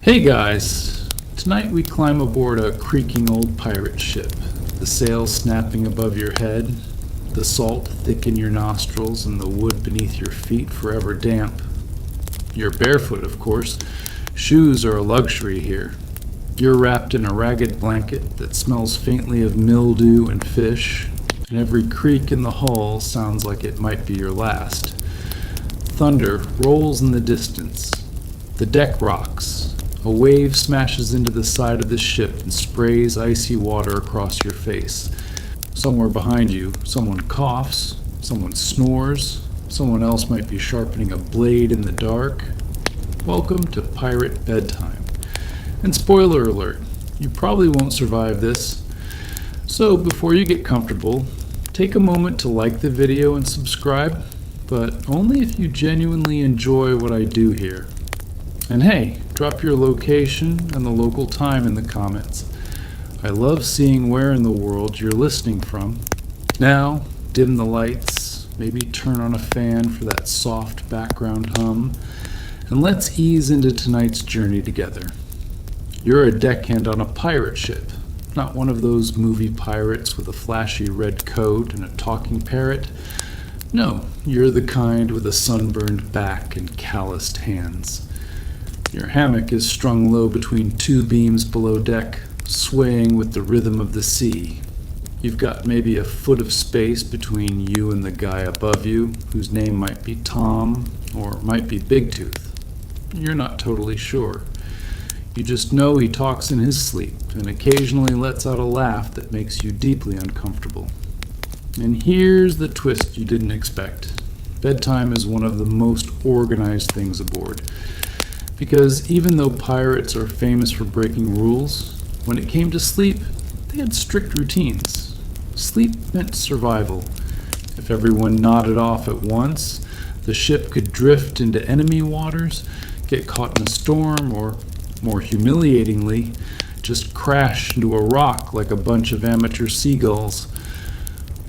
Hey guys, tonight we climb aboard a creaking old pirate ship, the sails snapping above your head, the salt thick in your nostrils and the wood beneath your feet forever damp. You're barefoot, of course. Shoes are a luxury here. You're wrapped in a ragged blanket that smells faintly of mildew and fish, and every creak in the hull sounds like it might be your last. Thunder rolls in the distance. The deck rocks. A wave smashes into the side of the ship and sprays icy water across your face. Somewhere behind you, someone coughs, someone snores, someone else might be sharpening a blade in the dark. Welcome to Pirate Bedtime. And spoiler alert, you probably won't survive this. So before you get comfortable, take a moment to like the video and subscribe, but only if you genuinely enjoy what I do here. And hey, drop your location and the local time in the comments. I love seeing where in the world you're listening from. Now, dim the lights, maybe turn on a fan for that soft background hum, and let's ease into tonight's journey together. You're a deckhand on a pirate ship, not one of those movie pirates with a flashy red coat and a talking parrot. No, you're the kind with a sunburned back and calloused hands. Your hammock is strung low between two beams below deck, swaying with the rhythm of the sea. You've got maybe a foot of space between you and the guy above you, whose name might be Tom, or might be Big Tooth. You're not totally sure. You just know he talks in his sleep, and occasionally lets out a laugh that makes you deeply uncomfortable. And here's the twist you didn't expect. Bedtime is one of the most organized things aboard. Because even though pirates are famous for breaking rules, when it came to sleep, they had strict routines. Sleep meant survival. If everyone nodded off at once, the ship could drift into enemy waters, get caught in a storm, or, more humiliatingly, just crash into a rock like a bunch of amateur seagulls.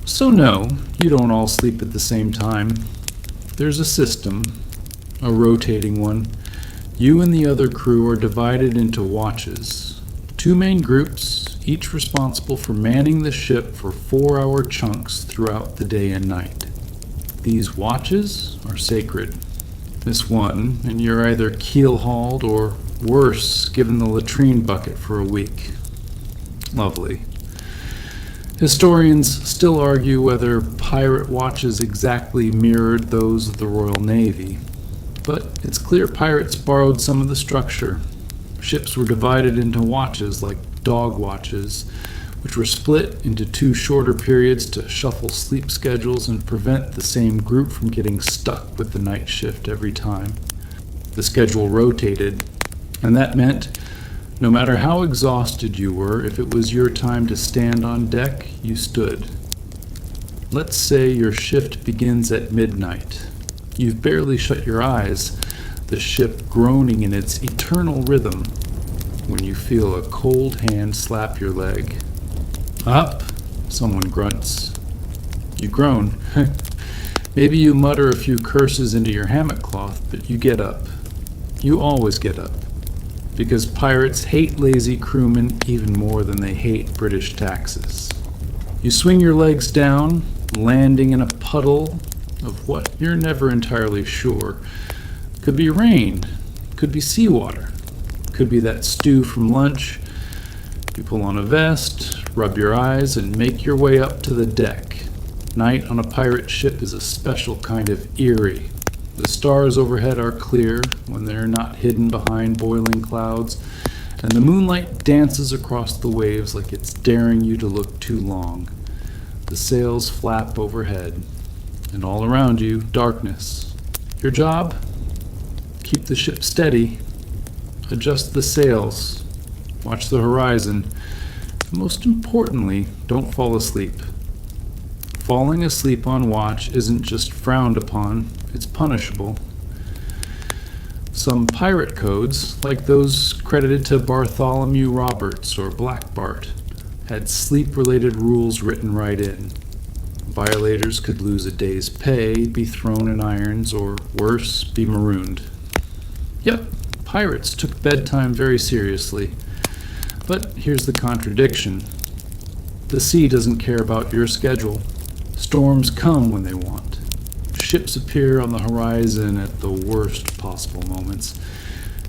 So no, you don't all sleep at the same time. There's a system, a rotating one. You and the other crew are divided into watches. Two main groups, each responsible for manning the ship for 4-hour chunks throughout the day and night. These watches are sacred. Miss one, and you're either keel-hauled or worse, given the latrine bucket for a week. Lovely. Historians still argue whether pirate watches exactly mirrored those of the Royal Navy. But it's clear pirates borrowed some of the structure. Ships were divided into watches like dog watches, which were split into two shorter periods to shuffle sleep schedules and prevent the same group from getting stuck with the night shift every time. The schedule rotated, and that meant no matter how exhausted you were, if it was your time to stand on deck, you stood. Let's say your shift begins at midnight. You've barely shut your eyes, the ship groaning in its eternal rhythm, when you feel a cold hand slap your leg. Up, someone grunts. You groan. Maybe you mutter a few curses into your hammock cloth, but you get up. You always get up. Because pirates hate lazy crewmen even more than they hate British taxes. You swing your legs down, landing in a puddle of what you're never entirely sure. Could be rain, could be seawater, could be that stew from lunch. You pull on a vest, rub your eyes, and make your way up to the deck. Night on a pirate ship is a special kind of eerie. The stars overhead are clear when they're not hidden behind boiling clouds, and the moonlight dances across the waves like it's daring you to look too long. The sails flap overhead. And all around you, darkness. Your job? Keep the ship steady. Adjust the sails. Watch the horizon. Most importantly, don't fall asleep. Falling asleep on watch isn't just frowned upon, it's punishable. Some pirate codes, like those credited to Bartholomew Roberts or Black Bart, had sleep-related rules written right in. Violators could lose a day's pay, be thrown in irons, or worse, be marooned. Yep, Pirates took bedtime very seriously. But here's the contradiction. The sea doesn't care about your schedule. Storms come when they want. Ships appear on the horizon at the worst possible moments.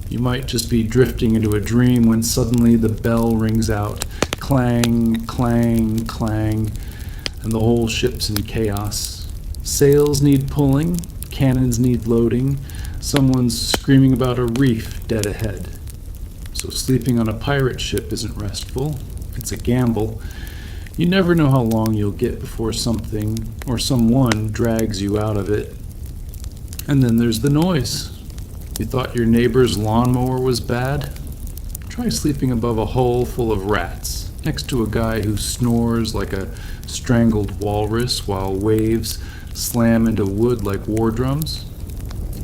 You might just be drifting into a dream when suddenly the bell rings out. Clang, clang, clang, and the whole ship's in chaos. Sails need pulling, cannons need loading, someone's screaming about a reef dead ahead. So sleeping on a pirate ship isn't restful, it's a gamble. You never know how long you'll get before something or someone drags you out of it. And then there's the noise. You thought your neighbor's lawnmower was bad? Try sleeping above a hole full of rats, next to a guy who snores like a strangled walrus while waves slam into wood like war drums.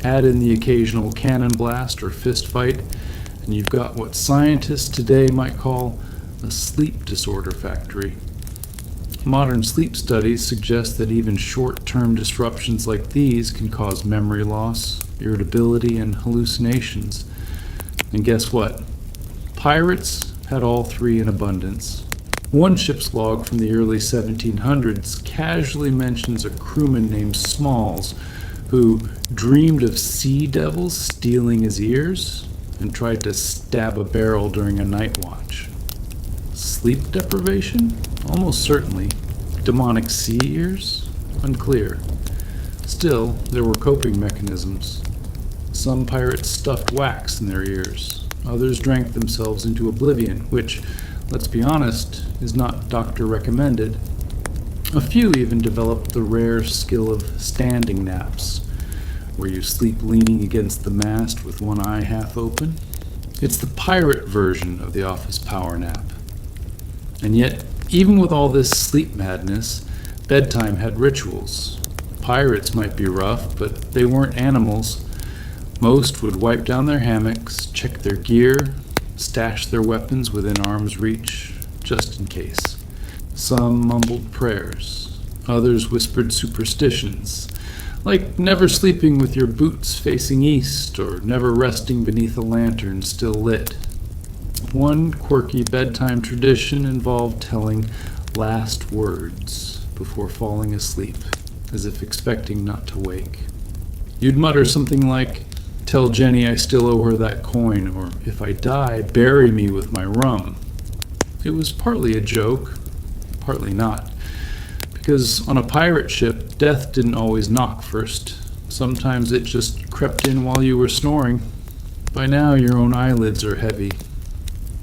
Add in the occasional cannon blast or fist fight, and you've got what scientists today might call a sleep disorder factory. Modern sleep studies suggest that even short-term disruptions like these can cause memory loss, irritability, and hallucinations. And guess what? Pirates had all three in abundance. One ship's log from the early 1700s casually mentions a crewman named Smalls who dreamed of sea devils stealing his ears and tried to stab a barrel during a night watch. Sleep deprivation? Almost certainly. Demonic sea ears? Unclear. Still, there were coping mechanisms. Some pirates stuffed wax in their ears. Others drank themselves into oblivion, which, let's be honest, is not doctor recommended. A few even developed the rare skill of standing naps, where you sleep leaning against the mast with one eye half open. It's the pirate version of the office power nap. And yet, even with all this sleep madness, bedtime had rituals. Pirates might be rough, but they weren't animals. Most would wipe down their hammocks, check their gear, stash their weapons within arm's reach, just in case. Some mumbled prayers. Others whispered superstitions, like never sleeping with your boots facing east or never resting beneath a lantern still lit. One quirky bedtime tradition involved telling last words before falling asleep, as if expecting not to wake. You'd mutter something like, "Tell Jenny I still owe her that coin," or "If I die, bury me with my rum." It was partly a joke, partly not, because on a pirate ship, death didn't always knock first. Sometimes it just crept in while you were snoring. By now, your own eyelids are heavy.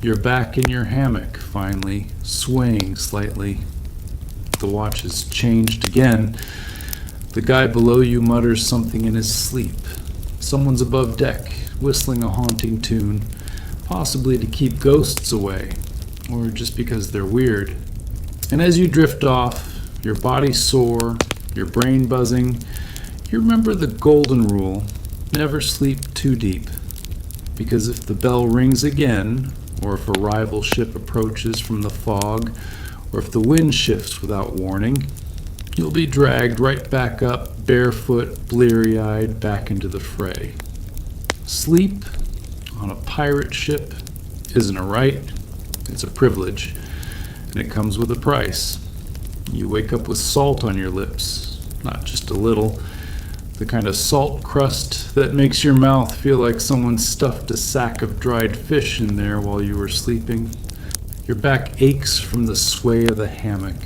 You're back in your hammock, finally, swaying slightly. The watch has changed again. The guy below you mutters something in his sleep. Someone's above deck, whistling a haunting tune, possibly to keep ghosts away, or just because they're weird. And as you drift off, your body sore, your brain buzzing, you remember the golden rule: never sleep too deep. Because if the bell rings again, or if a rival ship approaches from the fog, or if the wind shifts without warning, you'll be dragged right back up, barefoot, bleary-eyed, back into the fray. Sleep on a pirate ship isn't a right, it's a privilege, and it comes with a price. You wake up with salt on your lips, not just a little, the kind of salt crust that makes your mouth feel like someone stuffed a sack of dried fish in there while you were sleeping. Your back aches from the sway of the hammock.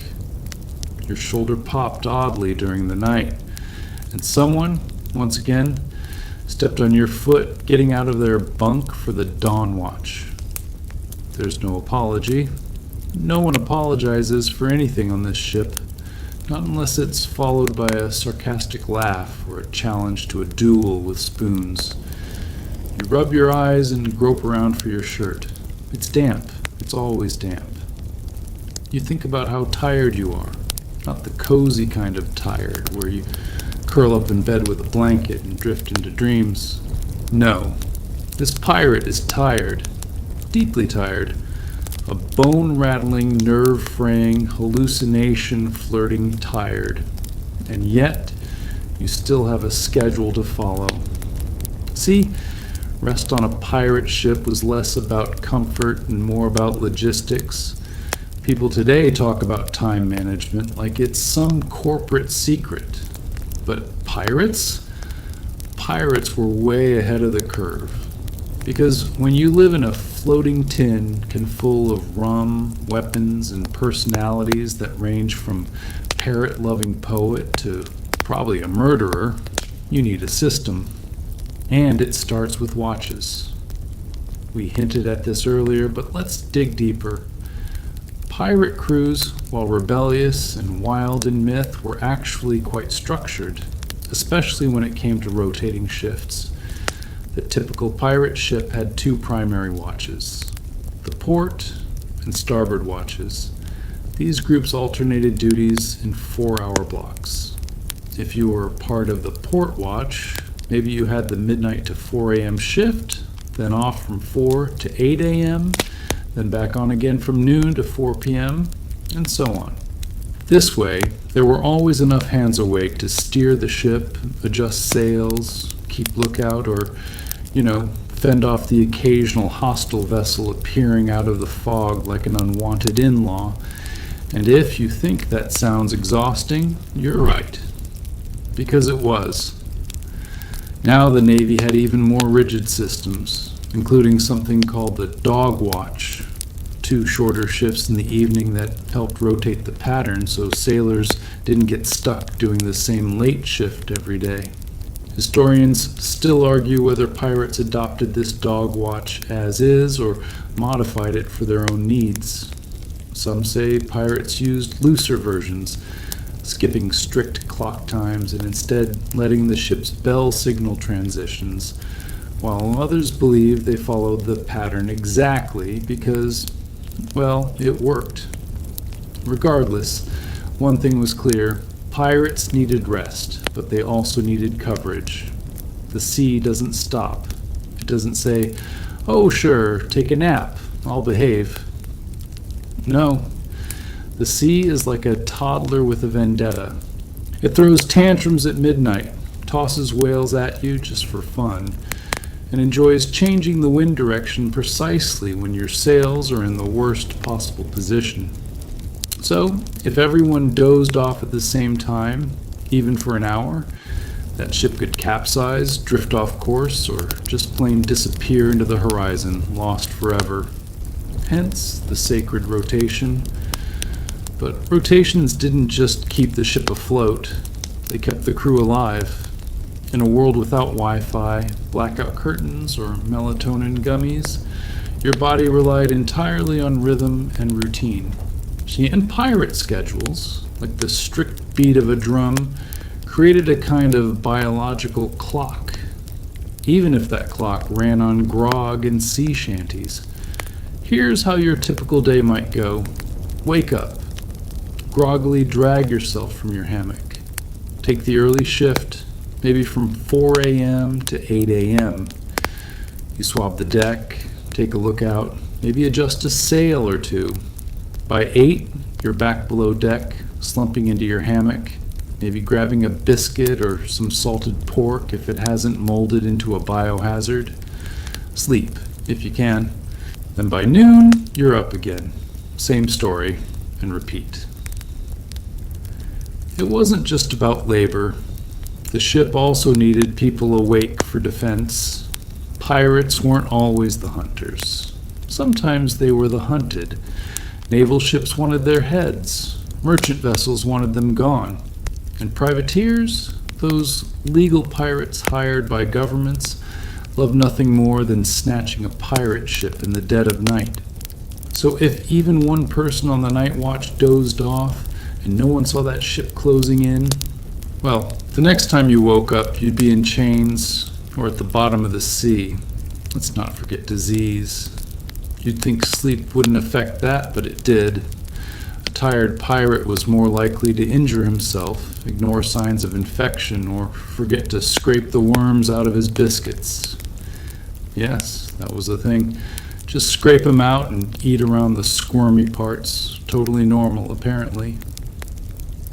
Your shoulder popped oddly during the night, and someone, once again, stepped on your foot, getting out of their bunk for the dawn watch. There's no apology. No one apologizes for anything on this ship, not unless it's followed by a sarcastic laugh or a challenge to a duel with spoons. You rub your eyes and grope around for your shirt. It's damp. It's always damp. You think about how tired you are, not the cozy kind of tired where you curl up in bed with a blanket and drift into dreams. No, this pirate is tired, deeply tired. A bone-rattling, nerve-fraying, hallucination-flirting tired. And yet, you still have a schedule to follow. See, Rest on a pirate ship was less about comfort and more about logistics. People today talk about time management like it's some corporate secret. But pirates? Pirates were way ahead of the curve. Because when you live in a floating tin full of rum, weapons, and personalities that range from parrot-loving poet to probably a murderer, you need a system. And it starts with watches. We hinted at this earlier, but let's dig deeper. Pirate crews, while rebellious and wild in myth, were actually quite structured, especially when it came to rotating shifts. The typical pirate ship had two primary watches, the port and starboard watches. These groups alternated duties in 4-hour blocks. If you were part of the port watch, maybe you had the midnight to 4 a.m. shift, then off from 4 to 8 a.m., then back on again from noon to 4 p.m., and so on. This way, there were always enough hands awake to steer the ship, adjust sails, keep lookout, or, fend off the occasional hostile vessel appearing out of the fog like an unwanted in-law. And if you think that sounds exhausting, you're right. Because it was. Now the Navy had even more rigid systems, including something called the dog watch, 2 shorter shifts in the evening that helped rotate the pattern so sailors didn't get stuck doing the same late shift every day. Historians still argue whether pirates adopted this dog watch as is or modified it for their own needs. Some say pirates used looser versions, skipping strict clock times and instead letting the ship's bell signal transitions, while others believe they followed the pattern exactly because, it worked. Regardless, one thing was clear: pirates needed rest, but they also needed coverage. The sea doesn't stop. It doesn't say, "Oh, sure, take a nap, I'll behave." No. The sea is like a toddler with a vendetta. It throws tantrums at midnight, tosses whales at you just for fun, and enjoys changing the wind direction precisely when your sails are in the worst possible position. So, if everyone dozed off at the same time, even for an hour, that ship could capsize, drift off course, or just plain disappear into the horizon, lost forever. Hence the sacred rotation. But rotations didn't just keep the ship afloat, they kept the crew alive. In a world without Wi-Fi, blackout curtains, or melatonin gummies, your body relied entirely on rhythm and routine. And pirate schedules, like the strict beat of a drum, created a kind of biological clock, even if that clock ran on grog and sea shanties. Here's how your typical day might go. Wake up. Groggily drag yourself from your hammock. Take the early shift, maybe from 4 a.m. to 8 a.m. You swab the deck, take a look out, maybe adjust a sail or two. By 8, you're back below deck, slumping into your hammock, maybe grabbing a biscuit or some salted pork if it hasn't molded into a biohazard. Sleep, if you can. Then by noon, you're up again. Same story, and repeat. It wasn't just about labor. The ship also needed people awake for defense. Pirates weren't always the hunters. Sometimes they were the hunted. Naval ships wanted their heads. Merchant vessels wanted them gone. And privateers, those legal pirates hired by governments, loved nothing more than snatching a pirate ship in the dead of night. So if even one person on the night watch dozed off and no one saw that ship closing in, the next time you woke up, you'd be in chains or at the bottom of the sea. Let's not forget disease. You'd think sleep wouldn't affect that, but it did. A tired pirate was more likely to injure himself, ignore signs of infection, or forget to scrape the worms out of his biscuits. Yes, that was the thing. Just scrape them out and eat around the squirmy parts. Totally normal, apparently.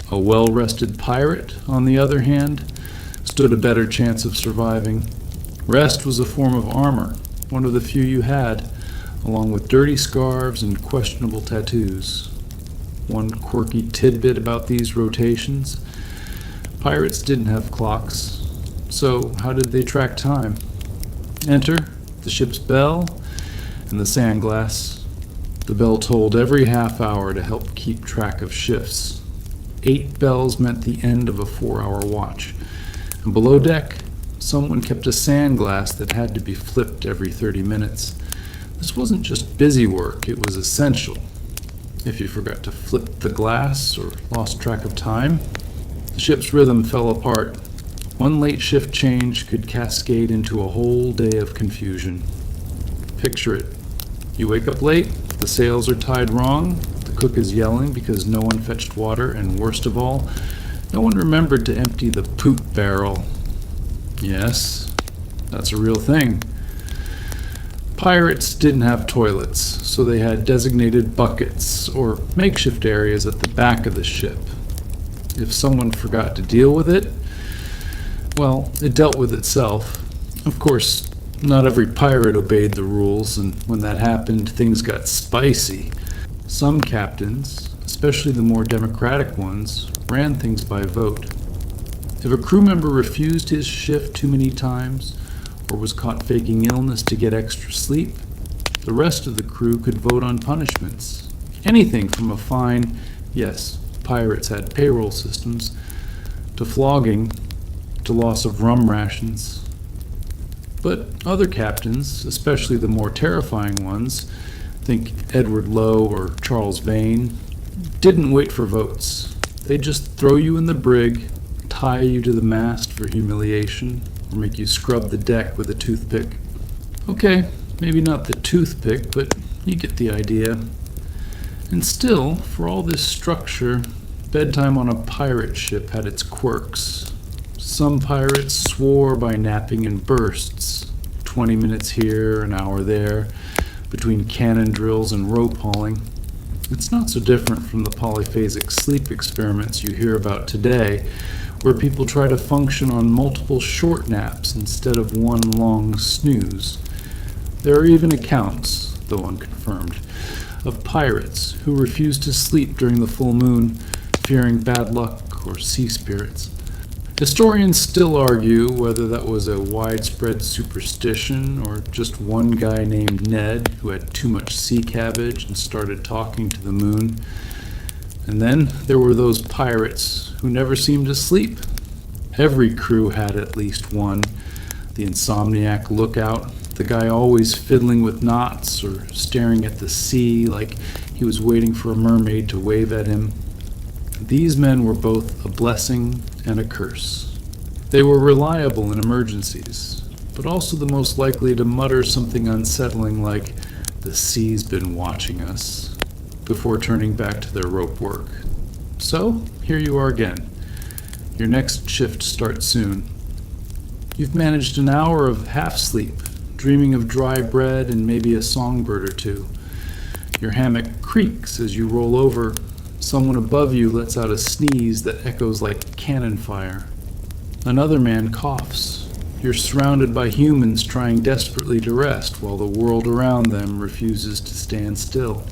A well-rested pirate, on the other hand, stood a better chance of surviving. Rest was a form of armor, one of the few you had, along with dirty scarves and questionable tattoos. One quirky tidbit about these rotations: pirates didn't have clocks, so how did they track time? Enter the ship's bell and the sandglass. The bell tolled every half hour to help keep track of shifts. 8 bells meant the end of a 4-hour watch. And below deck, someone kept a sandglass that had to be flipped every 30 minutes. This wasn't just busy work, it was essential. If you forgot to flip the glass or lost track of time, the ship's rhythm fell apart. One late shift change could cascade into a whole day of confusion. Picture it. You wake up late, the sails are tied wrong, the cook is yelling because no one fetched water, and worst of all, no one remembered to empty the poop barrel. Yes, that's a real thing. Pirates didn't have toilets, so they had designated buckets or makeshift areas at the back of the ship. If someone forgot to deal with it, well, it dealt with itself. Of course, not every pirate obeyed the rules, and when that happened, things got spicy. Some captains, especially the more democratic ones, ran things by vote. If a crew member refused his shift too many times, or was caught faking illness to get extra sleep, the rest of the crew could vote on punishments. Anything from a fine, yes, pirates had payroll systems, to flogging, to loss of rum rations. But other captains, especially the more terrifying ones, think Edward Lowe or Charles Vane, didn't wait for votes. They'd just throw you in the brig, tie you to the mast for humiliation, or make you scrub the deck with a toothpick. Okay, maybe not the toothpick, but you get the idea. And still, for all this structure, bedtime on a pirate ship had its quirks. Some pirates swore by napping in bursts, 20 minutes here, an hour there, between cannon drills and rope hauling. It's not so different from the polyphasic sleep experiments you hear about today, where people try to function on multiple short naps instead of one long snooze. There are even accounts, though unconfirmed, of pirates who refused to sleep during the full moon, fearing bad luck or sea spirits. Historians still argue whether that was a widespread superstition or just one guy named Ned who had too much sea cabbage and started talking to the moon. And then there were those pirates who never seemed to sleep. Every crew had at least one. The insomniac lookout, the guy always fiddling with knots or staring at the sea like he was waiting for a mermaid to wave at him. These men were both a blessing and a curse. They were reliable in emergencies, but also the most likely to mutter something unsettling like, "The sea's been watching us," before turning back to their rope work. So, here you are again. Your next shift starts soon. You've managed an hour of half sleep, dreaming of dry bread and maybe a songbird or two. Your hammock creaks as you roll over. Someone above you lets out a sneeze that echoes like cannon fire. Another man coughs. You're surrounded by humans trying desperately to rest while the world around them refuses to stand still.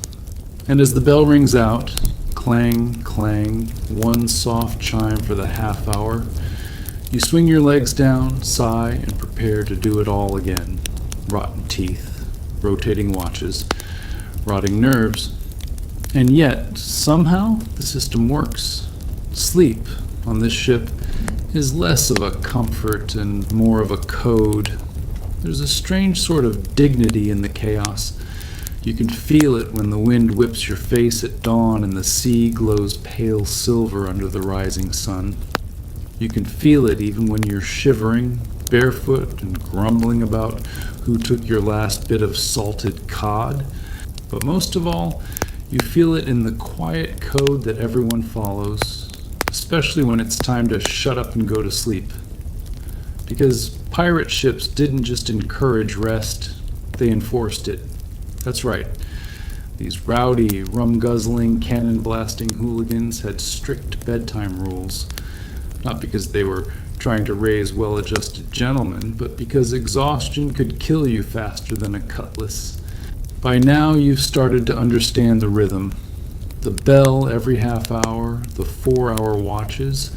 And as the bell rings out, clang, clang, one soft chime for the half hour, you swing your legs down, sigh, and prepare to do it all again. Rotten teeth, rotating watches, rotting nerves. And yet, somehow, the system works. Sleep on this ship is less of a comfort and more of a code. There's a strange sort of dignity in the chaos. You can feel it when the wind whips your face at dawn and the sea glows pale silver under the rising sun. You can feel it even when you're shivering, barefoot, and grumbling about who took your last bit of salted cod. But most of all, you feel it in the quiet code that everyone follows, especially when it's time to shut up and go to sleep. Because pirate ships didn't just encourage rest, they enforced it. That's right. These rowdy, rum-guzzling, cannon-blasting hooligans had strict bedtime rules, not because they were trying to raise well-adjusted gentlemen, but because exhaustion could kill you faster than a cutlass. By now, you've started to understand the rhythm. The bell every half hour, the 4-hour watches,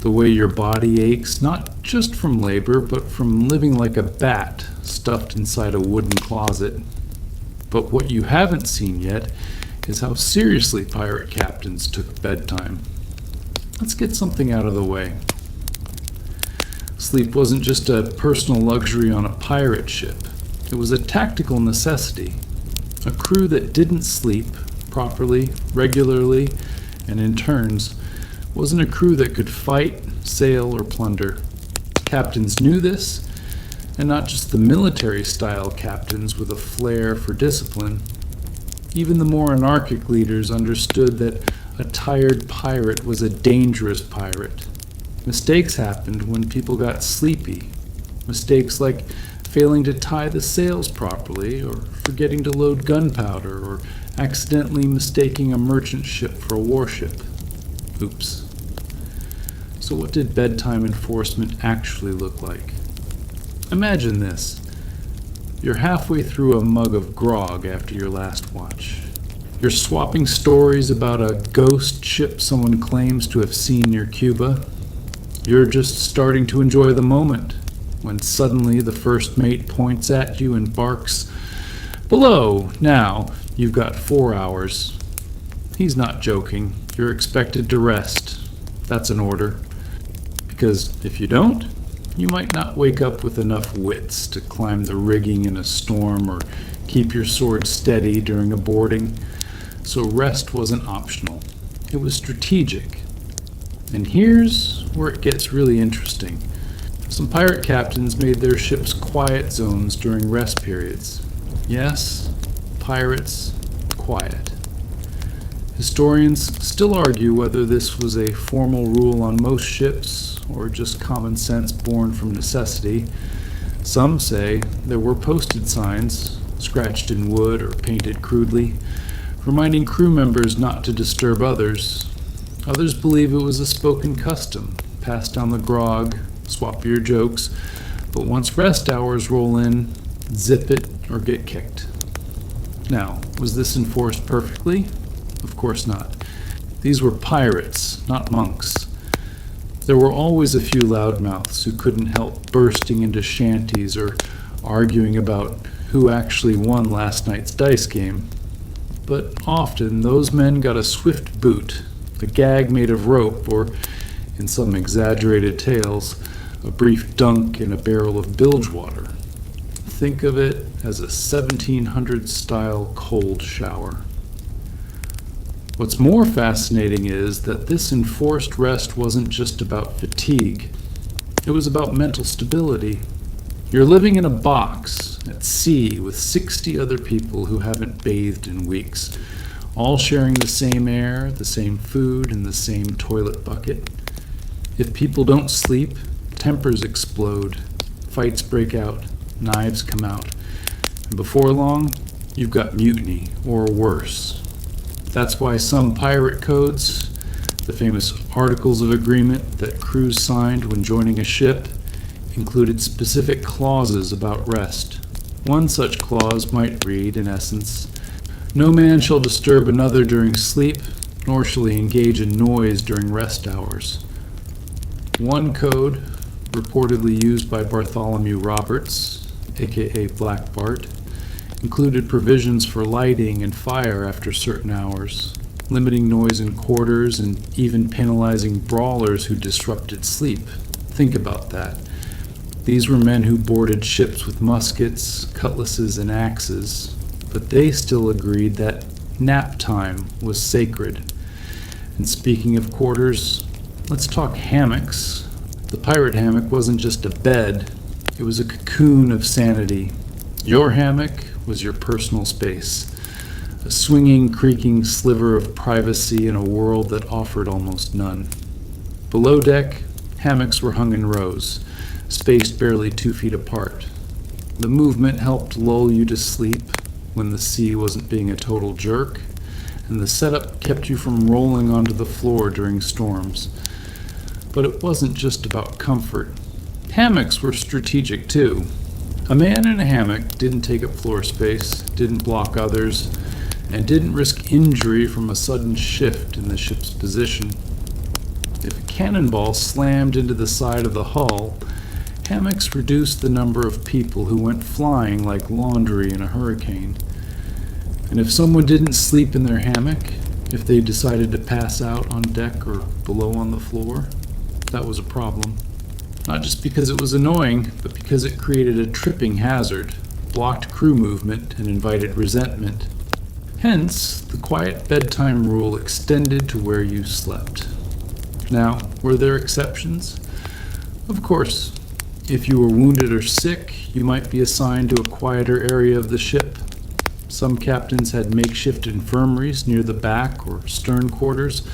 the way your body aches, not just from labor, but from living like a bat stuffed inside a wooden closet. But what you haven't seen yet is how seriously pirate captains took bedtime. Let's get something out of the way. Sleep wasn't just a personal luxury on a pirate ship. It was a tactical necessity. A crew that didn't sleep properly, regularly, and in turns wasn't a crew that could fight, sail, or plunder. Captains knew this, and not just the military-style captains with a flair for discipline. Even the more anarchic leaders understood that a tired pirate was a dangerous pirate. Mistakes happened when people got sleepy. Mistakes like failing to tie the sails properly, or forgetting to load gunpowder, or accidentally mistaking a merchant ship for a warship. Oops. So what did bedtime enforcement actually look like? Imagine this. You're halfway through a mug of grog after your last watch. You're swapping stories about a ghost ship someone claims to have seen near Cuba. You're just starting to enjoy the moment, when suddenly the first mate points at you and barks, "Below, now, you've got 4 hours." He's not joking. You're expected to rest. That's an order. Because if you don't, you might not wake up with enough wits to climb the rigging in a storm or keep your sword steady during a boarding. So rest wasn't optional. It was strategic. And here's where it gets really interesting. Some pirate captains made their ships quiet zones during rest periods. Yes, pirates, quiet. Historians still argue whether this was a formal rule on most ships or just common sense born from necessity. Some say there were posted signs, scratched in wood or painted crudely, reminding crew members not to disturb others. Others believe it was a spoken custom, pass down the grog, swap your jokes, but once rest hours roll in, zip it or get kicked. Now, was this enforced perfectly? Of course not. These were pirates, not monks. There were always a few loudmouths who couldn't help bursting into shanties or arguing about who actually won last night's dice game. But often those men got a swift boot, a gag made of rope, or, in some exaggerated tales, a brief dunk in a barrel of bilge water. Think of it as a 1700s-style cold shower. What's more fascinating is that this enforced rest wasn't just about fatigue. It was about mental stability. You're living in a box at sea with 60 other people who haven't bathed in weeks, all sharing the same air, the same food, and the same toilet bucket. If people don't sleep, tempers explode, fights break out, knives come out, and before long, you've got mutiny, or worse. That's why some pirate codes, the famous Articles of Agreement that crews signed when joining a ship, included specific clauses about rest. One such clause might read, in essence, "No man shall disturb another during sleep, nor shall he engage in noise during rest hours." One code, reportedly used by Bartholomew Roberts, aka Black Bart, included provisions for lighting and fire after certain hours, limiting noise in quarters and even penalizing brawlers who disrupted sleep. Think about that. These were men who boarded ships with muskets, cutlasses, and axes, but they still agreed that nap time was sacred. And speaking of quarters, let's talk hammocks. The pirate hammock wasn't just a bed, it was a cocoon of sanity. Your hammock was your personal space, a swinging, creaking sliver of privacy in a world that offered almost none. Below deck, hammocks were hung in rows, spaced barely 2 feet apart. The movement helped lull you to sleep when the sea wasn't being a total jerk, and the setup kept you from rolling onto the floor during storms. But it wasn't just about comfort. Hammocks were strategic too. A man in a hammock didn't take up floor space, didn't block others, and didn't risk injury from a sudden shift in the ship's position. If a cannonball slammed into the side of the hull, hammocks reduced the number of people who went flying like laundry in a hurricane. And if someone didn't sleep in their hammock, if they decided to pass out on deck or below on the floor, that was a problem. Not just because it was annoying, but because it created a tripping hazard, blocked crew movement, and invited resentment. Hence, the quiet bedtime rule extended to where you slept. Now, were there exceptions? Of course. If you were wounded or sick, you might be assigned to a quieter area of the ship. Some captains had makeshift infirmaries near the back or stern quarters,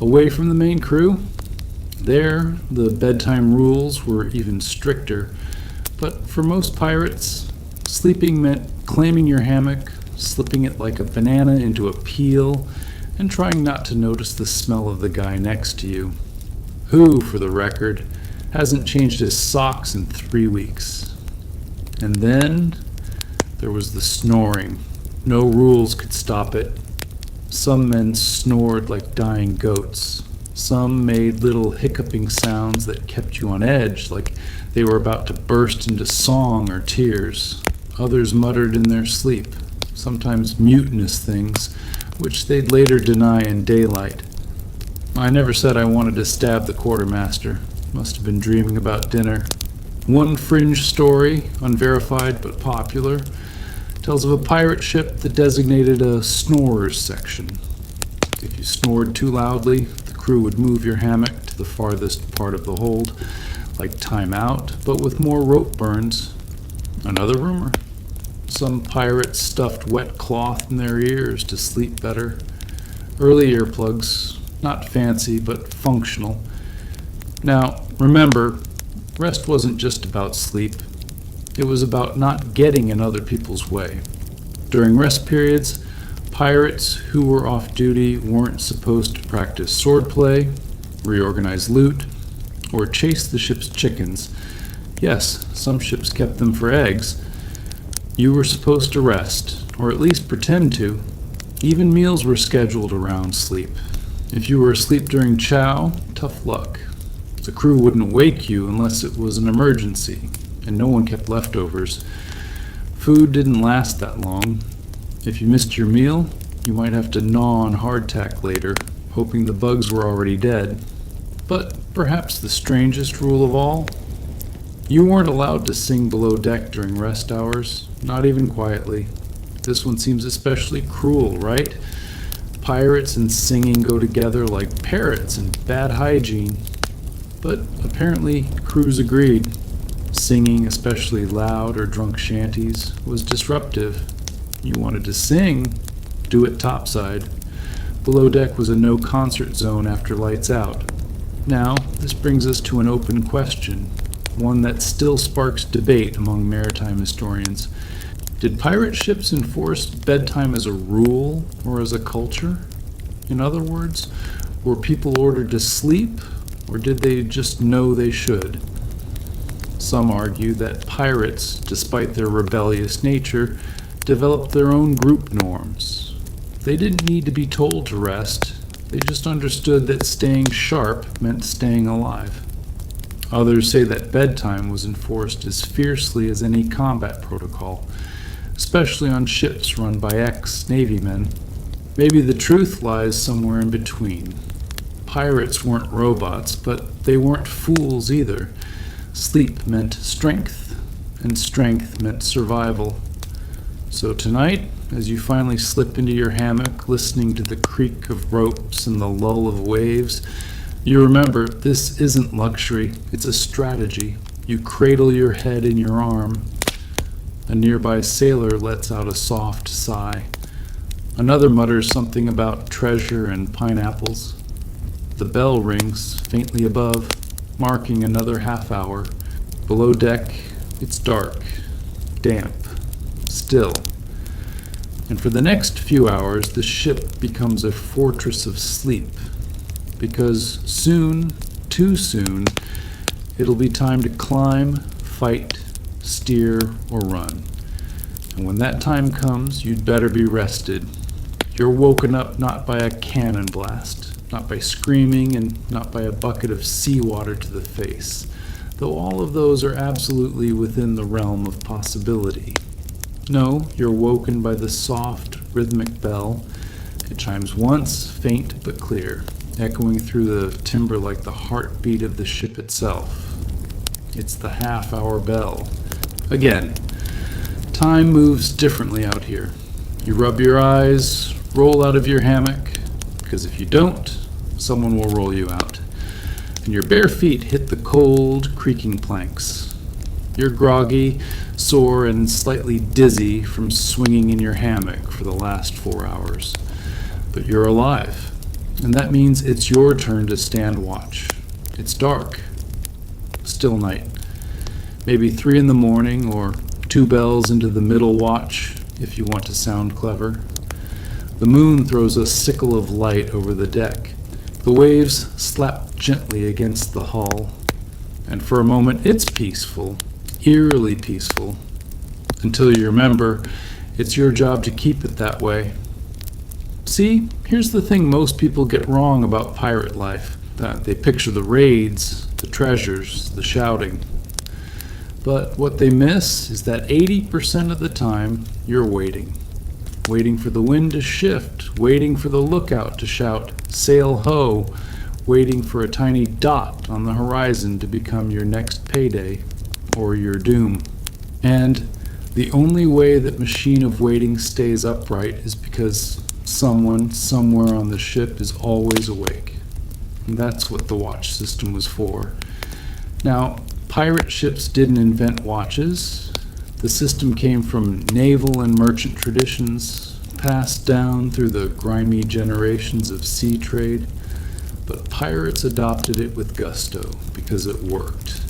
away from the main crew. There, the bedtime rules were even stricter, but for most pirates, sleeping meant claiming your hammock, slipping it like a banana into a peel, and trying not to notice the smell of the guy next to you, who, for the record, hasn't changed his socks in 3 weeks. And then there was the snoring. No rules could stop it. Some men snored like dying goats. Some made little hiccuping sounds that kept you on edge, like they were about to burst into song or tears. Others muttered in their sleep, sometimes mutinous things, which they'd later deny in daylight. I never said I wanted to stab the quartermaster. Must have been dreaming about dinner. One fringe story, unverified but popular, tells of a pirate ship that designated a snorers section. If you snored too loudly, the crew would move your hammock to the farthest part of the hold, like time out, but with more rope burns. Another rumor. Some pirates stuffed wet cloth in their ears to sleep better. Early earplugs, not fancy, but functional. Now, remember, rest wasn't just about sleep. It was about not getting in other people's way. During rest periods, pirates who were off duty weren't supposed to practice swordplay, reorganize loot, or chase the ship's chickens. Yes, some ships kept them for eggs. You were supposed to rest, or at least pretend to. Even meals were scheduled around sleep. If you were asleep during chow, tough luck. The crew wouldn't wake you unless it was an emergency, and no one kept leftovers. Food didn't last that long. If you missed your meal, you might have to gnaw on hardtack later, hoping the bugs were already dead. But perhaps the strangest rule of all, you weren't allowed to sing below deck during rest hours, not even quietly. This one seems especially cruel, right? Pirates and singing go together like parrots and bad hygiene. But apparently crews agreed. Singing, especially loud or drunk shanties, was disruptive. You wanted to sing, do it topside. Below deck was a no concert zone after lights out. Now, this brings us to an open question, one that still sparks debate among maritime historians. Did pirate ships enforce bedtime as a rule or as a culture? In other words, were people ordered to sleep, or did they just know they should? Some argue that pirates, despite their rebellious nature, developed their own group norms. They didn't need to be told to rest, they just understood that staying sharp meant staying alive. Others say that bedtime was enforced as fiercely as any combat protocol, especially on ships run by ex-Navy men. Maybe the truth lies somewhere in between. Pirates weren't robots, but they weren't fools either. Sleep meant strength, and strength meant survival. So tonight, as you finally slip into your hammock, listening to the creak of ropes and the lull of waves, you remember this isn't luxury, it's a strategy. You cradle your head in your arm. A nearby sailor lets out a soft sigh. Another mutters something about treasure and pineapples. The bell rings faintly above, marking another half hour. Below deck, it's dark, damp, still. And for the next few hours, the ship becomes a fortress of sleep, because soon too soon, it'll be time to climb, fight, steer, or run. And when that time comes, you'd better be rested. You're woken up not by a cannon blast, not by screaming, and not by a bucket of seawater to the face, though all of those are absolutely within the realm of possibility. No, you're woken by the soft, rhythmic bell. It chimes once, faint but clear, echoing through the timber like the heartbeat of the ship itself. It's the half-hour bell. Again, time moves differently out here. You rub your eyes, roll out of your hammock, because if you don't, someone will roll you out. And your bare feet hit the cold, creaking planks. You're groggy, sore, and slightly dizzy from swinging in your hammock for the last 4 hours. But you're alive, and that means it's your turn to stand watch. It's dark. Still night. Maybe 3 in the morning, or 2 bells into the middle watch, if you want to sound clever. The moon throws a sickle of light over the deck. The waves slap gently against the hull, and for a moment it's peaceful, eerily peaceful, until you remember it's your job to keep it that way. See, here's the thing most people get wrong about pirate life. That they picture the raids, the treasures, the shouting. But what they miss is that 80% of the time you're waiting. Waiting for the wind to shift, waiting for the lookout to shout, "Sail ho!" Waiting for a tiny dot on the horizon to become your next payday, or your doom. And the only way that machine of waiting stays upright is because someone, somewhere on the ship is always awake. And that's what the watch system was for. Now, pirate ships didn't invent watches. The system came from naval and merchant traditions, passed down through the grimy generations of sea trade. But pirates adopted it with gusto because it worked.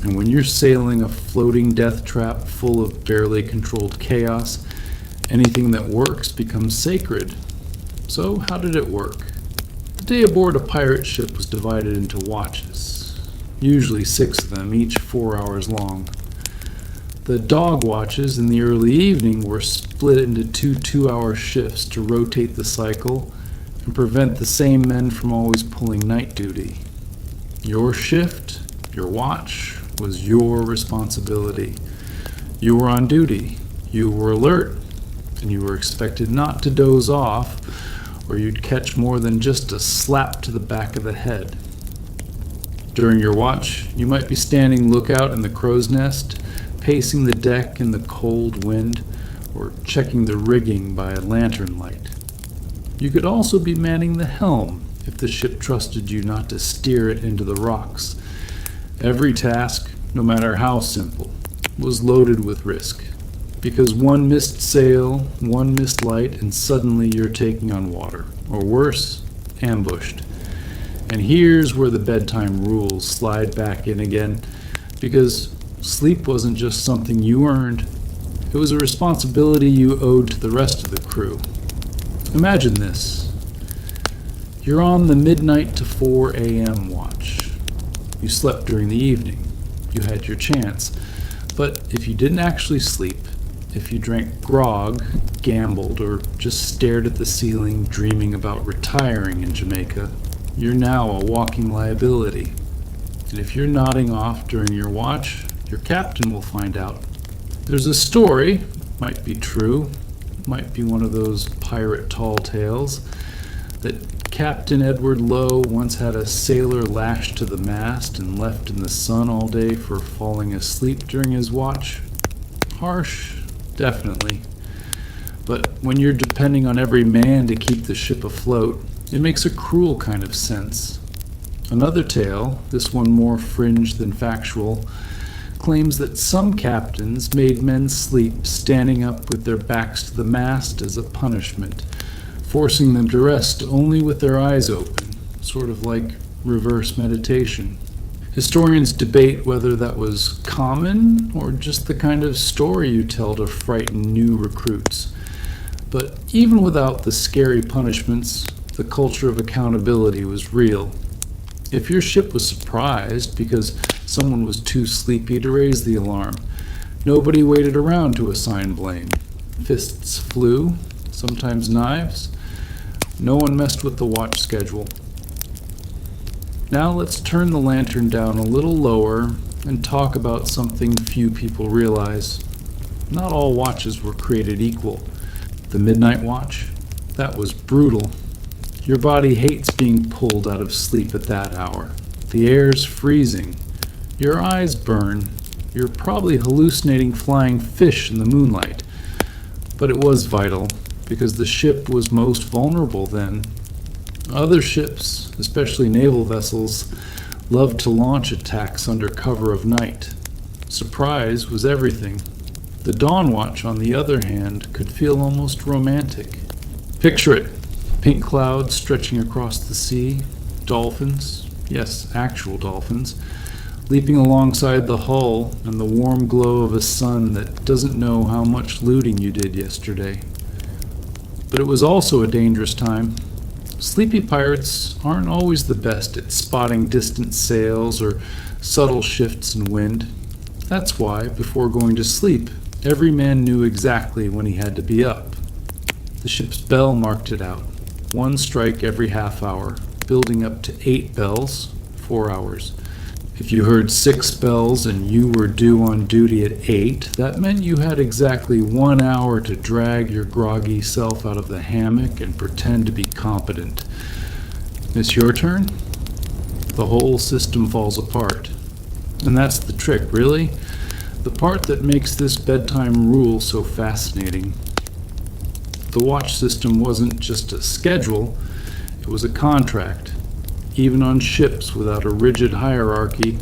And when you're sailing a floating death trap full of barely controlled chaos, anything that works becomes sacred. So how did it work? The day aboard a pirate ship was divided into watches, usually 6 of them, each 4 hours long. The dog watches in the early evening were split into 2 two-hour shifts to rotate the cycle and prevent the same men from always pulling night duty. Your shift, your watch, was your responsibility. You were on duty, you were alert, and you were expected not to doze off, or you'd catch more than just a slap to the back of the head. During your watch, you might be standing lookout in the crow's nest, pacing the deck in the cold wind, or checking the rigging by a lantern light. You could also be manning the helm if the ship trusted you not to steer it into the rocks. Every task, no matter how simple, was loaded with risk, because one missed sail, one missed light, and suddenly you're taking on water, or worse, ambushed. And here's where the bedtime rules slide back in again, because sleep wasn't just something you earned, it was a responsibility you owed to the rest of the crew. Imagine this. You're on the midnight to 4 a.m. watch. You slept during the evening. You had your chance. But if you didn't actually sleep, if you drank grog, gambled, or just stared at the ceiling dreaming about retiring in Jamaica, you're now a walking liability. And if you're nodding off during your watch, your captain will find out. There's a story, might be true, might be one of those pirate tall tales, that Captain Edward Lowe once had a sailor lashed to the mast and left in the sun all day for falling asleep during his watch. Harsh, definitely. But when you're depending on every man to keep the ship afloat, it makes a cruel kind of sense. Another tale, this one more fringe than factual, claims that some captains made men sleep standing up with their backs to the mast as a punishment, forcing them to rest only with their eyes open, sort of like reverse meditation. Historians debate whether that was common or just the kind of story you tell to frighten new recruits. But even without the scary punishments, the culture of accountability was real. If your ship was surprised because someone was too sleepy to raise the alarm, nobody waited around to assign blame. Fists flew, sometimes knives. No one messed with the watch schedule. Now let's turn the lantern down a little lower and talk about something few people realize. Not all watches were created equal. The midnight watch? That was brutal. Your body hates being pulled out of sleep at that hour. The air's freezing. Your eyes burn. You're probably hallucinating flying fish in the moonlight. But it was vital, because the ship was most vulnerable then. Other ships, especially naval vessels, loved to launch attacks under cover of night. Surprise was everything. The dawn watch, on the other hand, could feel almost romantic. Picture it. Pink clouds stretching across the sea, dolphins, yes, actual dolphins, leaping alongside the hull, and the warm glow of a sun that doesn't know how much looting you did yesterday. But it was also a dangerous time. Sleepy pirates aren't always the best at spotting distant sails or subtle shifts in wind. That's why, before going to sleep, every man knew exactly when he had to be up. The ship's bell marked it out. 1 strike every half hour, building up to 8 bells, 4 hours. If you heard 6 bells and you were due on duty at 8, that meant you had exactly 1 hour to drag your groggy self out of the hammock and pretend to be competent. Miss your turn? The whole system falls apart. And that's the trick, really. The part that makes this bedtime rule so fascinating. The watch system wasn't just a schedule, it was a contract. Even on ships without a rigid hierarchy,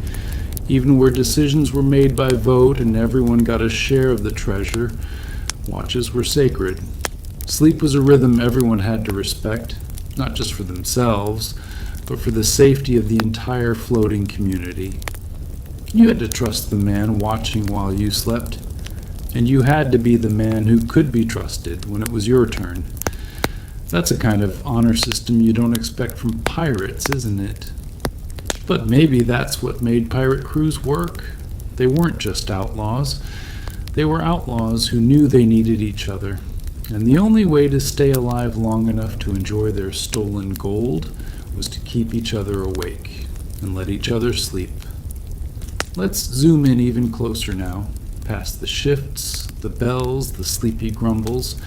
even where decisions were made by vote and everyone got a share of the treasure, watches were sacred. Sleep was a rhythm everyone had to respect, not just for themselves, but for the safety of the entire floating community. You had to trust the man watching while you slept. And you had to be the man who could be trusted when it was your turn. That's a kind of honor system you don't expect from pirates, isn't it? But maybe that's what made pirate crews work. They weren't just outlaws. They were outlaws who knew they needed each other. And the only way to stay alive long enough to enjoy their stolen gold was to keep each other awake and let each other sleep. Let's zoom in even closer now. Past the shifts, the bells, the sleepy grumbles,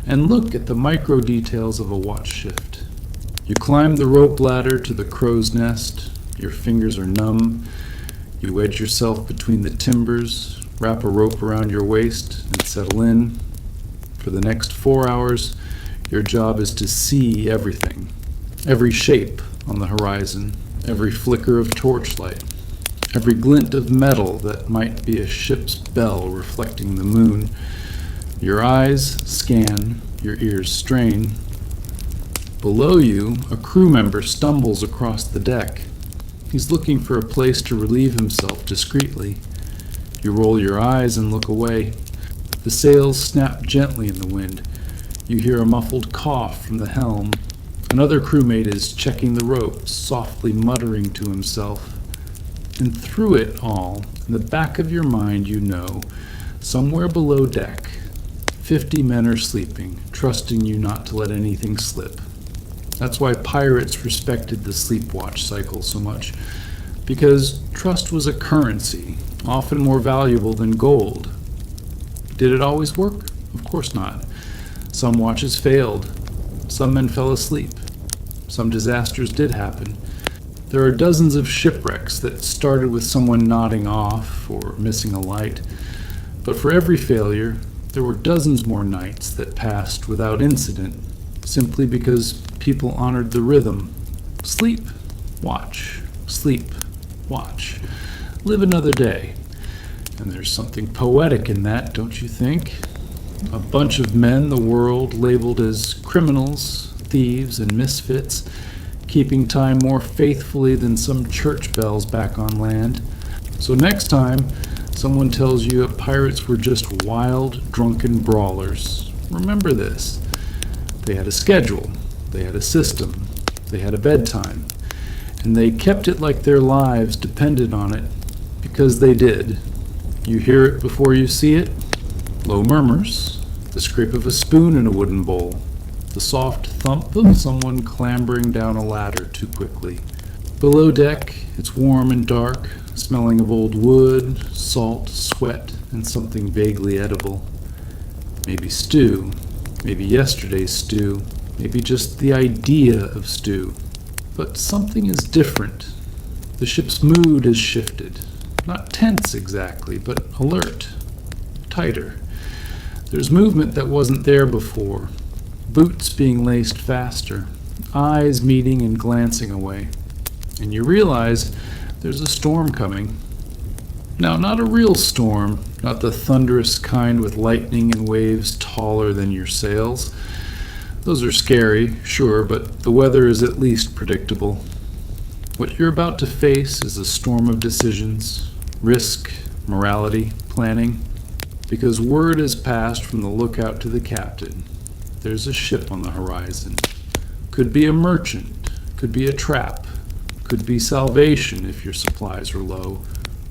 and look at the micro details of a watch shift. You climb the rope ladder to the crow's nest, your fingers are numb, you wedge yourself between the timbers, wrap a rope around your waist, and settle in. For the next 4 hours, your job is to see everything, every shape on the horizon, every flicker of torchlight, every glint of metal that might be a ship's bell reflecting the moon. Your eyes scan, your ears strain. Below you, a crew member stumbles across the deck. He's looking for a place to relieve himself discreetly. You roll your eyes and look away. The sails snap gently in the wind. You hear a muffled cough from the helm. Another crewmate is checking the ropes, softly muttering to himself. And through it all, in the back of your mind, you know, somewhere below deck, 50 men are sleeping, trusting you not to let anything slip. That's why pirates respected the sleep watch cycle so much, because trust was a currency, often more valuable than gold. Did it always work? Of course not. Some watches failed. Some men fell asleep. Some disasters did happen. There are dozens of shipwrecks that started with someone nodding off or missing a light. But for every failure, there were dozens more nights that passed without incident, simply because people honored the rhythm. Sleep, watch, sleep, watch. Live another day. And there's something poetic in that, don't you think? A bunch of men the world labeled as criminals, thieves, and misfits, keeping time more faithfully than some church bells back on land. So next time someone tells you that pirates were just wild, drunken brawlers, remember this. They had a schedule, they had a system, they had a bedtime, and they kept it like their lives depended on it, because they did. You hear it before you see it. Low murmurs, the scrape of a spoon in a wooden bowl, the soft thump of someone clambering down a ladder too quickly. Below deck, it's warm and dark, smelling of old wood, salt, sweat, and something vaguely edible. Maybe stew, maybe yesterday's stew, maybe just the idea of stew. But something is different. The ship's mood has shifted. Not tense exactly, but alert, tighter. There's movement that wasn't there before. Boots being laced faster, eyes meeting and glancing away. And you realize there's a storm coming. Now, not a real storm, not the thunderous kind with lightning and waves taller than your sails. Those are scary, sure, but the weather is at least predictable. What you're about to face is a storm of decisions, risk, morality, planning, because word has passed from the lookout to the captain. There's a ship on the horizon. Could be a merchant, could be a trap, could be salvation if your supplies are low,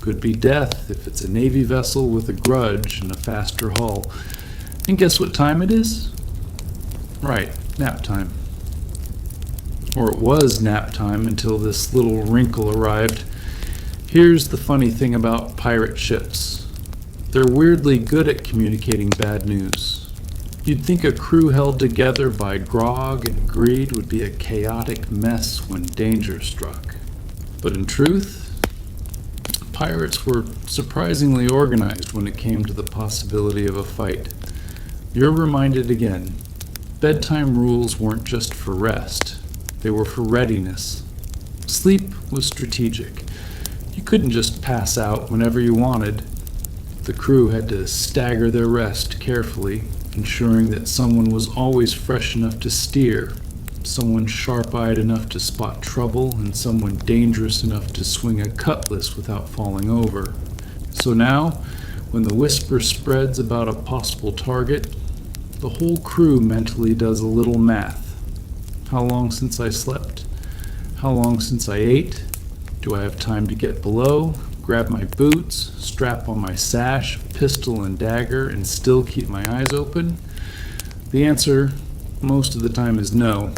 could be death if it's a Navy vessel with a grudge and a faster hull. And guess what time it is? Right, nap time. Or it was nap time until this little wrinkle arrived. Here's the funny thing about pirate ships. They're weirdly good at communicating bad news. You'd think a crew held together by grog and greed would be a chaotic mess when danger struck. But in truth, pirates were surprisingly organized when it came to the possibility of a fight. You're reminded again, bedtime rules weren't just for rest, they were for readiness. Sleep was strategic. You couldn't just pass out whenever you wanted. The crew had to stagger their rest carefully, ensuring that someone was always fresh enough to steer, someone sharp-eyed enough to spot trouble, and someone dangerous enough to swing a cutlass without falling over. So now, when the whisper spreads about a possible target, the whole crew mentally does a little math. How long since I slept? How long since I ate? Do I have time to get below, grab my boots, strap on my sash, pistol and dagger, and still keep my eyes open? The answer, most of the time, is no.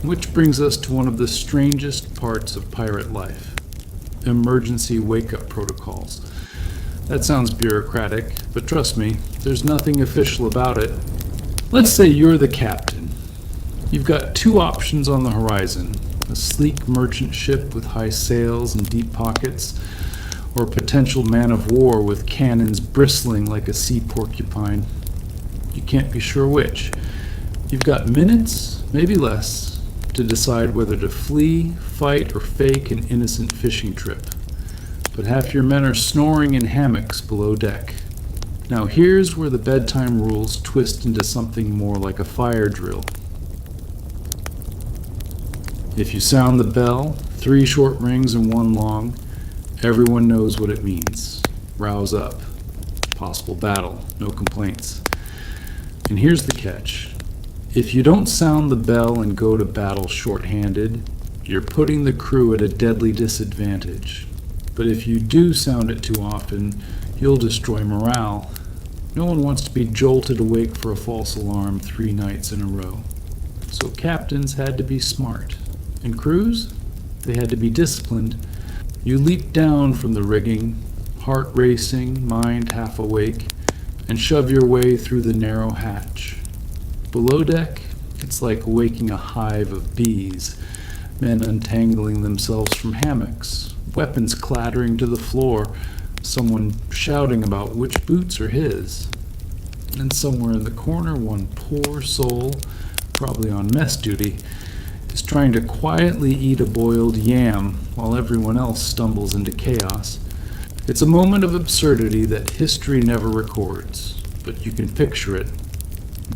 Which brings us to one of the strangest parts of pirate life: emergency wake-up protocols. That sounds bureaucratic, but trust me, there's nothing official about it. Let's say you're the captain. You've got two options on the horizon: a sleek merchant ship with high sails and deep pockets, or a potential man of war with cannons bristling like a sea porcupine. You can't be sure which. You've got minutes, maybe less, to decide whether to flee, fight, or fake an innocent fishing trip. But half your men are snoring in hammocks below deck. Now here's where the bedtime rules twist into something more like a fire drill. If you sound the bell, 3 short rings and 1 long, everyone knows what it means. Rouse up. Possible battle. No complaints. And here's the catch. If you don't sound the bell and go to battle short-handed, you're putting the crew at a deadly disadvantage. But if you do sound it too often, you'll destroy morale. No one wants to be jolted awake for a false alarm 3 nights in a row. So captains had to be smart. And crews? They had to be disciplined. You leap down from the rigging, heart racing, mind half awake, and shove your way through the narrow hatch. Below deck, it's like waking a hive of bees, men untangling themselves from hammocks, weapons clattering to the floor, someone shouting about which boots are his. And somewhere in the corner, one poor soul, probably on mess duty, is trying to quietly eat a boiled yam while everyone else stumbles into chaos. It's a moment of absurdity that history never records, but you can picture it.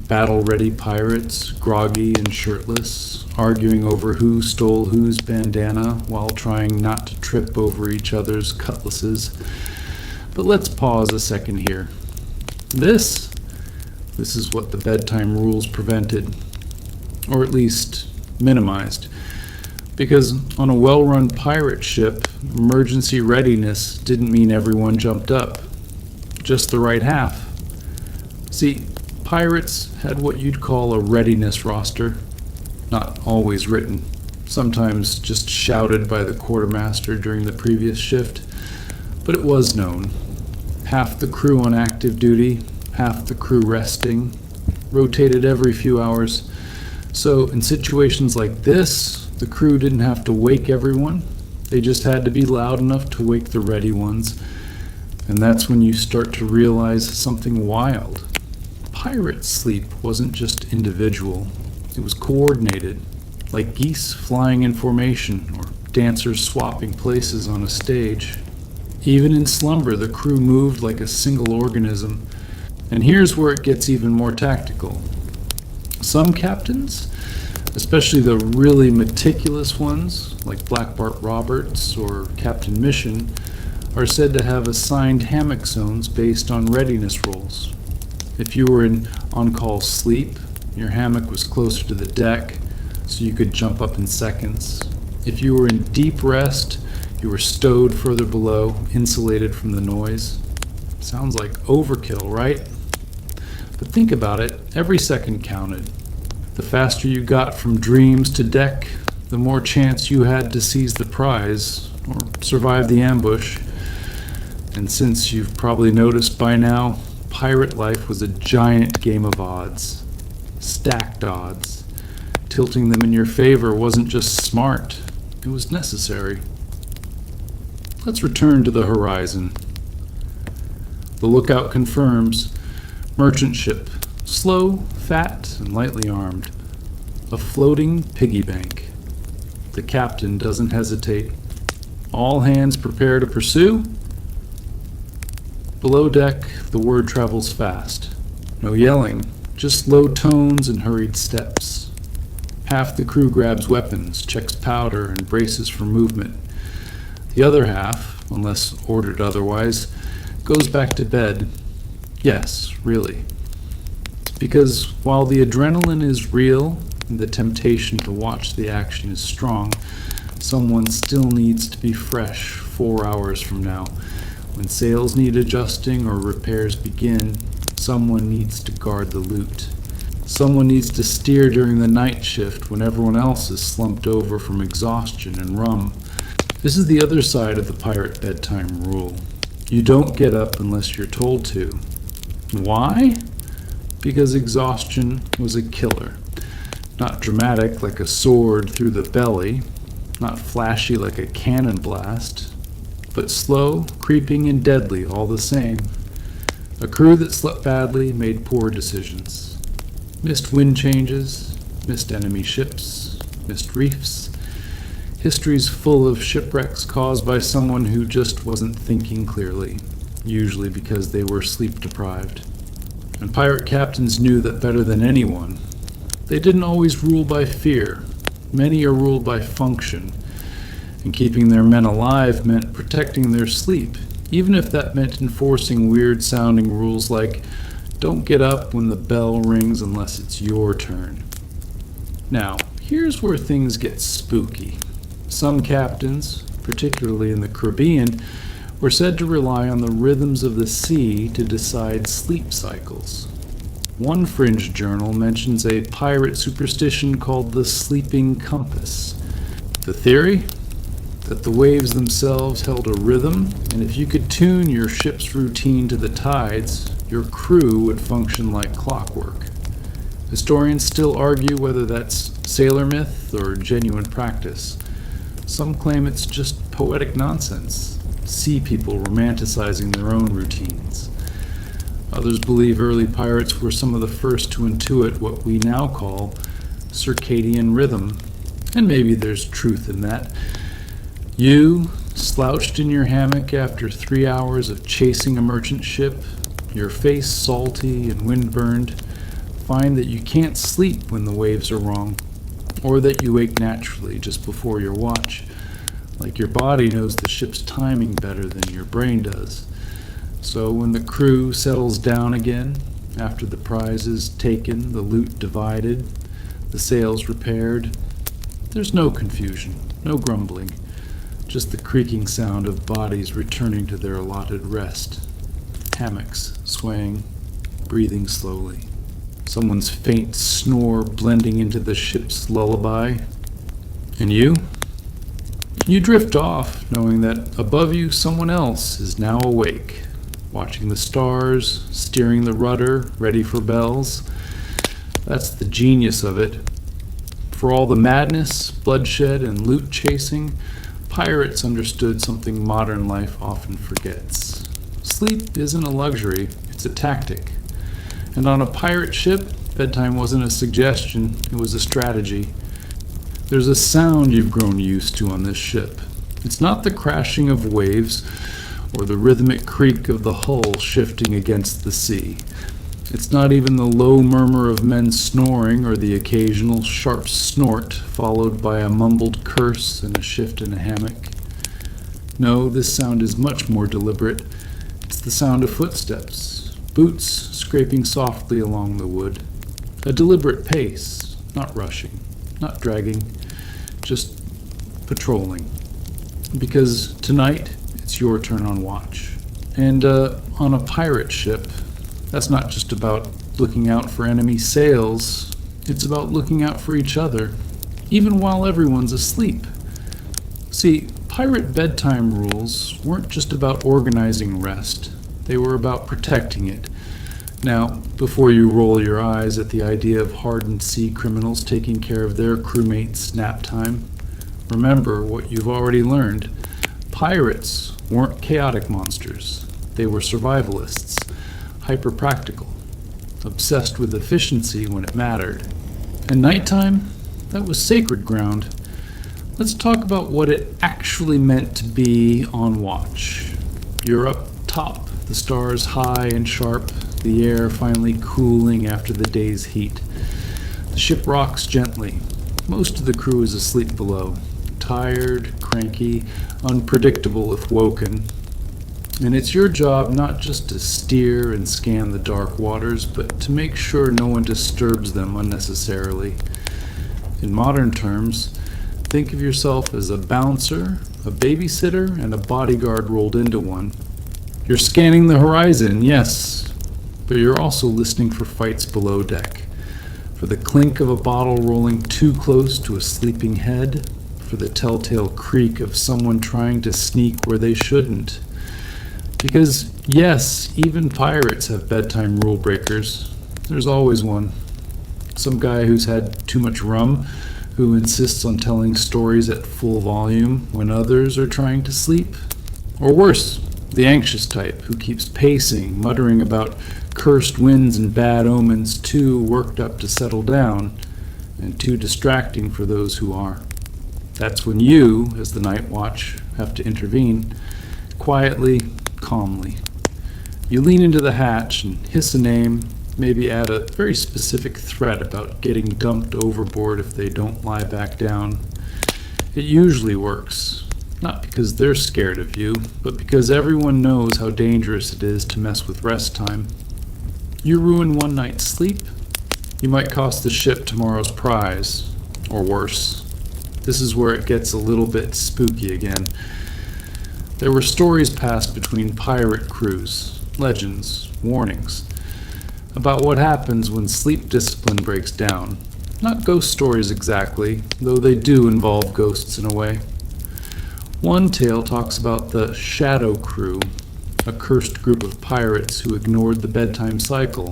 Battle-ready pirates, groggy and shirtless, arguing over who stole whose bandana while trying not to trip over each other's cutlasses. But let's pause a second here. This is what the bedtime rules prevented, or at least minimized. Because on a well-run pirate ship, emergency readiness didn't mean everyone jumped up. Just the right half. See, pirates had what you'd call a readiness roster. Not always written. Sometimes just shouted by the quartermaster during the previous shift. But it was known. Half the crew on active duty, half the crew resting, rotated every few hours. So in situations like this, the crew didn't have to wake everyone. They just had to be loud enough to wake the ready ones. And that's when you start to realize something wild. Pirate sleep wasn't just individual. It was coordinated, like geese flying in formation or dancers swapping places on a stage. Even in slumber, the crew moved like a single organism. And here's where it gets even more tactical. Some captains, especially the really meticulous ones, like Black Bart Roberts or Captain Mission, are said to have assigned hammock zones based on readiness roles. If you were in on-call sleep, your hammock was closer to the deck, so you could jump up in seconds. If you were in deep rest, you were stowed further below, insulated from the noise. Sounds like overkill, right? But think about it, every second counted. The faster you got from dreams to deck, the more chance you had to seize the prize or survive the ambush. And since you've probably noticed by now, pirate life was a giant game of odds. Stacked odds. Tilting them in your favor wasn't just smart, it was necessary. Let's return to the horizon. The lookout confirms. Merchant ship. Slow, fat, and lightly armed. A floating piggy bank. The captain doesn't hesitate. All hands prepare to pursue. Below deck, the word travels fast. No yelling, just low tones and hurried steps. Half the crew grabs weapons, checks powder, and braces for movement. The other half, unless ordered otherwise, goes back to bed. Yes, really. Because while the adrenaline is real and the temptation to watch the action is strong, someone still needs to be fresh 4 hours from now. When sails need adjusting or repairs begin, someone needs to guard the loot. Someone needs to steer during the night shift when everyone else is slumped over from exhaustion and rum. This is the other side of the pirate bedtime rule. You don't get up unless you're told to. Why? Because exhaustion was a killer. Not dramatic like a sword through the belly, not flashy like a cannon blast, but slow, creeping, and deadly all the same. A crew that slept badly made poor decisions. Missed wind changes, missed enemy ships, missed reefs. History's full of shipwrecks caused by someone who just wasn't thinking clearly, usually because they were sleep deprived. And pirate captains knew that better than anyone. They didn't always rule by fear. Many are ruled by function. And keeping their men alive meant protecting their sleep, even if that meant enforcing weird-sounding rules like, don't get up when the bell rings unless it's your turn. Now, here's where things get spooky. Some captains, particularly in the Caribbean, were said to rely on the rhythms of the sea to decide sleep cycles. One fringe journal mentions a pirate superstition called the sleeping compass. The theory? That the waves themselves held a rhythm, and if you could tune your ship's routine to the tides, your crew would function like clockwork. Historians still argue whether that's sailor myth or genuine practice. Some claim it's just poetic nonsense, sea people romanticizing their own routines. Others believe early pirates were some of the first to intuit what we now call circadian rhythm, and maybe there's truth in that. You, slouched in your hammock after 3 hours of chasing a merchant ship, your face salty and wind-burned, find that you can't sleep when the waves are wrong, or that you wake naturally just before your watch, like your body knows the ship's timing better than your brain does. So when the crew settles down again, after the prize is taken, the loot divided, the sails repaired, There's no confusion, no grumbling, just the creaking sound of bodies returning to their allotted rest. Hammocks swaying, breathing slowly. Someone's faint snore blending into the ship's lullaby. And you? You drift off, knowing that above you someone else is now awake, watching the stars, steering the rudder, ready for bells. That's the genius of it. For all the madness, bloodshed, and loot chasing, pirates understood something modern life often forgets. Sleep isn't a luxury, it's a tactic. And on a pirate ship, bedtime wasn't a suggestion, it was a strategy. There's a sound you've grown used to on this ship. It's not the crashing of waves or the rhythmic creak of the hull shifting against the sea. It's not even the low murmur of men snoring or the occasional sharp snort followed by a mumbled curse and a shift in a hammock. No, this sound is much more deliberate. It's the sound of footsteps, boots scraping softly along the wood. A deliberate pace, not rushing, not dragging, just patrolling. Because tonight, it's your turn on watch. And on a pirate ship, that's not just about looking out for enemy sails, it's about looking out for each other, even while everyone's asleep. See, pirate bedtime rules weren't just about organizing rest, they were about protecting it. Now, before you roll your eyes at the idea of hardened sea criminals taking care of their crewmates' nap time, remember what you've already learned. Pirates weren't chaotic monsters. They were survivalists, hyper-practical, obsessed with efficiency when it mattered. And nighttime, that was sacred ground. Let's talk about what it actually meant to be on watch. You're up top, the stars high and sharp, the air finally cooling after the day's heat. The ship rocks gently. Most of the crew is asleep below, tired, cranky, unpredictable if woken. And it's your job not just to steer and scan the dark waters, but to make sure no one disturbs them unnecessarily. In modern terms, think of yourself as a bouncer, a babysitter, and a bodyguard rolled into one. You're scanning the horizon, yes, but you're also listening for fights below deck, for the clink of a bottle rolling too close to a sleeping head, for the telltale creak of someone trying to sneak where they shouldn't. Because, yes, even pirates have bedtime rule breakers. There's always one. Some guy who's had too much rum, who insists on telling stories at full volume when others are trying to sleep. Or worse, the anxious type who keeps pacing, muttering about cursed winds and bad omens, too worked up to settle down, and too distracting for those who are. That's when you, as the night watch, have to intervene, quietly, calmly. You lean into the hatch and hiss a name, maybe add a very specific threat about getting dumped overboard if they don't lie back down. It usually works, not because they're scared of you, but because everyone knows how dangerous it is to mess with rest time. You ruin one night's sleep, you might cost the ship tomorrow's prize, or worse. This is where it gets a little bit spooky again. There were stories passed between pirate crews, legends, warnings, about what happens when sleep discipline breaks down. Not ghost stories exactly, though they do involve ghosts in a way. One tale talks about the Shadow Crew, a cursed group of pirates who ignored the bedtime cycle.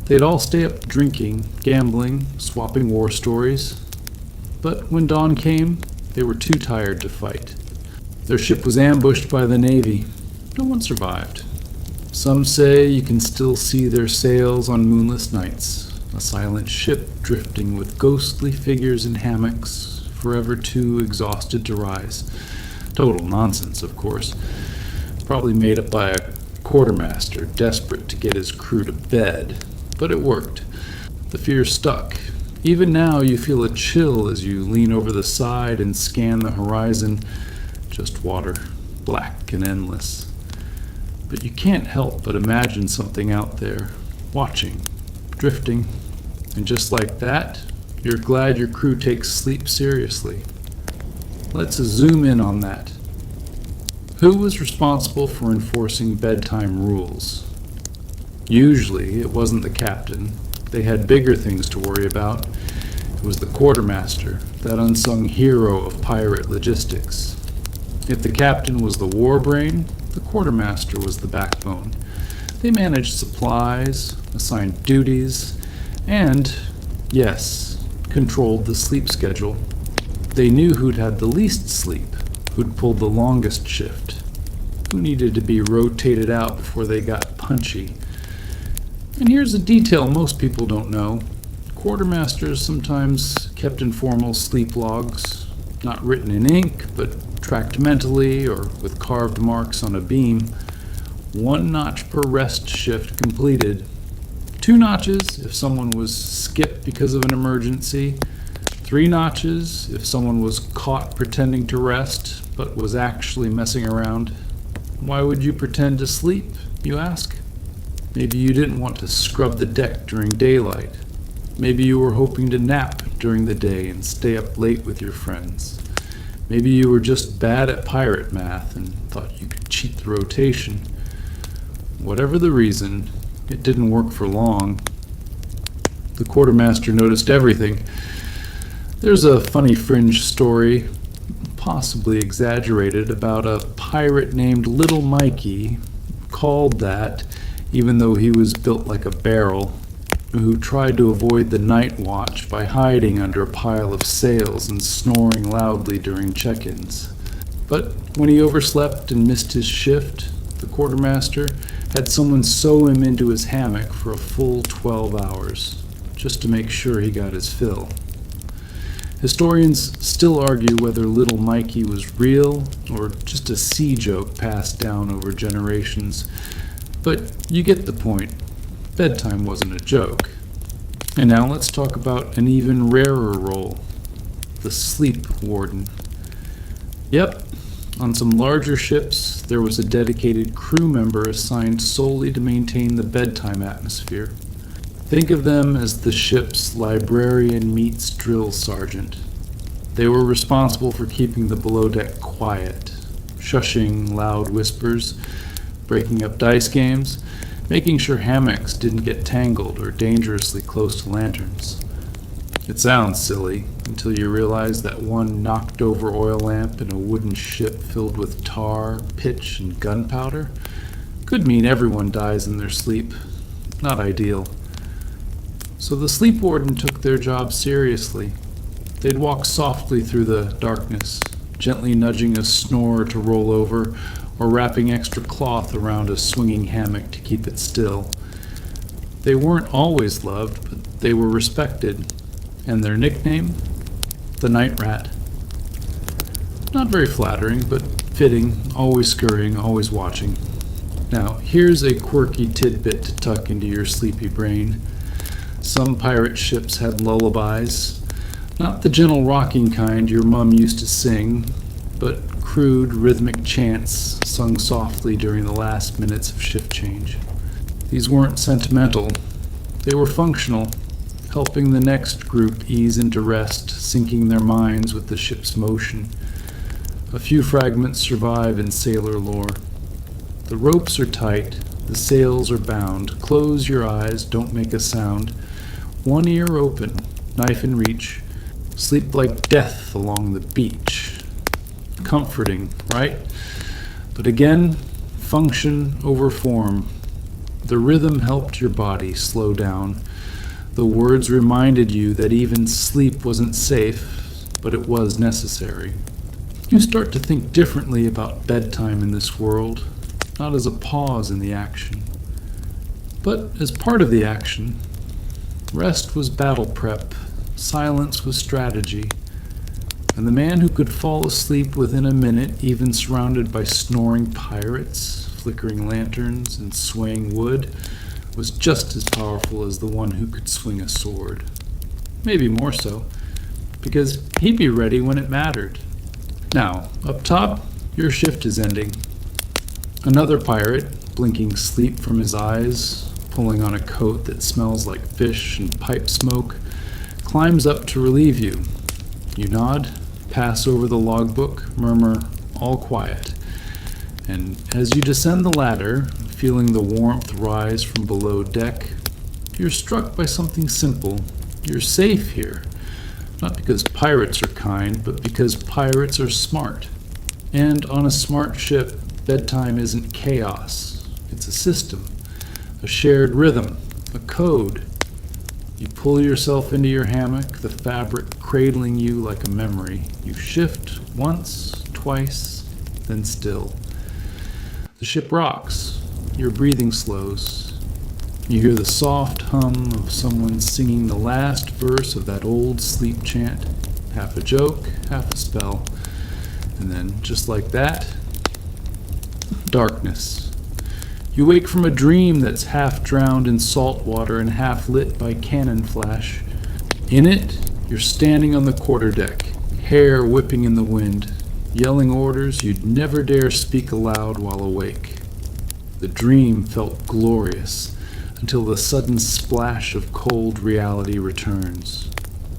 They'd all stay up drinking, gambling, swapping war stories. But when dawn came, they were too tired to fight. Their ship was ambushed by the Navy. No one survived. Some say you can still see their sails on moonless nights, a silent ship drifting with ghostly figures in hammocks, forever too exhausted to rise. Total nonsense, of course. Probably made up by a quartermaster desperate to get his crew to bed. But it worked. The fear stuck. Even now you feel a chill as you lean over the side and scan the horizon. Just water, black and endless. But you can't help but imagine something out there, watching, drifting, and just like that, You're glad your crew takes sleep seriously. Let's zoom in on that. Who was responsible for enforcing bedtime rules? Usually, it wasn't the captain. They had bigger things to worry about. It was the quartermaster, that unsung hero of pirate logistics. If the captain was the war brain, the quartermaster was the backbone. They managed supplies, assigned duties, and, yes, controlled the sleep schedule. They knew who'd had the least sleep, who'd pulled the longest shift, who needed to be rotated out before they got punchy. And here's a detail most people don't know. Quartermasters sometimes kept informal sleep logs, not written in ink, but tracked mentally or with carved marks on a beam. 1 notch per rest shift completed. 2 notches if someone was skipped because of an emergency. 3 notches if someone was caught pretending to rest but was actually messing around. Why would you pretend to sleep, you ask? Maybe you didn't want to scrub the deck during daylight. Maybe you were hoping to nap during the day and stay up late with your friends. Maybe you were just bad at pirate math and thought you could cheat the rotation. Whatever the reason, it didn't work for long. The quartermaster noticed everything. There's a funny fringe story, possibly exaggerated, about a pirate named Little Mikey, called that even though he was built like a barrel, who tried to avoid the night watch by hiding under a pile of sails and snoring loudly during check-ins. But when he overslept and missed his shift, the quartermaster had someone sew him into his hammock for a full 12 hours, just to make sure he got his fill. Historians still argue whether Little Mikey was real or just a sea joke passed down over generations, but you get the point. Bedtime wasn't a joke. And now let's talk about an even rarer role, the sleep warden. Yep, on some larger ships, there was a dedicated crew member assigned solely to maintain the bedtime atmosphere. Think of them as the ship's librarian meets drill sergeant. They were responsible for keeping the below deck quiet, shushing loud whispers, breaking up dice games, making sure hammocks didn't get tangled or dangerously close to lanterns. It sounds silly until you realize that one knocked-over oil lamp in a wooden ship filled with tar, pitch, and gunpowder could mean everyone dies in their sleep. Not ideal. So the sleep warden took their job seriously. They'd walk softly through the darkness, gently nudging a snorer to roll over or wrapping extra cloth around a swinging hammock to keep it still. They weren't always loved, but they were respected, and their nickname? The Night Rat. Not very flattering, but fitting, always scurrying, always watching. Now, here's a quirky tidbit to tuck into your sleepy brain. Some pirate ships had lullabies, not the gentle rocking kind your mom used to sing, but crude, rhythmic chants sung softly during the last minutes of shift change. These weren't sentimental. They were functional, helping the next group ease into rest, syncing their minds with the ship's motion. A few fragments survive in sailor lore. The ropes are tight, the sails are bound. Close your eyes, don't make a sound. One ear open, knife in reach. Sleep like death along the beach. Comforting, right? But again, function over form. The rhythm helped your body slow down. The words reminded you that even sleep wasn't safe, but it was necessary. You start to think differently about bedtime in this world, not as a pause in the action, but as part of the action. Rest was battle prep, silence was strategy, and the man who could fall asleep within a minute, even surrounded by snoring pirates, flickering lanterns, and swaying wood, was just as powerful as the one who could swing a sword. Maybe more so, because he'd be ready when it mattered. Now, up top, your shift is ending. Another pirate, blinking sleep from his eyes, pulling on a coat that smells like fish and pipe smoke, climbs up to relieve you. You nod, pass over the logbook, murmur, "All quiet." And as you descend the ladder, feeling the warmth rise from below deck, you're struck by something simple. You're safe here. Not because pirates are kind, but because pirates are smart. And on a smart ship, bedtime isn't chaos. It's a system, a shared rhythm, a code. You pull yourself into your hammock, the fabric cradling you like a memory. You shift once, twice, then still. The ship rocks. Your breathing slows. You hear the soft hum of someone singing the last verse of that old sleep chant, half a joke, half a spell. And then, just like that, darkness. You wake from a dream that's half drowned in salt water and half lit by cannon flash. In it, you're standing on the quarterdeck, hair whipping in the wind, yelling orders you'd never dare speak aloud while awake. The dream felt glorious until the sudden splash of cold reality returns.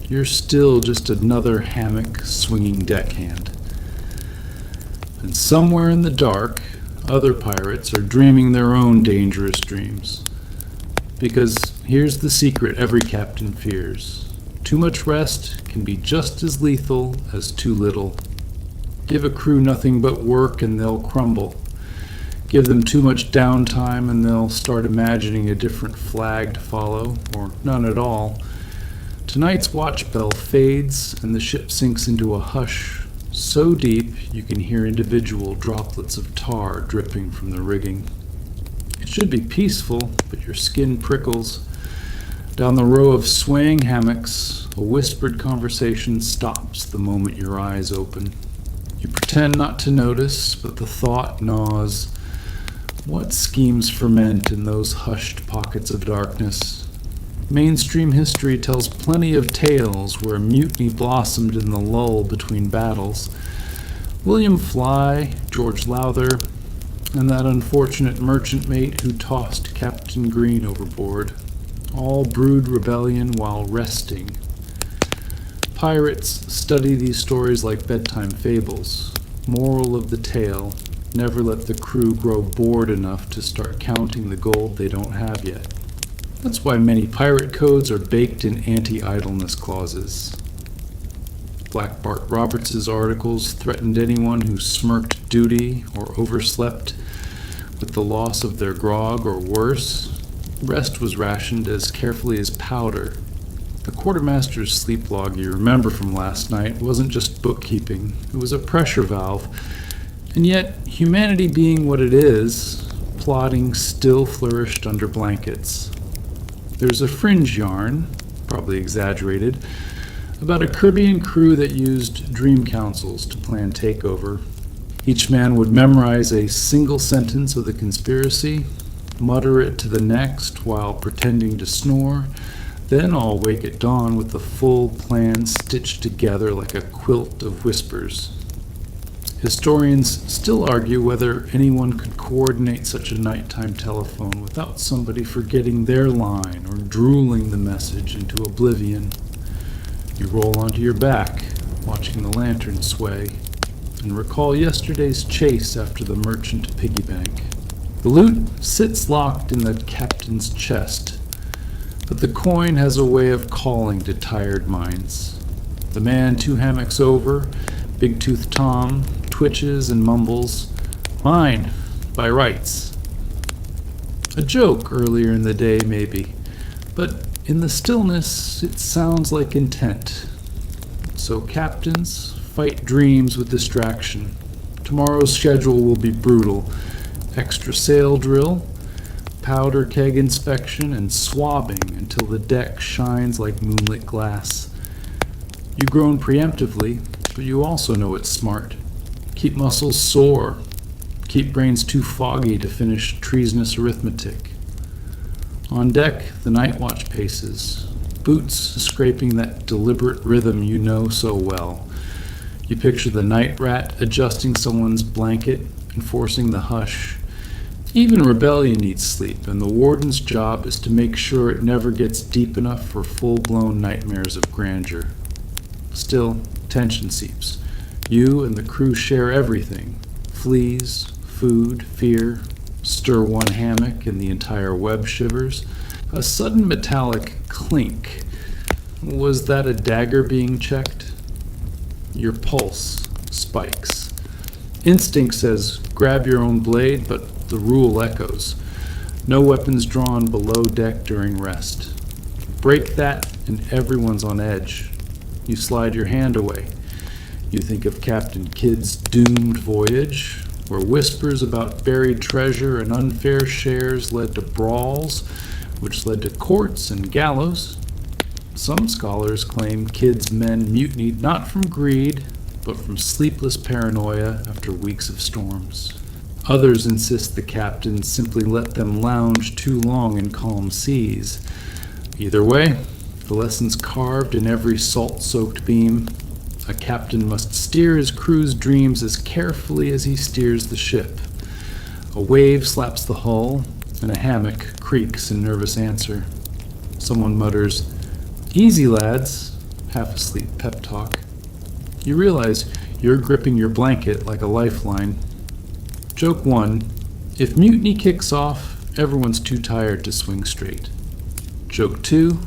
You're still just another hammock swinging deckhand. And somewhere in the dark, other pirates are dreaming their own dangerous dreams. Because here's the secret every captain fears. Too much rest can be just as lethal as too little. Give a crew nothing but work and they'll crumble. Give them too much downtime and they'll start imagining a different flag to follow, or none at all. Tonight's watch bell fades and the ship sinks into a hush so deep you can hear individual droplets of tar dripping from the rigging. It should be peaceful, but your skin prickles. Down the row of swaying hammocks, a whispered conversation stops the moment your eyes open. You pretend not to notice, but the thought gnaws. What schemes ferment in those hushed pockets of darkness? Mainstream history tells plenty of tales where mutiny blossomed in the lull between battles. William Fly, George Lowther, and that unfortunate merchant mate who tossed Captain Green overboard, all brewed rebellion while resting. Pirates study these stories like bedtime fables. Moral of the tale: never let the crew grow bored enough to start counting the gold they don't have yet. That's why many pirate codes are baked in anti-idleness clauses. Black Bart Roberts' articles threatened anyone who smirked duty or overslept with the loss of their grog, or worse. Rest was rationed as carefully as powder. The quartermaster's sleep log you remember from last night wasn't just bookkeeping, it was a pressure valve. And yet, humanity being what it is, plotting still flourished under blankets. There's a fringe yarn, probably exaggerated, about a Caribbean crew that used dream councils to plan takeover. Each man would memorize a single sentence of the conspiracy, mutter it to the next while pretending to snore, then all wake at dawn with the full plan stitched together like a quilt of whispers. Historians still argue whether anyone could coordinate such a nighttime telephone without somebody forgetting their line or drooling the message into oblivion. You roll onto your back, watching the lantern sway, and recall yesterday's chase after the merchant piggy bank. The loot sits locked in the captain's chest, but the coin has a way of calling to tired minds. The man 2 hammocks over, Big Tooth Tom, twitches and mumbles, "Mine, by rights." A joke earlier in the day, maybe, but in the stillness it sounds like intent. So captains, fight dreams with distraction. Tomorrow's schedule will be brutal. Extra sail drill, powder keg inspection, and swabbing until the deck shines like moonlit glass. You groan preemptively, but you also know it's smart. Keep muscles sore. Keep brains too foggy to finish treasonous arithmetic. On deck, the night watch paces, boots scraping that deliberate rhythm you know so well. You picture the night rat adjusting someone's blanket, enforcing the hush. Even rebellion needs sleep, and the warden's job is to make sure it never gets deep enough for full-blown nightmares of grandeur. Still, tension seeps. You and the crew share everything: fleas, food, fear. Stir one hammock and the entire web shivers. A sudden metallic clink. Was that a dagger being checked? Your pulse spikes. Instinct says, grab your own blade, but the rule echoes. No weapons drawn below deck during rest. Break that and everyone's on edge. You slide your hand away. You think of Captain Kidd's doomed voyage, where whispers about buried treasure and unfair shares led to brawls, which led to courts and gallows. Some scholars claim Kidd's men mutinied not from greed, but from sleepless paranoia after weeks of storms. Others insist the captain simply let them lounge too long in calm seas. Either way, the lesson's carved in every salt-soaked beam. A captain must steer his crew's dreams as carefully as he steers the ship. A wave slaps the hull, and a hammock creaks in nervous answer. Someone mutters, "Easy, lads," half-asleep pep talk. You realize you're gripping your blanket like a lifeline. Joke 1, if mutiny kicks off, everyone's too tired to swing straight. Joke 2,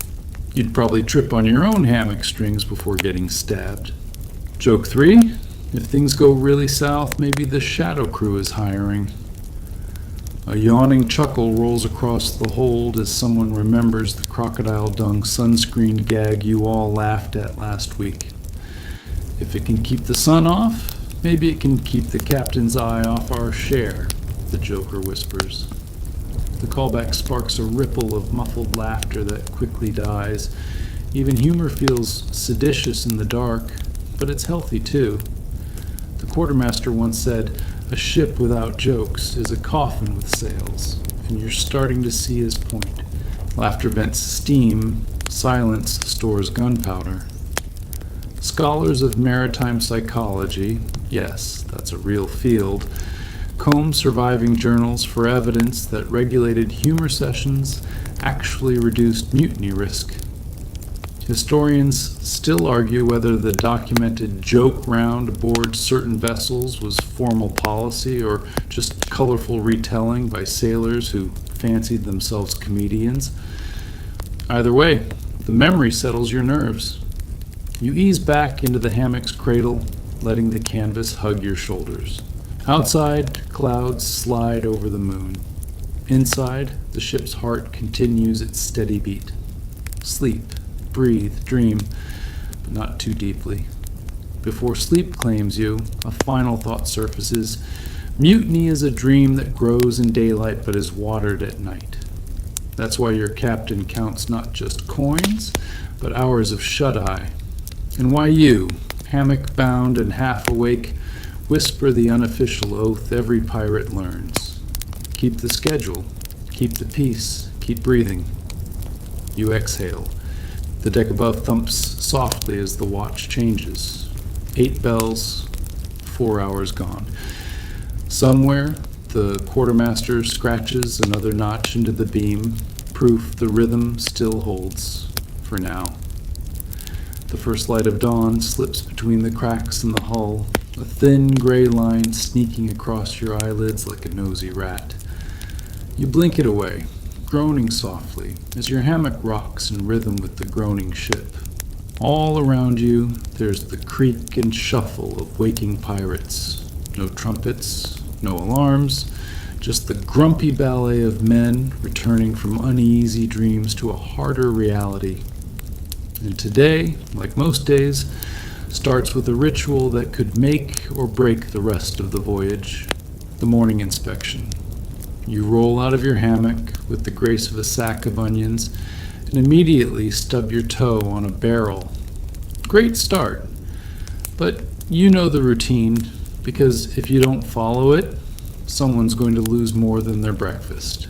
you'd probably trip on your own hammock strings before getting stabbed. Joke 3, if things go really south, maybe the shadow crew is hiring. A yawning chuckle rolls across the hold as someone remembers the crocodile dung sunscreen gag you all laughed at last week. If it can keep the sun off, maybe it can keep the captain's eye off our share, the Joker whispers. The callback sparks a ripple of muffled laughter that quickly dies. Even humor feels seditious in the dark, but it's healthy too. The quartermaster once said, "A ship without jokes is a coffin with sails," and you're starting to see his point. Laughter vents steam, silence stores gunpowder. Scholars of maritime psychology, yes, that's a real field, comb surviving journals for evidence that regulated humor sessions actually reduced mutiny risk. Historians still argue whether the documented joke round aboard certain vessels was formal policy or just colorful retelling by sailors who fancied themselves comedians. Either way, the memory settles your nerves. You ease back into the hammock's cradle, letting the canvas hug your shoulders. Outside, clouds slide over the moon. Inside, the ship's heart continues its steady beat. Sleep, breathe, dream, but not too deeply. Before sleep claims you, a final thought surfaces. Mutiny is a dream that grows in daylight but is watered at night. That's why your captain counts not just coins, but hours of shut-eye. And why you, hammock-bound and half-awake, whisper the unofficial oath every pirate learns. Keep the schedule, keep the peace, keep breathing. You exhale. The deck above thumps softly as the watch changes. 8 bells, 4 hours gone. Somewhere, the quartermaster scratches another notch into the beam, proof the rhythm still holds, for now. The first light of dawn slips between the cracks in the hull, a thin gray line sneaking across your eyelids like a nosy rat. You blink it away, groaning softly as your hammock rocks in rhythm with the groaning ship. All around you, there's the creak and shuffle of waking pirates. No trumpets, no alarms, just the grumpy ballet of men returning from uneasy dreams to a harder reality. And today, like most days, starts with a ritual that could make or break the rest of the voyage, the morning inspection. You roll out of your hammock with the grace of a sack of onions and immediately stub your toe on a barrel. Great start, but you know the routine, because if you don't follow it, someone's going to lose more than their breakfast.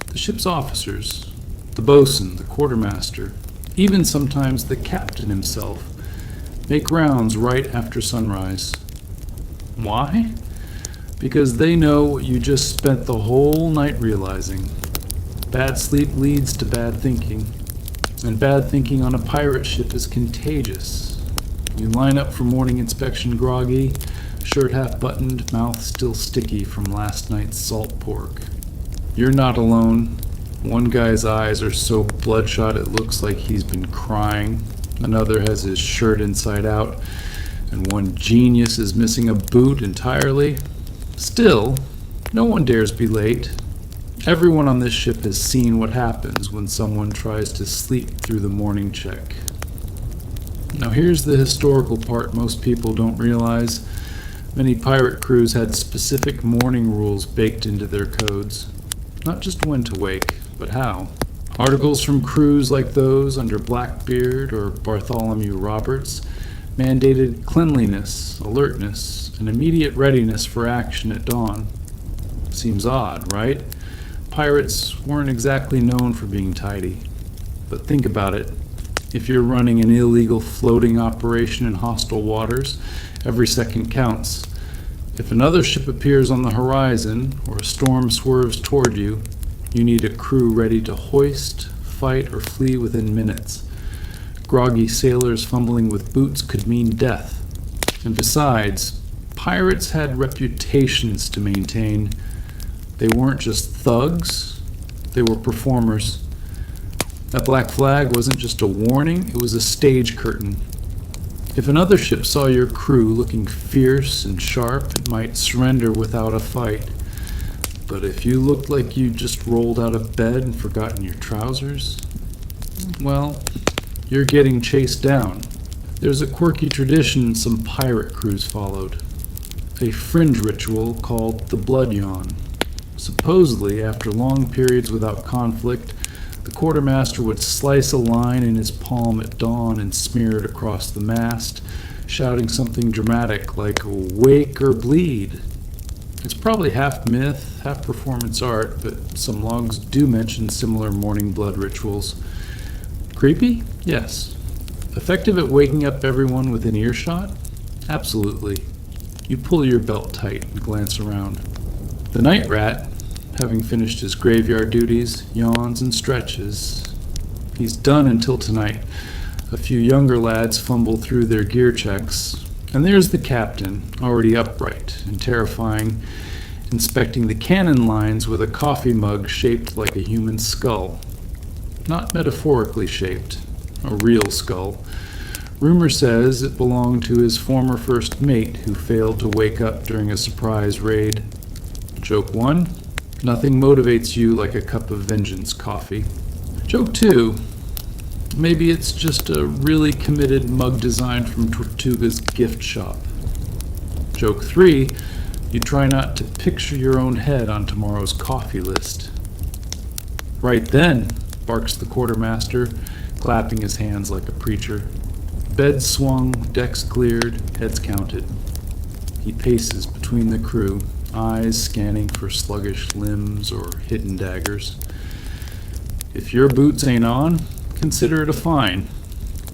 The ship's officers, the bosun, the quartermaster, even sometimes the captain himself, make rounds right after sunrise. Why? because they know what you just spent the whole night realizing. Bad sleep leads to bad thinking, and bad thinking on a pirate ship is contagious. You line up for morning inspection groggy, shirt half buttoned, mouth still sticky from last night's salt pork. You're not alone. One guy's eyes are so bloodshot it looks like he's been crying. Another has his shirt inside out, and one genius is missing a boot entirely. Still, no one dares be late. Everyone on this ship has seen what happens when someone tries to sleep through the morning check. Now here's the historical part most people don't realize. Many pirate crews had specific morning rules baked into their codes. Not just when to wake, but how. Articles from crews like those under Blackbeard or Bartholomew Roberts mandated cleanliness, alertness, and immediate readiness for action at dawn. Seems odd, right? Pirates weren't exactly known for being tidy. But think about it. If you're running an illegal floating operation in hostile waters, every second counts. If another ship appears on the horizon or a storm swerves toward you, you need a crew ready to hoist, fight, or flee within minutes. Groggy sailors fumbling with boots could mean death. And besides, pirates had reputations to maintain. They weren't just thugs, they were performers. That black flag wasn't just a warning, it was a stage curtain. If another ship saw your crew looking fierce and sharp, it might surrender without a fight. But if you looked like you just rolled out of bed and forgotten your trousers, well, you're getting chased down. There's a quirky tradition some pirate crews followed. A fringe ritual called the blood yawn. Supposedly, after long periods without conflict, the quartermaster would slice a line in his palm at dawn and smear it across the mast, shouting something dramatic like, "Wake or bleed." It's probably half myth, half performance art, but some logs do mention similar morning blood rituals. Creepy? Yes. Effective at waking up everyone within earshot? Absolutely. You pull your belt tight and glance around. The night rat, having finished his graveyard duties, yawns and stretches. He's done until tonight. A few younger lads fumble through their gear checks, and there's the captain, already upright and terrifying, inspecting the cannon lines with a coffee mug shaped like a human skull. Not metaphorically shaped, a real skull. Rumor says it belonged to his former first mate who failed to wake up during a surprise raid. Joke 1. Nothing motivates you like a cup of vengeance coffee. Joke 2. Maybe it's just a really committed mug design from Tortuga's gift shop. Joke 3. You try not to picture your own head on tomorrow's coffee list. Right then, barks the quartermaster, clapping his hands like a preacher. Beds swung, decks cleared, heads counted. He paces between the crew, eyes scanning for sluggish limbs or hidden daggers. If your boots ain't on, consider it a fine.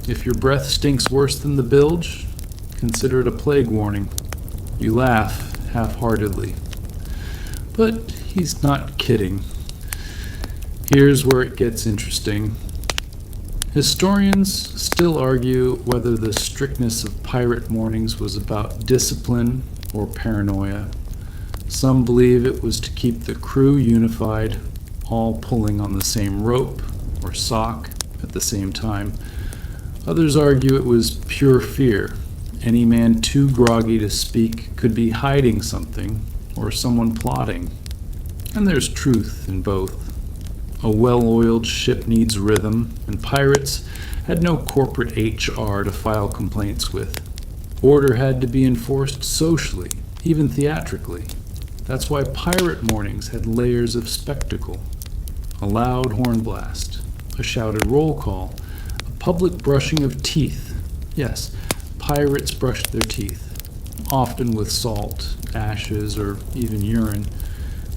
If your breath stinks worse than the bilge, consider it a plague warning. You laugh half-heartedly. But he's not kidding. Here's where it gets interesting. Historians still argue whether the strictness of pirate mornings was about discipline or paranoia. Some believe it was to keep the crew unified, all pulling on the same rope or sock at the same time. Others argue it was pure fear. Any man too groggy to speak could be hiding something or someone plotting. And there's truth in both. A well-oiled ship needs rhythm, and pirates had no corporate HR to file complaints with. Order had to be enforced socially, even theatrically. That's why pirate mornings had layers of spectacle. A loud horn blast, a shouted roll call, a public brushing of teeth. Yes, pirates brushed their teeth, often with salt, ashes, or even urine.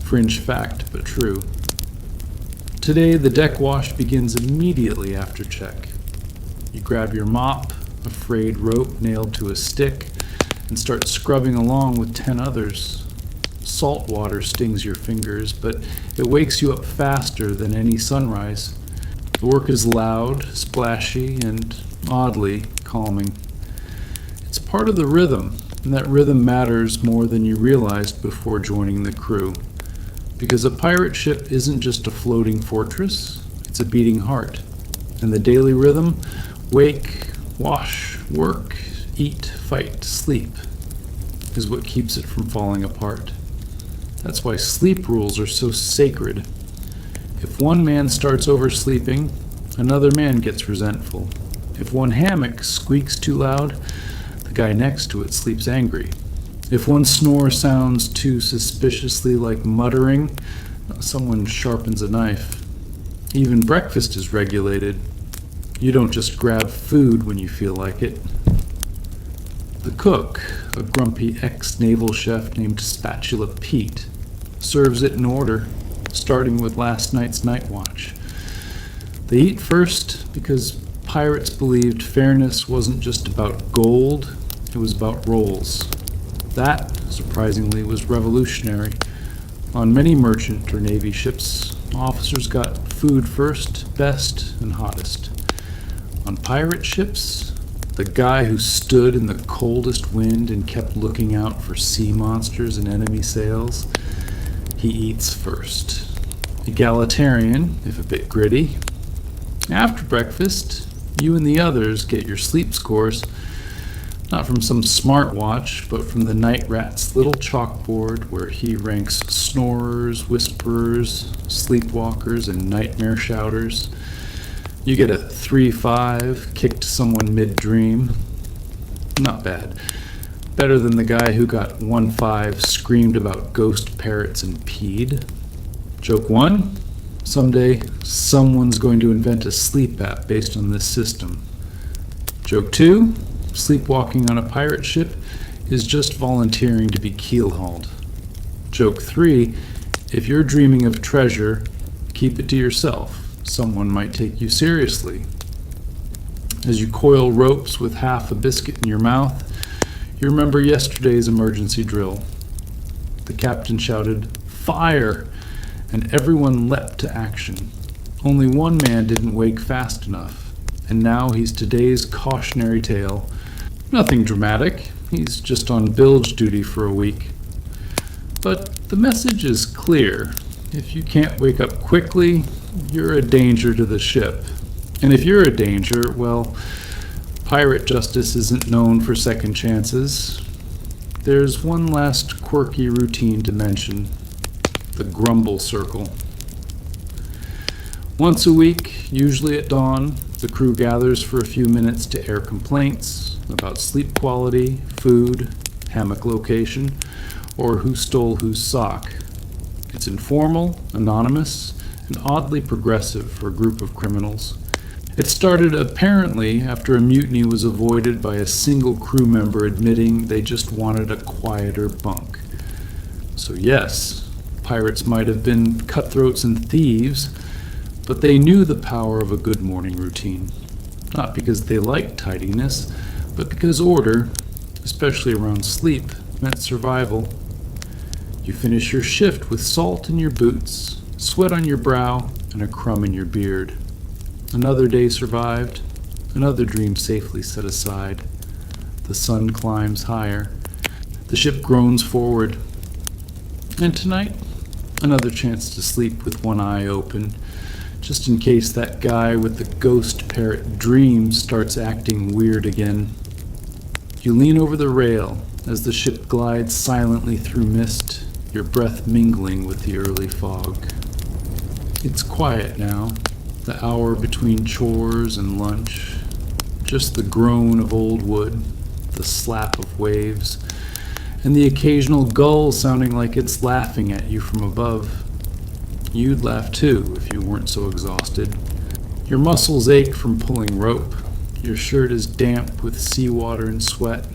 Fringe fact, but true. Today, the deck wash begins immediately after check. You grab your mop, a frayed rope nailed to a stick, and start scrubbing along with 10 others. Salt water stings your fingers, but it wakes you up faster than any sunrise. The work is loud, splashy, and oddly calming. It's part of the rhythm, and that rhythm matters more than you realized before joining the crew. Because a pirate ship isn't just a floating fortress, it's a beating heart. And the daily rhythm, wake, wash, work, eat, fight, sleep, is what keeps it from falling apart. That's why sleep rules are so sacred. If one man starts oversleeping, another man gets resentful. If one hammock squeaks too loud, the guy next to it sleeps angry. If one snore sounds too suspiciously like muttering, someone sharpens a knife. Even breakfast is regulated. You don't just grab food when you feel like it. The cook, a grumpy ex-naval chef named Spatula Pete, serves it in order, starting with last night's night watch. They eat first because pirates believed fairness wasn't just about gold, it was about roles. That, surprisingly, was revolutionary. On many merchant or navy ships, officers got food first, best, and hottest. On pirate ships, the guy who stood in the coldest wind and kept looking out for sea monsters and enemy sails, he eats first. Egalitarian, if a bit gritty. After breakfast, you and the others get your sleep scores, not from some smartwatch, but from the night rat's little chalkboard where he ranks snorers, whisperers, sleepwalkers, and nightmare shouters. You get a 3-5, kicked someone mid-dream. Not bad. Better than the guy who got 1-5, screamed about ghost parrots and peed. Joke 1? Someday, someone's going to invent a sleep app based on this system. Joke 2? Sleepwalking on a pirate ship is just volunteering to be keel-hauled. Joke 3, if you're dreaming of treasure, keep it to yourself. Someone might take you seriously. As you coil ropes with half a biscuit in your mouth, you remember yesterday's emergency drill. The captain shouted, "Fire!" and everyone leapt to action. Only one man didn't wake fast enough, and now he's today's cautionary tale. Nothing dramatic, he's just on bilge duty for a week. But the message is clear. If you can't wake up quickly, you're a danger to the ship. And if you're a danger, well, pirate justice isn't known for second chances. There's one last quirky routine to mention: the grumble circle. Once a week, usually at dawn, the crew gathers for a few minutes to air complaints about sleep quality, food, hammock location, or who stole whose sock. It's informal, anonymous, and oddly progressive for a group of criminals. It started apparently after a mutiny was avoided by a single crew member admitting they just wanted a quieter bunk. So yes, pirates might have been cutthroats and thieves, but they knew the power of a good morning routine. Not because they liked tidiness, but because order, especially around sleep, meant survival. You finish your shift with salt in your boots, sweat on your brow, and a crumb in your beard. Another day survived, another dream safely set aside. The sun climbs higher. The ship groans forward. And tonight, another chance to sleep with one eye open, just in case that guy with the ghost parrot dream starts acting weird again. You lean over the rail as the ship glides silently through mist, your breath mingling with the early fog. It's quiet now, the hour between chores and lunch, just the groan of old wood, the slap of waves, and the occasional gull sounding like it's laughing at you from above. You'd laugh too if you weren't so exhausted. Your muscles ache from pulling rope, your shirt is damp with seawater and sweat,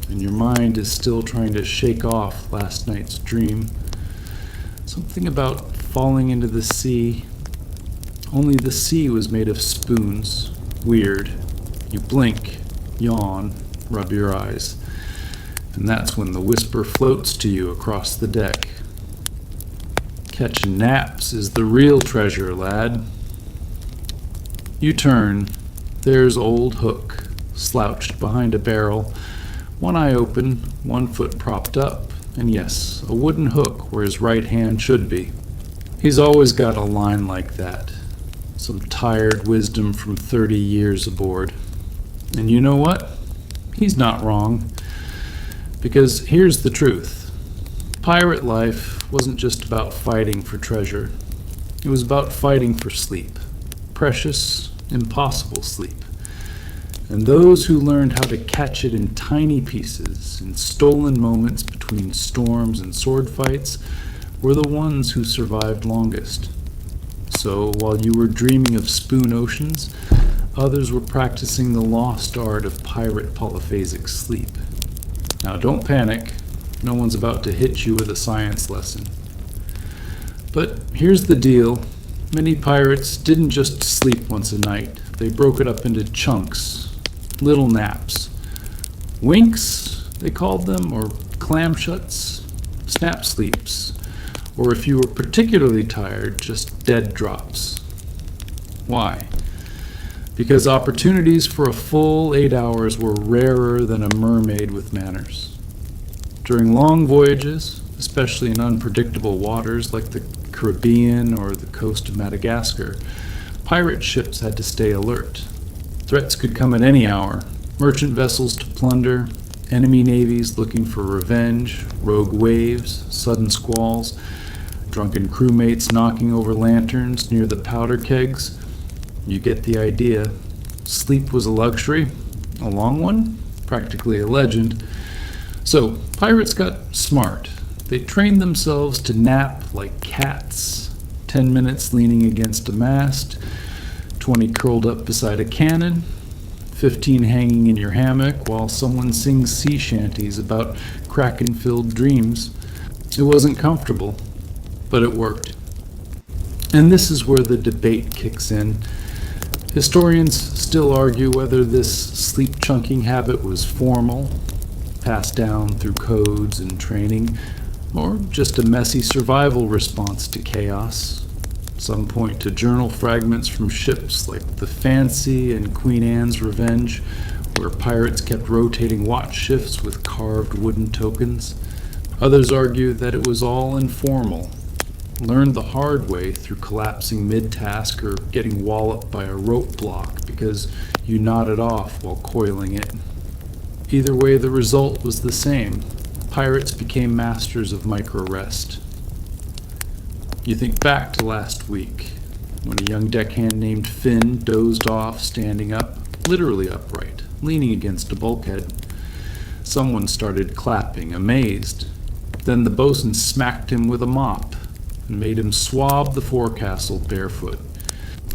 and your mind is still trying to shake off last night's dream. Something about falling into the sea. Only the sea was made of spoons. Weird. You blink, yawn, rub your eyes. and that's when the whisper floats to you across the deck. Catching naps is the real treasure, lad. You turn. There's old Hook, slouched behind a barrel, one eye open, one foot propped up, and yes, a wooden hook where his right hand should be. He's always got a line like that, some tired wisdom from 30 years aboard. And you know what? He's not wrong. Because here's the truth. Pirate life wasn't just about fighting for treasure. It was about fighting for sleep. Precious, impossible sleep. And those who learned how to catch it in tiny pieces, in stolen moments between storms and sword fights, were the ones who survived longest. So while you were dreaming of spoon oceans, others were practicing the lost art of pirate polyphasic sleep. Now don't panic, no one's about to hit you with a science lesson. But here's the deal, many pirates didn't just sleep once a night, they broke it up into chunks, little naps. Winks, they called them, or clam shuts, snap sleeps, or if you were particularly tired, just dead drops. Why? Because opportunities for a full 8 hours were rarer than a mermaid with manners. During long voyages, especially in unpredictable waters like the Caribbean or the coast of Madagascar, pirate ships had to stay alert. Threats could come at any hour, merchant vessels to plunder, enemy navies looking for revenge, rogue waves, sudden squalls, drunken crewmates knocking over lanterns near the powder kegs. You get the idea. Sleep was a luxury, a long one, practically a legend. So, pirates got smart. They trained themselves to nap like cats, 10 minutes leaning against a mast, 20 curled up beside a cannon, 15 hanging in your hammock while someone sings sea shanties about kraken-filled dreams. It wasn't comfortable, but it worked. And this is where the debate kicks in. Historians still argue whether this sleep chunking habit was formal, passed down through codes and training, or just a messy survival response to chaos. Some point to journal fragments from ships like the Fancy and Queen Anne's Revenge, where pirates kept rotating watch shifts with carved wooden tokens. Others argue that it was all informal, learned the hard way through collapsing mid-task or getting walloped by a rope block because you nodded off while coiling it. Either way, the result was the same. Pirates became masters of micro-rest. You think back to last week, when a young deckhand named Finn dozed off standing up, literally upright, leaning against a bulkhead. Someone started clapping, amazed. Then the bosun smacked him with a mop and made him swab the forecastle barefoot.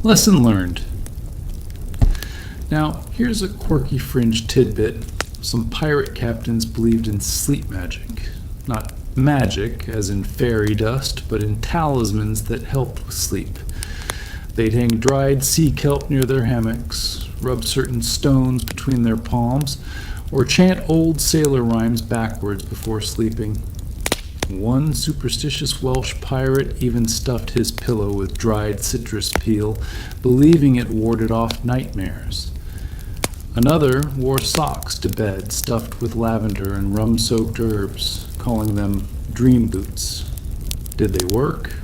Lesson learned. Now, here's a quirky fringe tidbit. Some pirate captains believed in sleep magic. Not magic, as in fairy dust, but in talismans that helped with sleep. They'd hang dried sea kelp near their hammocks, rub certain stones between their palms, or chant old sailor rhymes backwards before sleeping. One superstitious Welsh pirate even stuffed his pillow with dried citrus peel, believing it warded off nightmares. Another wore socks to bed stuffed with lavender and rum-soaked herbs, calling them dream boots. Did they work?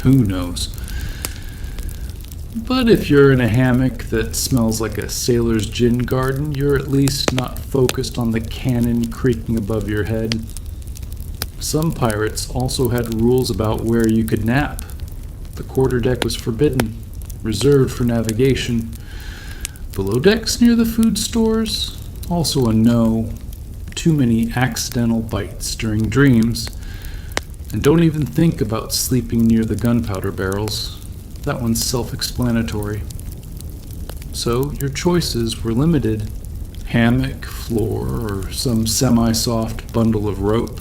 Who knows? But if you're in a hammock that smells like a sailor's gin garden, you're at least not focused on the cannon creaking above your head. Some pirates also had rules about where you could nap. The quarterdeck was forbidden, reserved for navigation. Below decks near the food stores, also a no. Too many accidental bites during dreams. And don't even think about sleeping near the gunpowder barrels. That one's self-explanatory. So your choices were limited. Hammock, floor, or some semi-soft bundle of rope.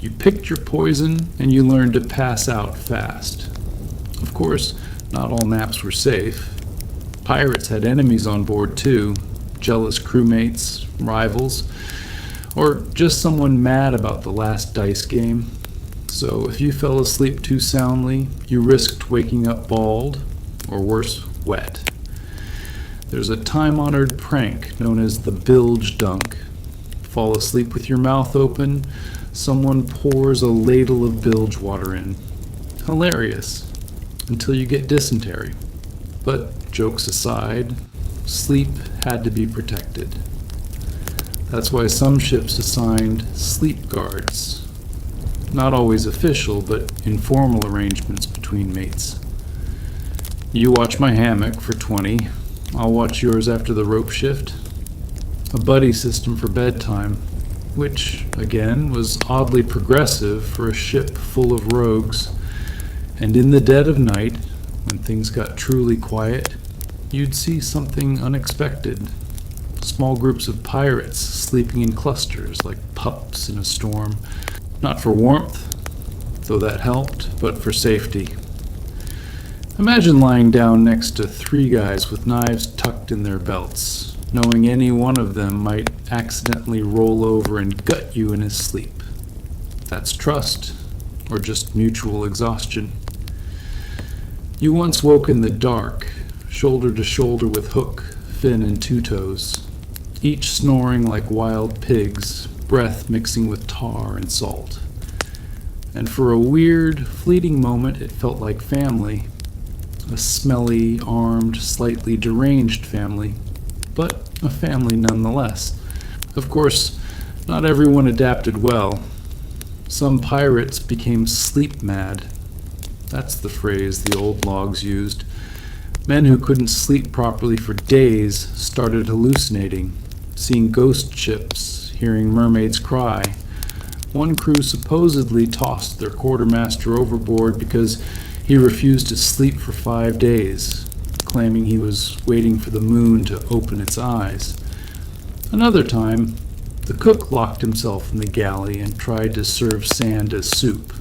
You picked your poison, and you learned to pass out fast. Of course, not all naps were safe. Pirates had enemies on board too, jealous crewmates, rivals, or just someone mad about the last dice game. So if you fell asleep too soundly, you risked waking up bald, or worse, wet. There's a time-honored prank known as the bilge dunk. Fall asleep with your mouth open, someone pours a ladle of bilge water in. Hilarious, until you get dysentery. But jokes aside, sleep had to be protected. That's why some ships assigned sleep guards. Not always official, but informal arrangements between mates. You watch my hammock for 20, I'll watch yours after the rope shift. A buddy system for bedtime, which, again, was oddly progressive for a ship full of rogues. And in the dead of night, when things got truly quiet, you'd see something unexpected. Small groups of pirates sleeping in clusters like pups in a storm. Not for warmth, though that helped, but for safety. Imagine lying down next to 3 guys with knives tucked in their belts, knowing any one of them might accidentally roll over and gut you in his sleep. That's trust, or just mutual exhaustion. You once woke in the dark, shoulder to shoulder with Hook, Finn, and Two Toes, each snoring like wild pigs, breath mixing with tar and salt. And for a weird, fleeting moment, it felt like family. A smelly, armed, slightly deranged family, but a family nonetheless. Of course, not everyone adapted well. Some pirates became sleep mad. That's the phrase the old logs used. Men who couldn't sleep properly for days started hallucinating, seeing ghost ships, hearing mermaids cry. One crew supposedly tossed their quartermaster overboard because he refused to sleep for 5 days, claiming he was waiting for the moon to open its eyes. Another time, the cook locked himself in the galley and tried to serve sand as soup.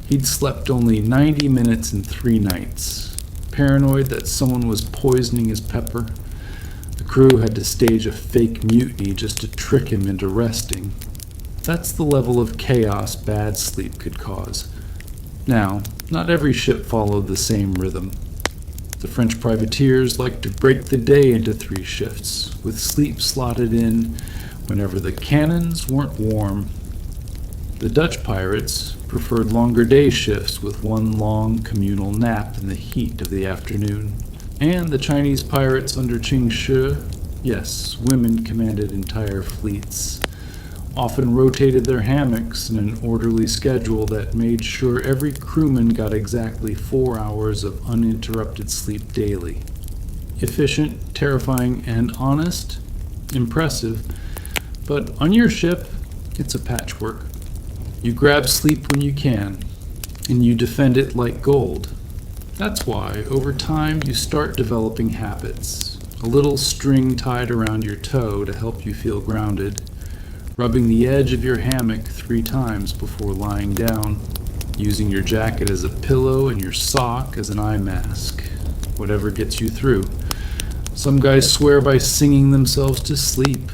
He'd slept only 90 minutes and 3 nights, paranoid that someone was poisoning his pepper. The crew had to stage a fake mutiny just to trick him into resting. That's the level of chaos bad sleep could cause. Now, not every ship followed the same rhythm. The French privateers liked to break the day into 3 shifts, with sleep slotted in whenever the cannons weren't warm. The Dutch pirates preferred longer day shifts with one long communal nap in the heat of the afternoon. And the Chinese pirates under Qing Shi, yes, women commanded entire fleets, often rotated their hammocks in an orderly schedule that made sure every crewman got exactly 4 hours of uninterrupted sleep daily. Efficient, terrifying, and honest? Impressive. But on your ship, it's a patchwork. You grab sleep when you can, and you defend it like gold. That's why, over time, you start developing habits. A little string tied around your toe to help you feel grounded. Rubbing the edge of your hammock 3 times before lying down, using your jacket as a pillow and your sock as an eye mask, whatever gets you through. Some guys swear by singing themselves to sleep,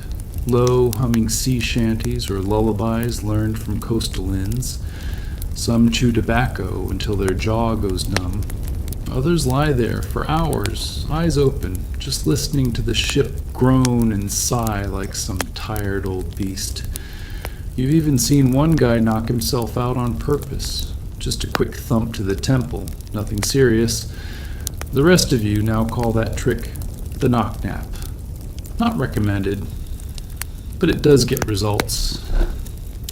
low humming sea shanties or lullabies learned from coastal inns. Some chew tobacco until their jaw goes numb. Others lie there for hours, eyes open, just listening to the ship groan and sigh like some tired old beast. You've even seen one guy knock himself out on purpose. Just a quick thump to the temple, nothing serious. The rest of you now call that trick the knock nap. Not recommended, but it does get results.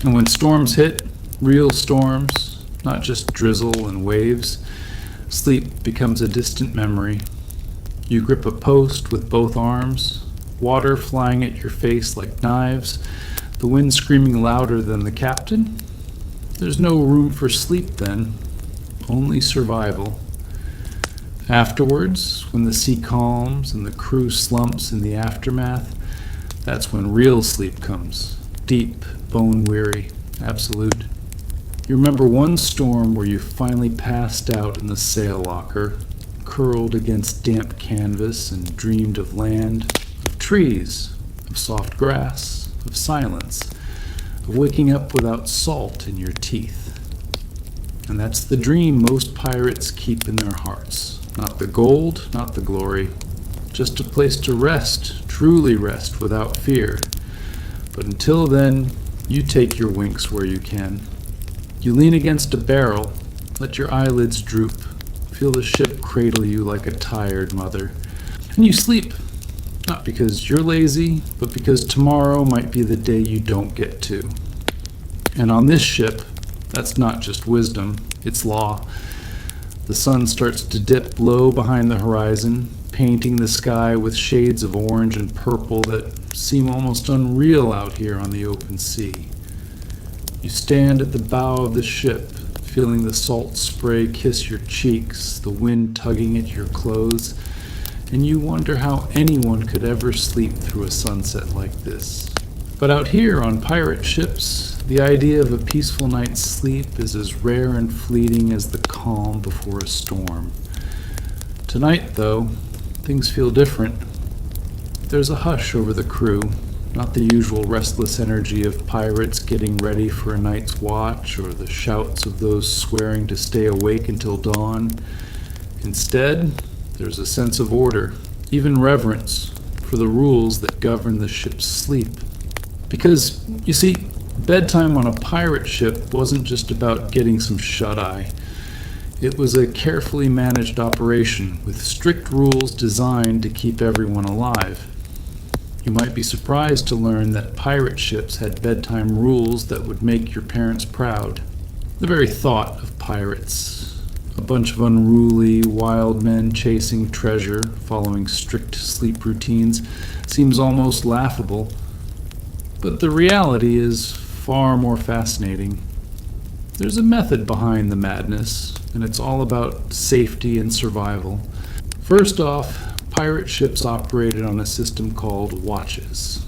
And when storms hit, real storms, not just drizzle and waves, sleep becomes a distant memory. You grip a post with both arms, water flying at your face like knives, the wind screaming louder than the captain. There's no room for sleep then, only survival. Afterwards, when the sea calms and the crew slumps in the aftermath, that's when real sleep comes, deep, bone-weary, absolute. You remember one storm where you finally passed out in the sail locker, curled against damp canvas and dreamed of land, of trees, of soft grass, of silence. of waking up without salt in your teeth. And that's the dream most pirates keep in their hearts. Not the gold, not the glory, just a place to rest, truly rest without fear. But until then, you take your winks where you can. You lean against a barrel, let your eyelids droop, feel the ship cradle you like a tired mother. And you sleep, not because you're lazy, but because tomorrow might be the day you don't get to. And on this ship, that's not just wisdom, it's law. The sun starts to dip low behind the horizon, painting the sky with shades of orange and purple that seem almost unreal out here on the open sea. You stand at the bow of the ship, feeling the salt spray kiss your cheeks, the wind tugging at your clothes, and you wonder how anyone could ever sleep through a sunset like this. But out here on pirate ships, the idea of a peaceful night's sleep is as rare and fleeting as the calm before a storm. Tonight, though, things feel different. There's a hush over the crew, not the usual restless energy of pirates getting ready for a night's watch or the shouts of those swearing to stay awake until dawn. Instead, there's a sense of order, even reverence, for the rules that govern the ship's sleep. Because, you see, bedtime on a pirate ship wasn't just about getting some shut-eye. It was a carefully managed operation with strict rules designed to keep everyone alive. You might be surprised to learn that pirate ships had bedtime rules that would make your parents proud. The very thought of pirates, a bunch of unruly, wild men chasing treasure, following strict sleep routines, seems almost laughable. But the reality is far more fascinating. There's a method behind the madness, and it's all about safety and survival. First off, pirate ships operated on a system called watches.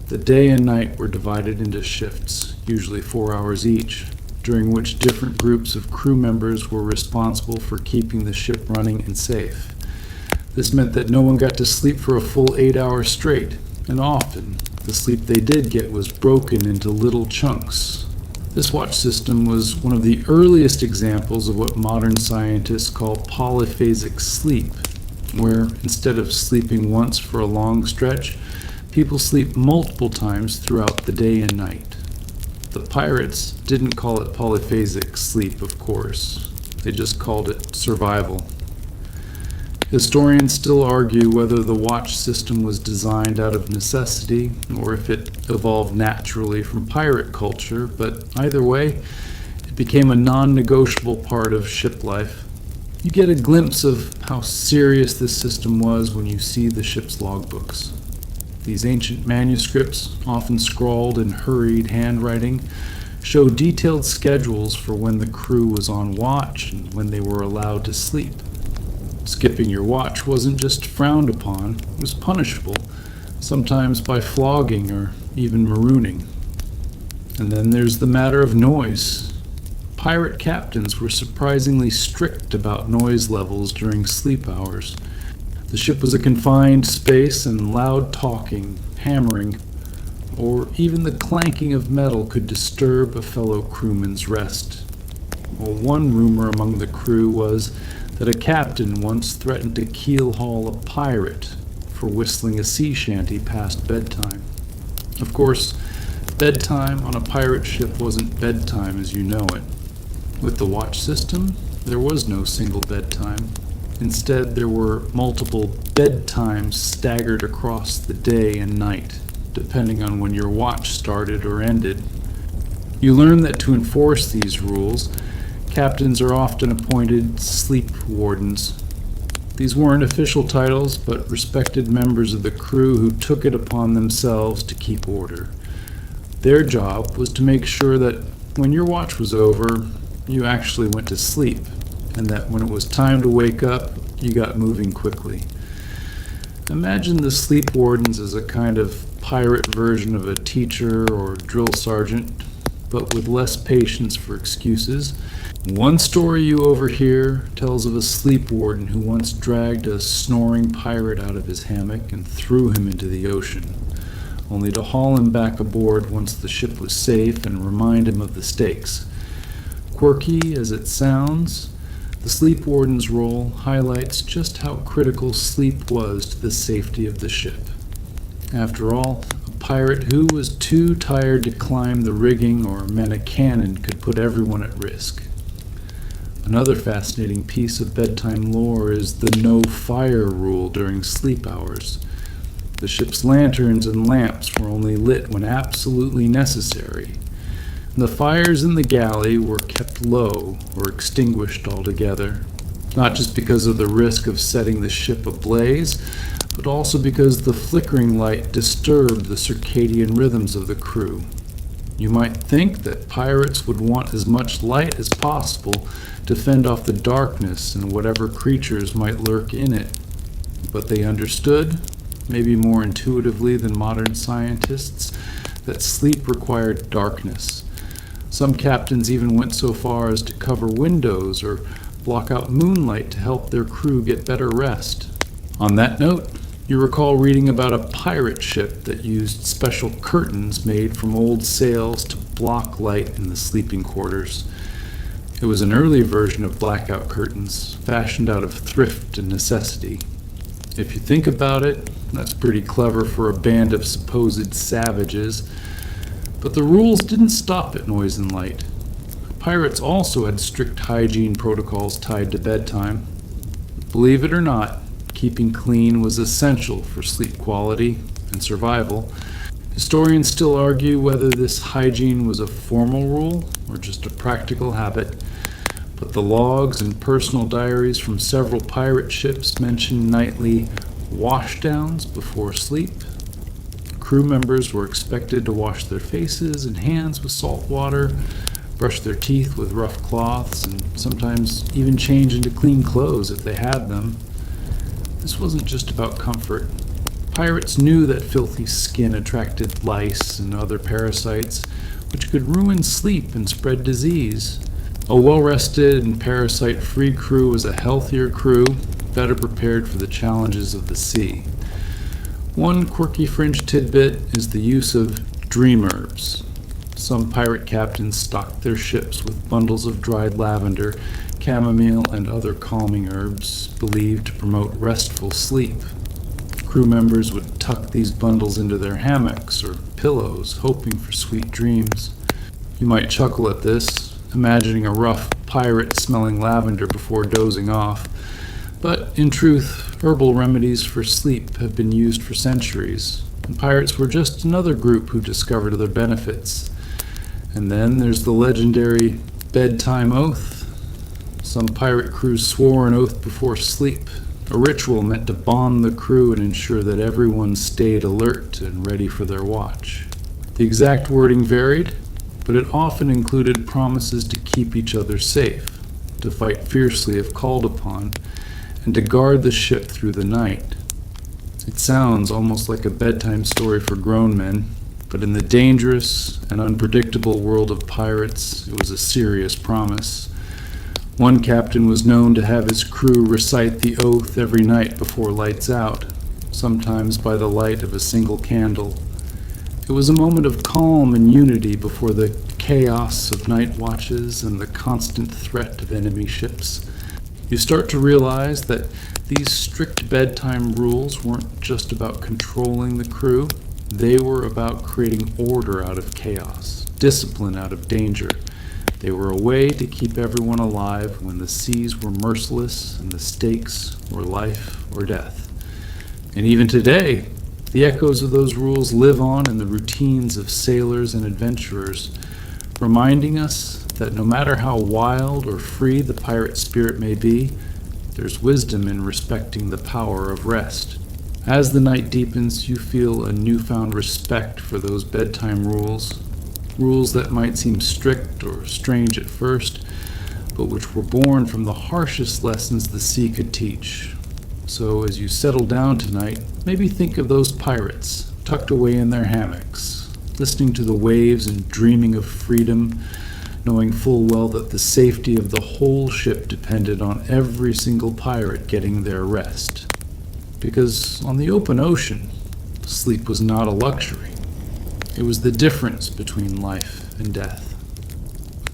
The day and night were divided into shifts, usually 4 hours each, during which different groups of crew members were responsible for keeping the ship running and safe. This meant that no one got to sleep for a full 8 hours straight, and often the sleep they did get was broken into little chunks. This watch system was one of the earliest examples of what modern scientists call polyphasic sleep, where instead of sleeping once for a long stretch, people sleep multiple times throughout the day and night. The pirates didn't call it polyphasic sleep, of course. They just called it survival. Historians still argue whether the watch system was designed out of necessity or if it evolved naturally from pirate culture, but either way, it became a non-negotiable part of ship life. You get a glimpse of how serious this system was when you see the ship's logbooks. These ancient manuscripts, often scrawled in hurried handwriting, show detailed schedules for when the crew was on watch and when they were allowed to sleep. Skipping your watch wasn't just frowned upon, it was punishable, sometimes by flogging or even marooning. And then there's the matter of noise. Pirate captains were surprisingly strict about noise levels during sleep hours. The ship was a confined space, and loud talking, hammering, or even the clanking of metal could disturb a fellow crewman's rest. Well, one rumor among the crew was that a captain once threatened to keel-haul a pirate for whistling a sea shanty past bedtime. Of course, bedtime on a pirate ship wasn't bedtime as you know it. With the watch system, there was no single bedtime. Instead, there were multiple bedtimes staggered across the day and night, depending on when your watch started or ended. You learn that to enforce these rules, captains are often appointed sleep wardens. These weren't official titles, but respected members of the crew who took it upon themselves to keep order. Their job was to make sure that when your watch was over, you actually went to sleep, and that when it was time to wake up, you got moving quickly. Imagine the sleep wardens as a kind of pirate version of a teacher or drill sergeant, but with less patience for excuses. One story you overhear tells of a sleep warden who once dragged a snoring pirate out of his hammock and threw him into the ocean. only to haul him back aboard once the ship was safe and remind him of the stakes. Quirky as it sounds, the sleep warden's role highlights just how critical sleep was to the safety of the ship. After all, a pirate who was too tired to climb the rigging or man a cannon could put everyone at risk. Another fascinating piece of bedtime lore is the no-fire rule during sleep hours. The ship's lanterns and lamps were only lit when absolutely necessary. The fires in the galley were kept low or extinguished altogether, not just because of the risk of setting the ship ablaze, but also because the flickering light disturbed the circadian rhythms of the crew. You might think that pirates would want as much light as possible to fend off the darkness and whatever creatures might lurk in it, but they understood, maybe more intuitively than modern scientists, that sleep required darkness. Some captains even went so far as to cover windows or block out moonlight to help their crew get better rest. On that note, you recall reading about a pirate ship that used special curtains made from old sails to block light in the sleeping quarters. It was an early version of blackout curtains, fashioned out of thrift and necessity. If you think about it, that's pretty clever for a band of supposed savages. But the rules didn't stop at noise and light. Pirates also had strict hygiene protocols tied to bedtime. Believe it or not, keeping clean was essential for sleep quality and survival. Historians still argue whether this hygiene was a formal rule or just a practical habit, but the logs and personal diaries from several pirate ships mention nightly washdowns before sleep. Crew members were expected to wash their faces and hands with salt water, brush their teeth with rough cloths, and sometimes even change into clean clothes if they had them. This wasn't just about comfort. Pirates knew that filthy skin attracted lice and other parasites, which could ruin sleep and spread disease. A well-rested and parasite-free crew was a healthier crew, better prepared for the challenges of the sea. One quirky fringe tidbit is the use of dream herbs. Some pirate captains stocked their ships with bundles of dried lavender, chamomile, and other calming herbs believed to promote restful sleep. Crew members would tuck these bundles into their hammocks or pillows, hoping for sweet dreams. You might chuckle at this, imagining a rough pirate smelling lavender before dozing off. But in truth, herbal remedies for sleep have been used for centuries, and pirates were just another group who discovered their benefits. And then there's the legendary bedtime oath. Some pirate crews swore an oath before sleep, a ritual meant to bond the crew and ensure that everyone stayed alert and ready for their watch. The exact wording varied, but it often included promises to keep each other safe, to fight fiercely if called upon, and to guard the ship through the night. It sounds almost like a bedtime story for grown men, but in the dangerous and unpredictable world of pirates, it was a serious promise. One captain was known to have his crew recite the oath every night before lights out, sometimes by the light of a single candle. It was a moment of calm and unity before the chaos of night watches and the constant threat of enemy ships. You start to realize that these strict bedtime rules weren't just about controlling the crew. They were about creating order out of chaos, discipline out of danger. They were a way to keep everyone alive when the seas were merciless and the stakes were life or death. And even today, the echoes of those rules live on in the routines of sailors and adventurers, reminding us that no matter how wild or free the pirate spirit may be, there's wisdom in respecting the power of rest. As the night deepens, you feel a newfound respect for those bedtime rules that might seem strict or strange at first, but which were born from the harshest lessons the sea could teach. So as you settle down tonight, maybe think of those pirates tucked away in their hammocks, listening to the waves and dreaming of freedom, knowing full well that the safety of the whole ship depended on every single pirate getting their rest. Because on the open ocean, sleep was not a luxury. It was the difference between life and death.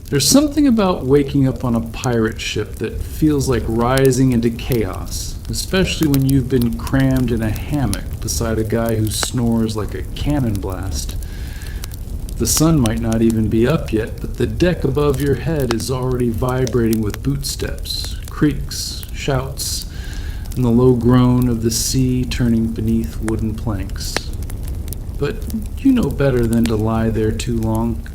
There's something about waking up on a pirate ship that feels like rising into chaos, especially when you've been crammed in a hammock beside a guy who snores like a cannon blast. The sun might not even be up yet, but the deck above your head is already vibrating with bootsteps, creaks, shouts, and the low groan of the sea turning beneath wooden planks. But you know better than to lie there too long,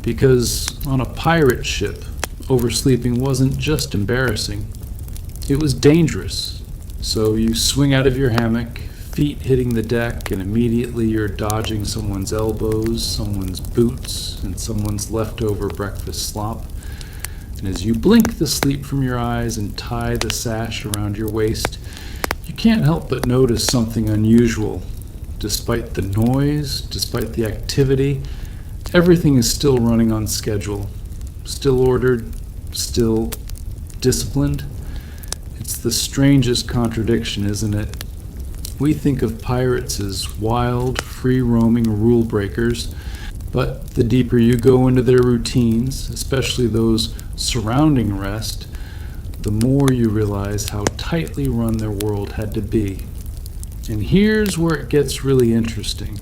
because on a pirate ship, oversleeping wasn't just embarrassing, it was dangerous. So you swing out of your hammock, feet hitting the deck, and immediately you're dodging someone's elbows, someone's boots, and someone's leftover breakfast slop. And as you blink the sleep from your eyes and tie the sash around your waist, you can't help but notice something unusual. Despite the noise, despite the activity, everything is still running on schedule, still ordered, still disciplined. It's the strangest contradiction, isn't it? We think of pirates as wild, free-roaming rule breakers, but the deeper you go into their routines, especially those surrounding rest, the more you realize how tightly run their world had to be. And here's where it gets really interesting.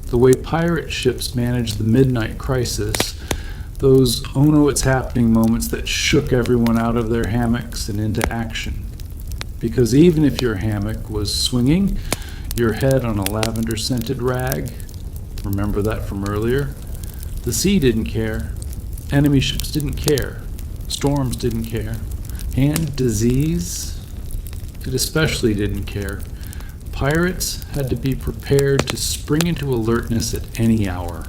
The way pirate ships managed the midnight crisis, those oh no it's happening moments that shook everyone out of their hammocks and into action. Because even if your hammock was swinging, your head on a lavender-scented rag, remember that from earlier, the sea didn't care, enemy ships didn't care, storms didn't care, and disease, it especially didn't care. Pirates had to be prepared to spring into alertness at any hour.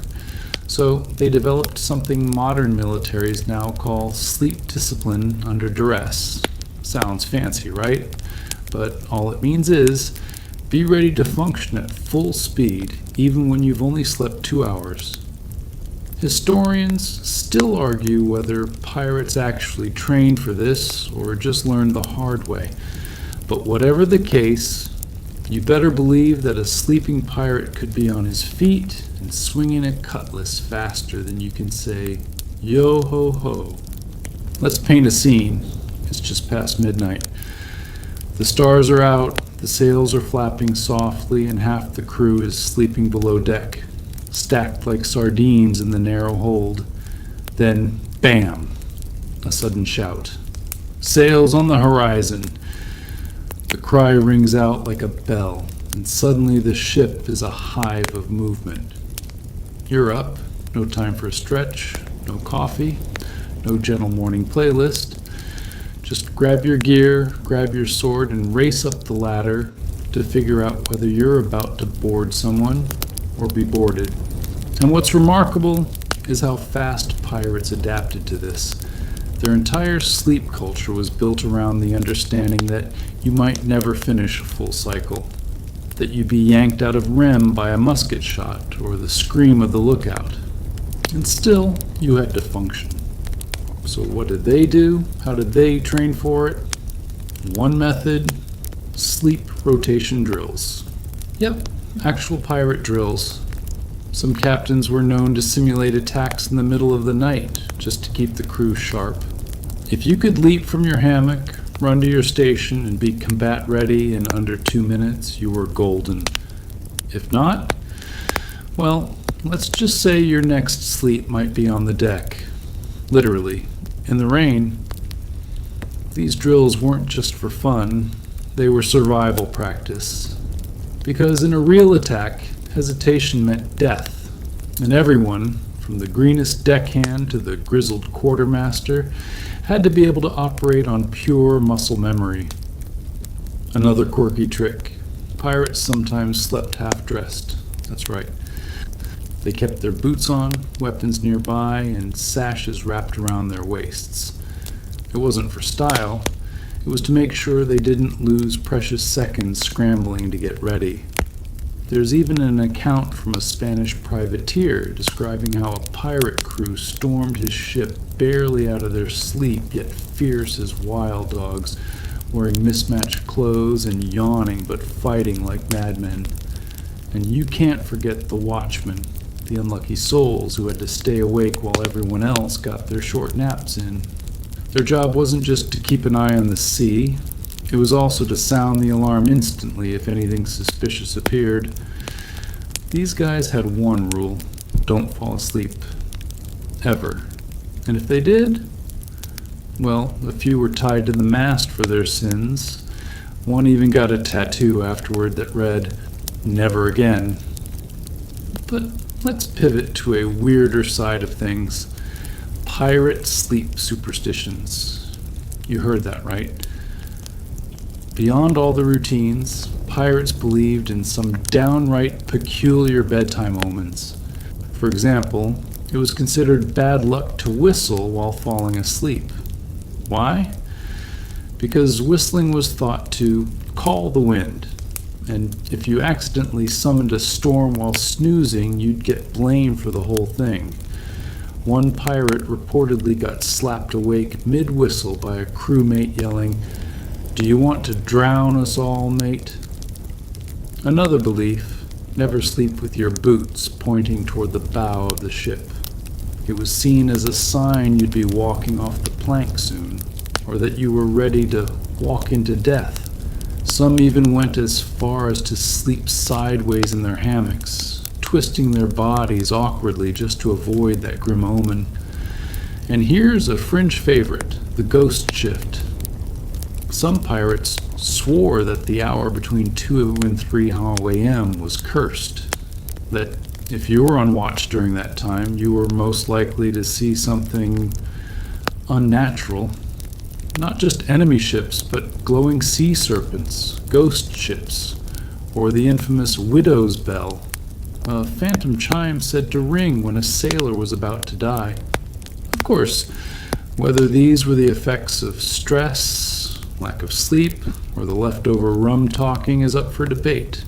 So they developed something modern militaries now call sleep discipline under duress. Sounds fancy, right? But all it means is, be ready to function at full speed, even when you've only slept 2 hours. Historians still argue whether pirates actually trained for this or just learned the hard way. But whatever the case, you better believe that a sleeping pirate could be on his feet and swinging a cutlass faster than you can say, yo ho ho. Let's paint a scene. It's just past midnight. The stars are out, the sails are flapping softly, and half the crew is sleeping below deck, stacked like sardines in the narrow hold. Then, bam, a sudden shout. Sails on the horizon. The cry rings out like a bell, and suddenly the ship is a hive of movement. You're up, no time for a stretch, no coffee, no gentle morning playlist. Just grab your gear, grab your sword, and race up the ladder to figure out whether you're about to board someone or be boarded. And what's remarkable is how fast pirates adapted to this. Their entire sleep culture was built around the understanding that you might never finish a full cycle, that you'd be yanked out of REM by a musket shot or the scream of the lookout. And still, you had to function. So what did they do? How did they train for it? One method, sleep rotation drills. Yep, actual pirate drills. Some captains were known to simulate attacks in the middle of the night just to keep the crew sharp. If you could leap from your hammock, run to your station, and be combat ready in under 2 minutes, you were golden. If not, well, let's just say your next sleep might be on the deck. Literally, in the rain. These drills weren't just for fun, they were survival practice. Because in a real attack, hesitation meant death, and everyone, from the greenest deckhand to the grizzled quartermaster, had to be able to operate on pure muscle memory. Another quirky trick. Pirates sometimes slept half-dressed. That's right. They kept their boots on, weapons nearby, and sashes wrapped around their waists. It wasn't for style. It was to make sure they didn't lose precious seconds scrambling to get ready. There's even an account from a Spanish privateer describing how a pirate crew stormed his ship barely out of their sleep, yet fierce as wild dogs, wearing mismatched clothes and yawning but fighting like madmen. And you can't forget the watchmen, the unlucky souls who had to stay awake while everyone else got their short naps in. Their job wasn't just to keep an eye on the sea, it was also to sound the alarm instantly if anything suspicious appeared. These guys had one rule: don't fall asleep. Ever. And if they did, well, a few were tied to the mast for their sins. One even got a tattoo afterward that read, "Never again." But let's pivot to a weirder side of things. Pirate sleep superstitions. You heard that right. Beyond all the routines, pirates believed in some downright peculiar bedtime omens. For example, it was considered bad luck to whistle while falling asleep. Why? Because whistling was thought to call the wind, and if you accidentally summoned a storm while snoozing, you'd get blamed for the whole thing. One pirate reportedly got slapped awake mid-whistle by a crewmate yelling, "Do you want to drown us all, mate?" Another belief: never sleep with your boots pointing toward the bow of the ship. It was seen as a sign you'd be walking off the plank soon, or that you were ready to walk into death. Some even went as far as to sleep sideways in their hammocks, twisting their bodies awkwardly just to avoid that grim omen. And here's a fringe favorite: the ghost shift. Some pirates swore that the hour between 2 and 3 a.m. was cursed, that if you were on watch during that time, you were most likely to see something unnatural. Not just enemy ships, but glowing sea serpents, ghost ships, or the infamous widow's bell, a phantom chime said to ring when a sailor was about to die. Of course, whether these were the effects of stress, lack of sleep, or the leftover rum talking is up for debate.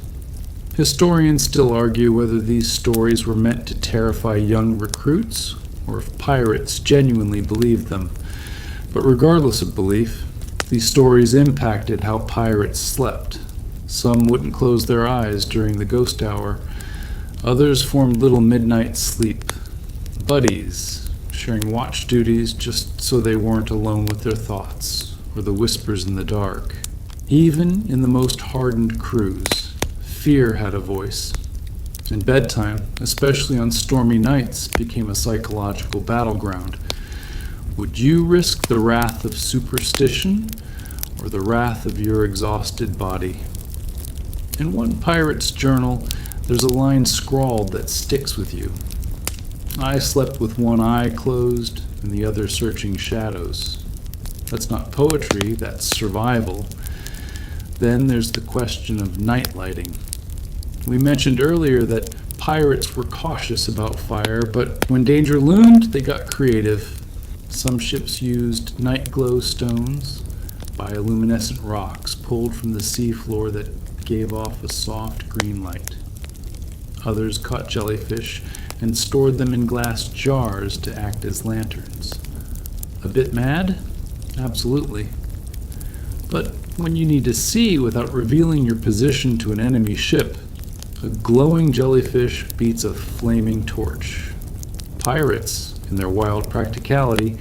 Historians still argue whether these stories were meant to terrify young recruits, or if pirates genuinely believed them. But regardless of belief, these stories impacted how pirates slept. Some wouldn't close their eyes during the ghost hour. Others formed little midnight sleep buddies, sharing watch duties just so they weren't alone with their thoughts or the whispers in the dark. Even in the most hardened crews, fear had a voice. And bedtime, especially on stormy nights, became a psychological battleground. Would you risk the wrath of superstition or the wrath of your exhausted body? In one pirate's journal, there's a line scrawled that sticks with you. "I slept with one eye closed and the other searching shadows." That's not poetry, that's survival. Then there's the question of night lighting. We mentioned earlier that pirates were cautious about fire, but when danger loomed, they got creative. Some ships used night glow stones, bioluminescent rocks pulled from the seafloor that gave off a soft green light. Others caught jellyfish and stored them in glass jars to act as lanterns. A bit mad? Absolutely. But when you need to see without revealing your position to an enemy ship, a glowing jellyfish beats a flaming torch. Pirates, in their wild practicality,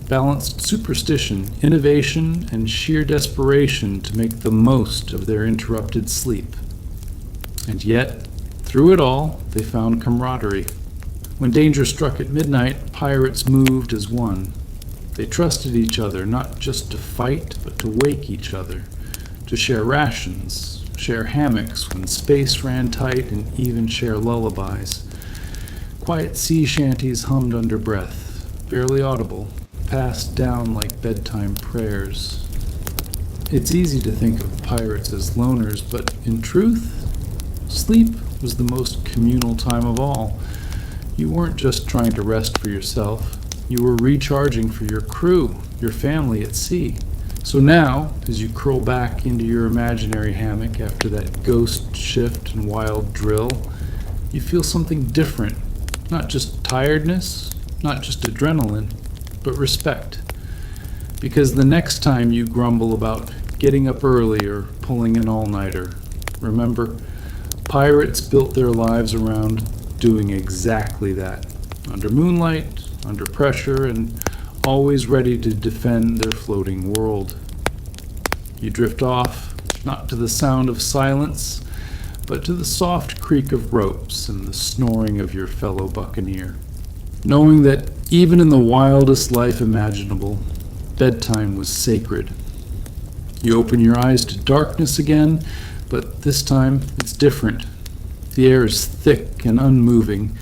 balanced superstition, innovation, and sheer desperation to make the most of their interrupted sleep. And yet, through it all, they found camaraderie. When danger struck at midnight, pirates moved as one. They trusted each other, not just to fight, but to wake each other, to share rations, share hammocks when space ran tight, and even share lullabies. Quiet sea shanties hummed under breath, barely audible, passed down like bedtime prayers. It's easy to think of pirates as loners, but in truth, sleep was the most communal time of all. You weren't just trying to rest for yourself. You were recharging for your crew, your family at sea. So now, as you curl back into your imaginary hammock after that ghost shift and wild drill, you feel something different. Not just tiredness, not just adrenaline, but respect. Because the next time you grumble about getting up early or pulling an all-nighter, remember, Pirates built their lives around doing exactly that. Under moonlight, under pressure, and always ready to defend their floating world. You drift off, not to the sound of silence, but to the soft creak of ropes and the snoring of your fellow buccaneer. Knowing that even in the wildest life imaginable, bedtime was sacred. You open your eyes to darkness again, but this time it's different. The air is thick and unmoving.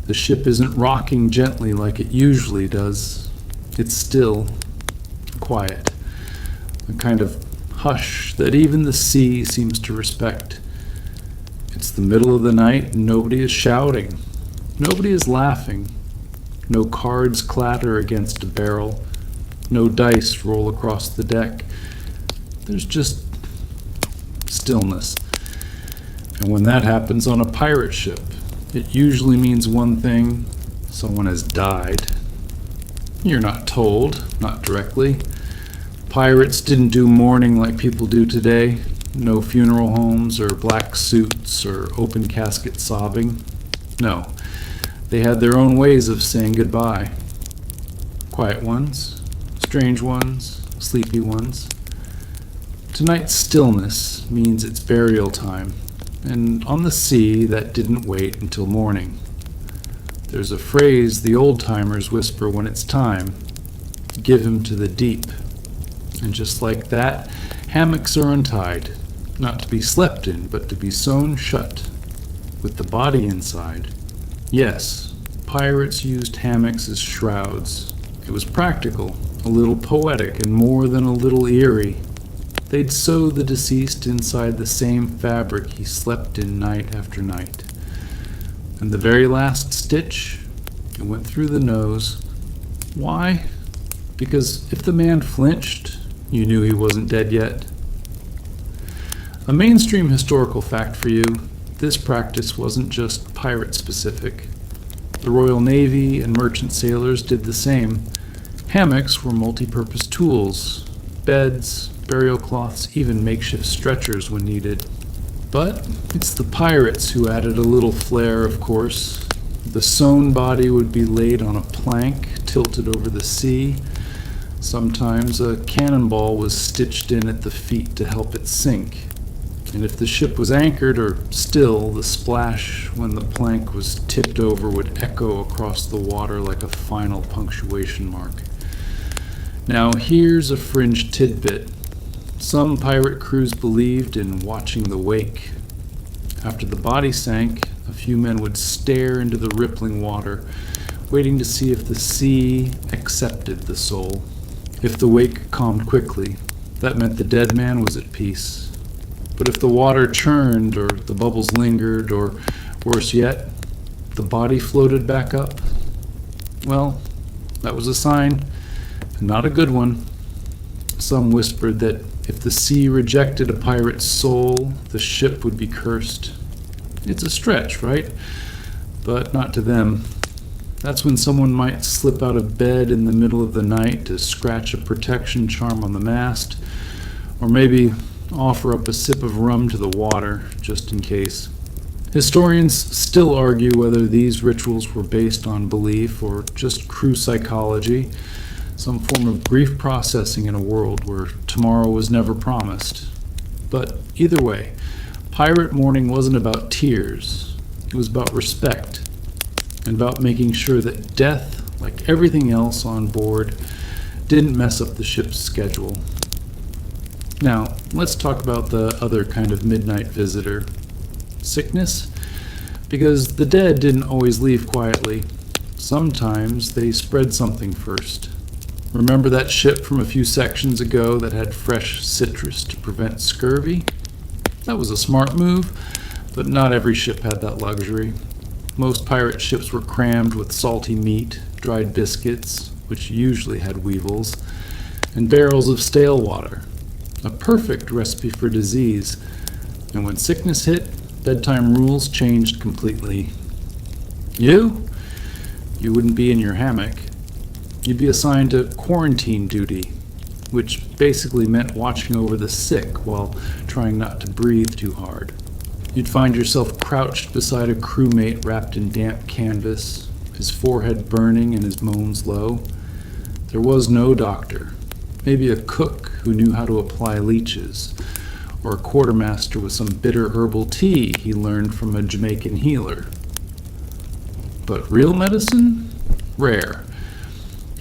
The ship isn't rocking gently like it usually does. It's still, quiet, a kind of hush that even the sea seems to respect. It's the middle of the night and nobody is shouting. Nobody is laughing. No cards clatter against a barrel. No dice roll across the deck. There's just stillness. And when that happens on a pirate ship, it usually means one thing: someone has died. You're not told, not directly. Pirates didn't do mourning like people do today. No funeral homes or black suits or open casket sobbing. No, they had their own ways of saying goodbye. Quiet ones, strange ones, sleepy ones. Tonight's stillness means it's burial time, and on the sea that didn't wait until morning. There's a phrase the old-timers whisper when it's time: give him to the deep. And just like that, hammocks are untied, not to be slept in, but to be sewn shut, with the body inside. Yes, pirates used hammocks as shrouds. It was practical, a little poetic, and more than a little eerie. They'd sew the deceased inside the same fabric he slept in night after night. And the very last stitch, it went through the nose. Why? Because if the man flinched, you knew he wasn't dead yet. A mainstream historical fact for you: this practice wasn't just pirate-specific. The Royal Navy and merchant sailors did the same. Hammocks were multi-purpose tools: beds, burial cloths, even makeshift stretchers when needed. But it's the pirates who added a little flair, of course. The sewn body would be laid on a plank, tilted over the sea. Sometimes a cannonball was stitched in at the feet to help it sink. And if the ship was anchored or still, the splash when the plank was tipped over would echo across the water like a final punctuation mark. Now here's a fringe tidbit. Some pirate crews believed in watching the wake. After the body sank, a few men would stare into the rippling water, waiting to see if the sea accepted the soul. If the wake calmed quickly, that meant the dead man was at peace. But if the water churned, or the bubbles lingered, or worse yet, the body floated back up, well, that was a sign, and not a good one. Some whispered that if the sea rejected a pirate's soul, the ship would be cursed. It's a stretch, right? But not to them. That's when someone might slip out of bed in the middle of the night to scratch a protection charm on the mast, or maybe offer up a sip of rum to the water, just in case. Historians still argue whether these rituals were based on belief or just crew psychology, some form of grief processing in a world where tomorrow was never promised. But either way, pirate mourning wasn't about tears. It was about respect, and about making sure that death, like everything else on board, didn't mess up the ship's schedule. Now, let's talk about the other kind of midnight visitor: sickness. Because the dead didn't always leave quietly. Sometimes they spread something first. Remember that ship from a few sections ago that had fresh citrus to prevent scurvy? That was a smart move, but not every ship had that luxury. Most pirate ships were crammed with salty meat, dried biscuits, which usually had weevils, and barrels of stale water. A perfect recipe for disease. And when sickness hit, bedtime rules changed completely. You wouldn't be in your hammock. You'd be assigned to quarantine duty, which basically meant watching over the sick while trying not to breathe too hard. You'd find yourself crouched beside a crewmate wrapped in damp canvas, his forehead burning and his moans low. There was no doctor, maybe a cook who knew how to apply leeches, or a quartermaster with some bitter herbal tea he learned from a Jamaican healer. But real medicine? Rare.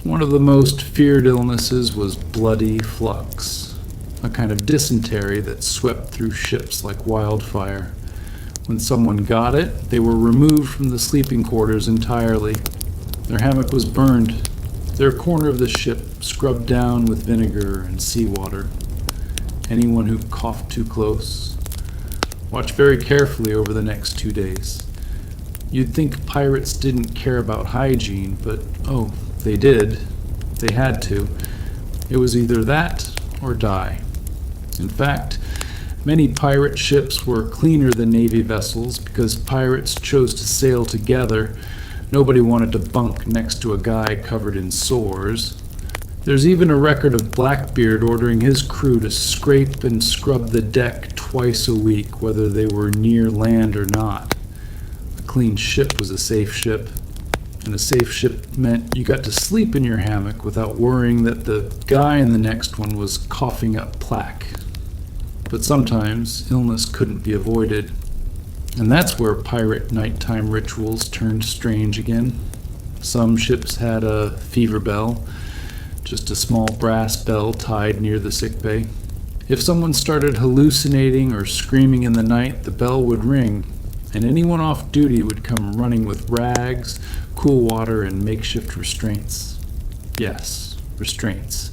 One of the most feared illnesses was bloody flux, a kind of dysentery that swept through ships like wildfire. When someone got it, they were removed from the sleeping quarters entirely. Their hammock was burned, their corner of the ship scrubbed down with vinegar and seawater. Anyone who coughed too close. Watch very carefully over the next 2 days. You'd think pirates didn't care about hygiene, but oh, they did. They had to. It was either that or die. In fact, many pirate ships were cleaner than Navy vessels because pirates chose to sail together. Nobody wanted to bunk next to a guy covered in sores. There's even a record of Blackbeard ordering his crew to scrape and scrub the deck twice a week, whether they were near land or not. A clean ship was a safe ship, and a safe ship meant you got to sleep in your hammock without worrying that the guy in the next one was coughing up plaque. But sometimes illness couldn't be avoided, and that's where pirate nighttime rituals turned strange again. Some ships had a fever bell, just a small brass bell tied near the sickbay. If someone started hallucinating or screaming in the night, the bell would ring, and anyone off duty would come running with rags, cool water, and makeshift restraints. Yes, restraints.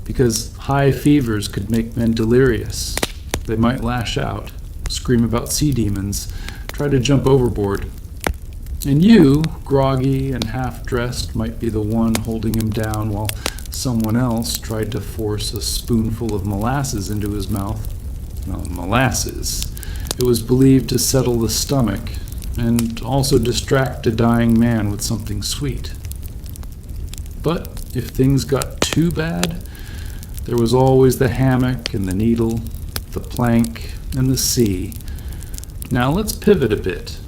Because high fevers could make men delirious. They might lash out, scream about sea demons, try to jump overboard. And you, groggy and half-dressed, might be the one holding him down while someone else tried to force a spoonful of molasses into his mouth. Well, molasses. It was believed to settle the stomach and also distract a dying man with something sweet. But if things got too bad, there was always the hammock and the needle, the plank and the sea. Now let's pivot a bit.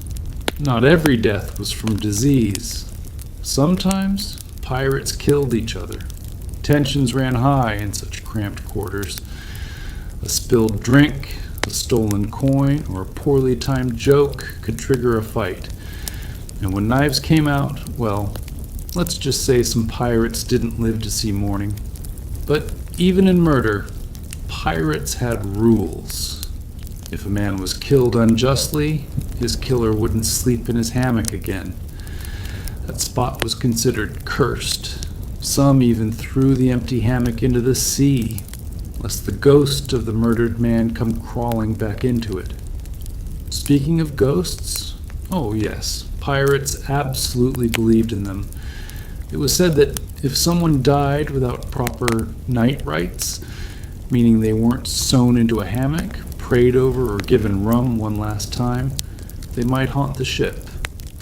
Not every death was from disease. Sometimes pirates killed each other. Tensions ran high in such cramped quarters. A spilled drink, a stolen coin, or a poorly timed joke could trigger a fight. And when knives came out, well, let's just say some pirates didn't live to see morning. But even in murder, pirates had rules. If a man was killed unjustly, his killer wouldn't sleep in his hammock again. That spot was considered cursed. Some even threw the empty hammock into the sea, lest the ghost of the murdered man come crawling back into it. Speaking of ghosts, oh yes, pirates absolutely believed in them. It was said that if someone died without proper night rites, meaning they weren't sewn into a hammock, prayed over, or given rum one last time, they might haunt the ship,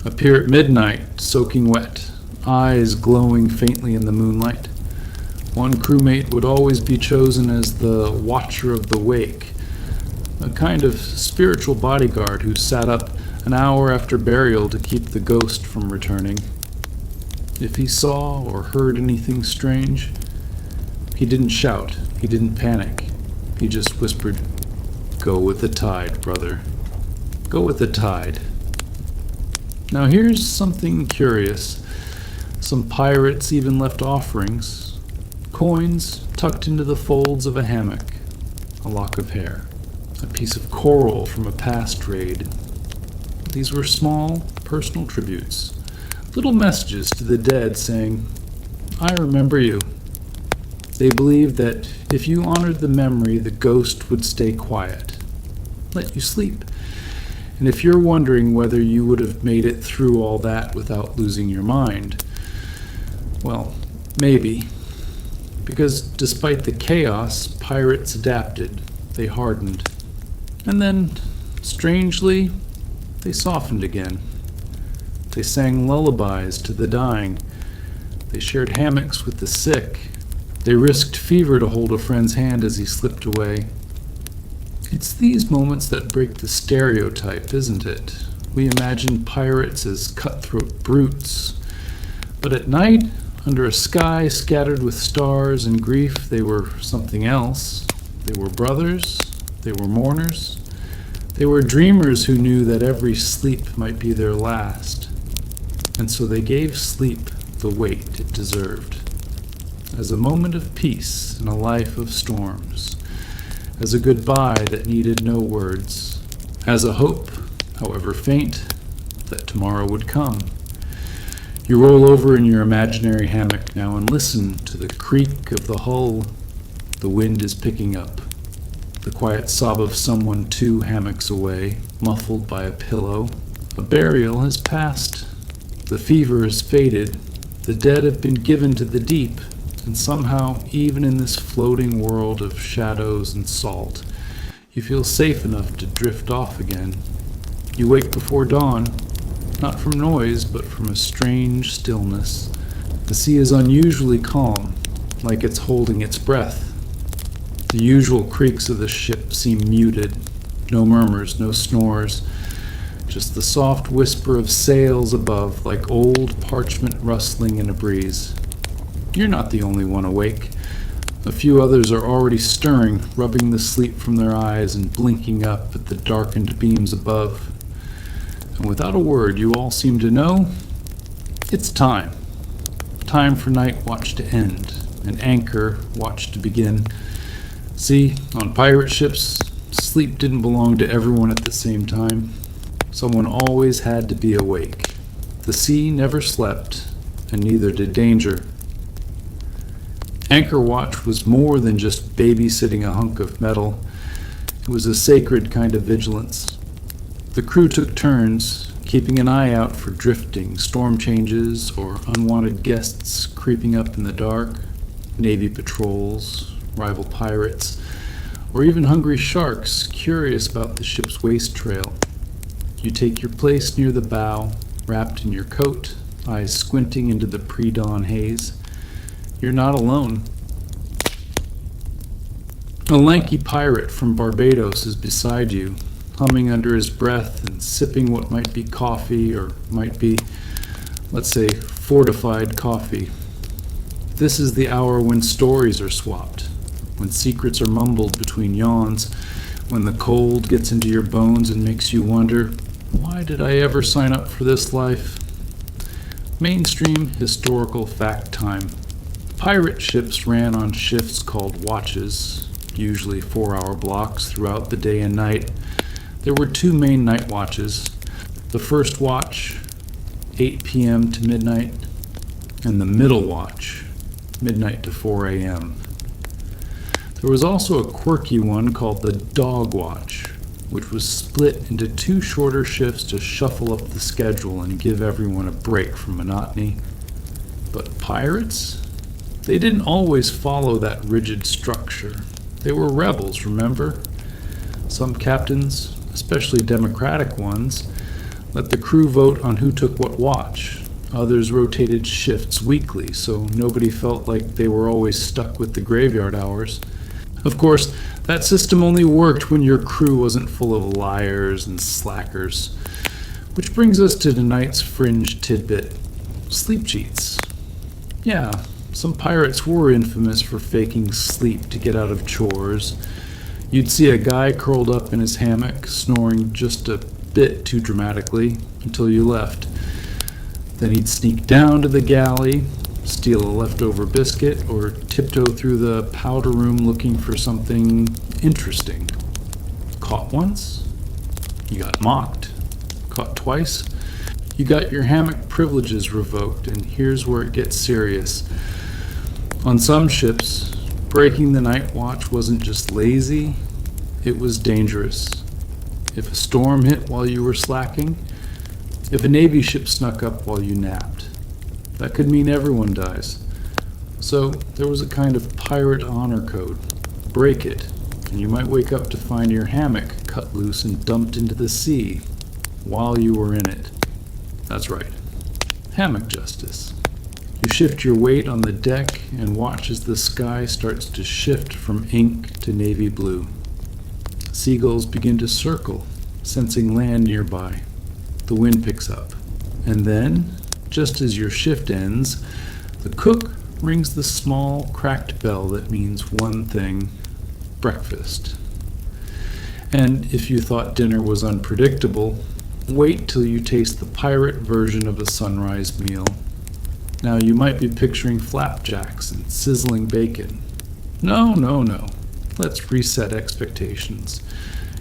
appear at midnight, soaking wet, eyes glowing faintly in the moonlight. One crewmate would always be chosen as the watcher of the wake, a kind of spiritual bodyguard who sat up an hour after burial to keep the ghost from returning. If he saw or heard anything strange, he didn't shout, he didn't panic, he just whispered, "Go with the tide, brother. Go with the tide." Now here's something curious. Some pirates even left offerings, coins tucked into the folds of a hammock, a lock of hair, a piece of coral from a past raid. These were small, personal tributes, little messages to the dead saying, "I remember you." They believed that if you honored the memory, the ghost would stay quiet, let you sleep. And if you're wondering whether you would have made it through all that without losing your mind, well, maybe. Because despite the chaos, pirates adapted, they hardened. And then, strangely, they softened again. They sang lullabies to the dying. They shared hammocks with the sick. They risked fever to hold a friend's hand as he slipped away. It's these moments that break the stereotype, isn't it? We imagine pirates as cutthroat brutes, but at night, under a sky scattered with stars and grief, they were something else. They were brothers, they were mourners, they were dreamers who knew that every sleep might be their last, and so they gave sleep the weight it deserved, as a moment of peace in a life of storms, as a goodbye that needed no words, as a hope, however faint, that tomorrow would come. You roll over in your imaginary hammock now and listen to the creak of the hull. The wind is picking up. The quiet sob of someone 2 hammocks away, muffled by a pillow. A burial has passed. The fever has faded. The dead have been given to the deep. And somehow, even in this floating world of shadows and salt, you feel safe enough to drift off again. You wake before dawn, not from noise, but from a strange stillness. The sea is unusually calm, like it's holding its breath. The usual creaks of the ship seem muted. No murmurs, no snores, just the soft whisper of sails above, like old parchment rustling in a breeze. You're not the only one awake. A few others are already stirring, rubbing the sleep from their eyes and blinking up at the darkened beams above. And without a word, you all seem to know it's time. Time for night watch to end, and anchor watch to begin. See, on pirate ships, sleep didn't belong to everyone at the same time. Someone always had to be awake. The sea never slept, and neither did danger. Anchor watch was more than just babysitting a hunk of metal. It was a sacred kind of vigilance. The crew took turns, keeping an eye out for drifting, storm changes, or unwanted guests creeping up in the dark, Navy patrols, rival pirates, or even hungry sharks curious about the ship's waste trail. You take your place near the bow, wrapped in your coat, eyes squinting into the pre-dawn haze. You're not alone. A lanky pirate from Barbados is beside you, humming under his breath and sipping what might be coffee or might be, let's say, fortified coffee. This is the hour when stories are swapped, when secrets are mumbled between yawns, when the cold gets into your bones and makes you wonder, why did I ever sign up for this life? Mainstream historical fact time. Pirate ships ran on shifts called watches, usually 4-hour blocks throughout the day and night. There were 2 main night watches. The first watch, 8 p.m. to midnight, and the middle watch, midnight to 4 a.m. There was also a quirky one called the dog watch, which was split into 2 shorter shifts to shuffle up the schedule and give everyone a break from monotony. But pirates? They didn't always follow that rigid structure. They were rebels, remember? Some captains, especially democratic ones, let the crew vote on who took what watch. Others rotated shifts weekly, so nobody felt like they were always stuck with the graveyard hours. Of course, that system only worked when your crew wasn't full of liars and slackers. Which brings us to tonight's fringe tidbit: sleep cheats. Yeah, some pirates were infamous for faking sleep to get out of chores. You'd see a guy curled up in his hammock, snoring just a bit too dramatically, until you left. Then he'd sneak down to the galley, steal a leftover biscuit, or tiptoe through the powder room looking for something interesting. Caught once? You got mocked. Caught twice? You got your hammock privileges revoked, and here's where it gets serious. On some ships, breaking the night watch wasn't just lazy, it was dangerous. If a storm hit while you were slacking, if a Navy ship snuck up while you napped, that could mean everyone dies. So there was a kind of pirate honor code. Break it, and you might wake up to find your hammock cut loose and dumped into the sea while you were in it. That's right, hammock justice. You shift your weight on the deck and watch as the sky starts to shift from ink to navy blue. Seagulls begin to circle, sensing land nearby. The wind picks up. And then, just as your shift ends, the cook rings the small, cracked bell that means one thing: breakfast. And if you thought dinner was unpredictable, wait till you taste the pirate version of a sunrise meal. Now, you might be picturing flapjacks and sizzling bacon. No. Let's reset expectations.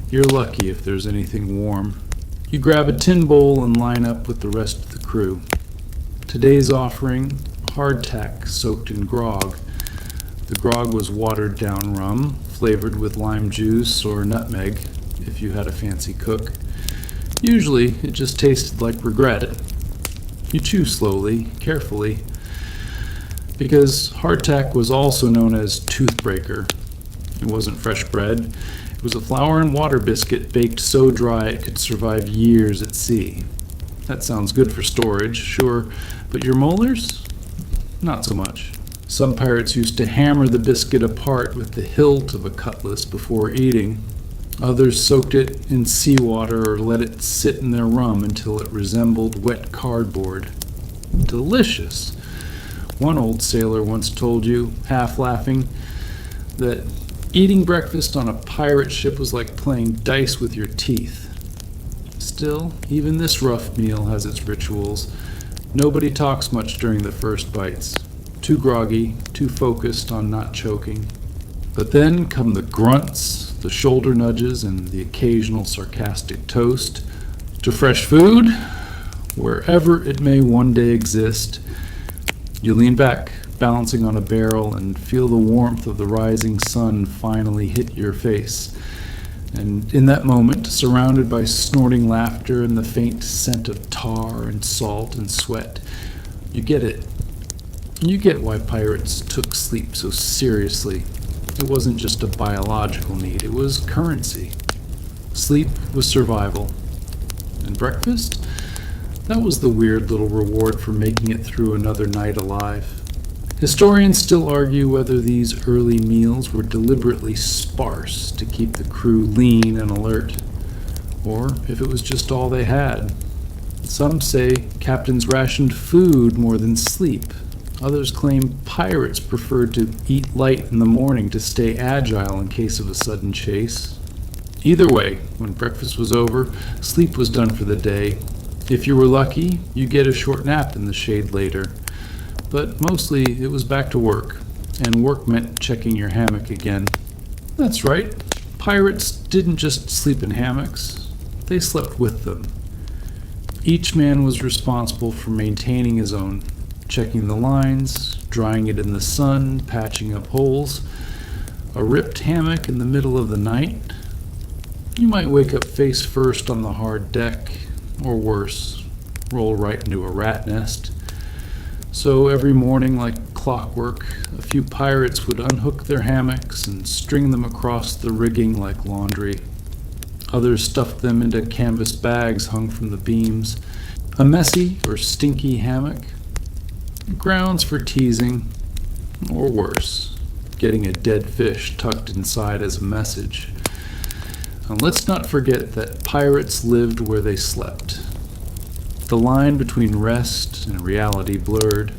You're lucky if there's anything warm. You grab a tin bowl and line up with the rest of the crew. Today's offering: hardtack soaked in grog. The grog was watered down rum, flavored with lime juice or nutmeg, if you had a fancy cook. Usually, it just tasted like regret. You chew slowly, carefully, because hardtack was also known as toothbreaker. It wasn't fresh bread. It was a flour and water biscuit baked so dry it could survive years at sea. That sounds good for storage, sure, but your molars? Not so much. Some pirates used to hammer the biscuit apart with the hilt of a cutlass before eating. Others soaked it in seawater or let it sit in their rum until it resembled wet cardboard. Delicious! One old sailor once told you, half laughing, that eating breakfast on a pirate ship was like playing dice with your teeth. Still, even this rough meal has its rituals. Nobody talks much during the first bites. Too groggy, too focused on not choking. But then come the grunts, the shoulder nudges, and the occasional sarcastic toast to fresh food, wherever it may one day exist. You lean back, balancing on a barrel, and feel the warmth of the rising sun finally hit your face. And in that moment, surrounded by snorting laughter and the faint scent of tar and salt and sweat, you get it. You get why pirates took sleep so seriously. It wasn't just a biological need, it was currency. Sleep was survival. And breakfast? That was the weird little reward for making it through another night alive. Historians still argue whether these early meals were deliberately sparse to keep the crew lean and alert, or if it was just all they had. Some say captains rationed food more than sleep. Others claim pirates preferred to eat light in the morning to stay agile in case of a sudden chase. Either way, when breakfast was over, sleep was done for the day. If you were lucky, you get a short nap in the shade later. But mostly it was back to work, and work meant checking your hammock again. That's right, pirates didn't just sleep in hammocks, they slept with them. Each man was responsible for maintaining his own, checking the lines, drying it in the sun, patching up holes. A ripped hammock in the middle of the night? You might wake up face first on the hard deck, or worse, roll right into a rat nest. So every morning, like clockwork, a few pirates would unhook their hammocks and string them across the rigging like laundry. Others stuffed them into canvas bags hung from the beams. A messy or stinky hammock? Grounds for teasing, or worse, getting a dead fish tucked inside as a message. And let's not forget that pirates lived where they slept. The line between rest and reality blurred.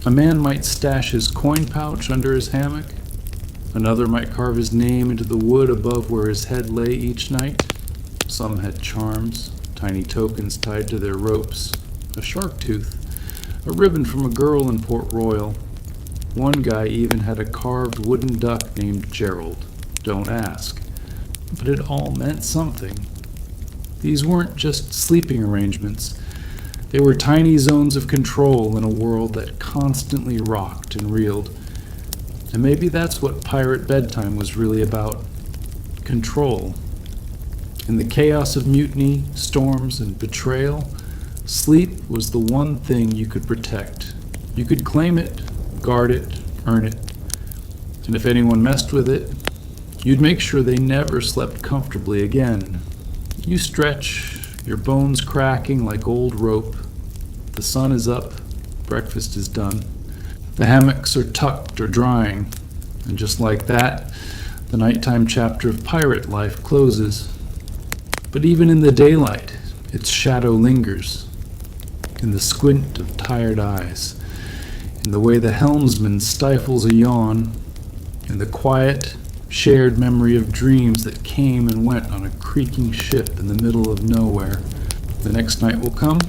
A man might stash his coin pouch under his hammock. Another might carve his name into the wood above where his head lay each night. Some had charms, tiny tokens tied to their ropes, a shark tooth, a ribbon from a girl in Port Royal. One guy even had a carved wooden duck named Gerald. Don't ask. But it all meant something. These weren't just sleeping arrangements. They were tiny zones of control in a world that constantly rocked and reeled. And maybe that's what pirate bedtime was really about. Control. In the chaos of mutiny, storms, and betrayal, sleep was the one thing you could protect. You could claim it, guard it, earn it. And if anyone messed with it, you'd make sure they never slept comfortably again. You stretch, your bones cracking like old rope. The sun is up, breakfast is done. The hammocks are tucked or drying, and just like that, The nighttime chapter of pirate life closes. But even in the daylight, its shadow lingers, in the squint of tired eyes, in the way the helmsman stifles a yawn, in the quiet, shared memory of dreams that came and went on a creaking ship in the middle of nowhere. The next night will come,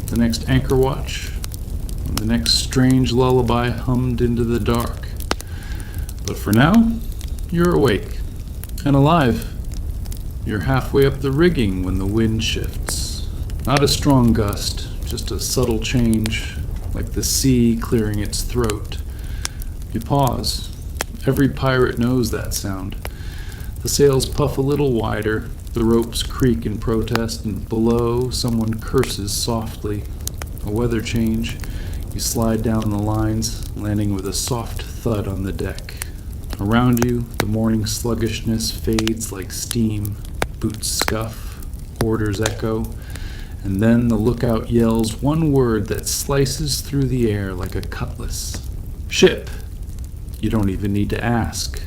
the next anchor watch, and the next strange lullaby hummed into the dark. But for now, you're awake and alive. You're halfway up the rigging when the wind shifts. Not a strong gust, just a subtle change, like the sea clearing its throat. You pause. Every pirate knows that sound. The sails puff a little wider, the ropes creak in protest, and below, someone curses softly. A weather change. You slide down the lines, landing with a soft thud on the deck. Around you, the morning sluggishness fades like steam. Boots scuff, orders echo, and then the lookout yells one word that slices through the air like a cutlass. Ship! You don't even need to ask.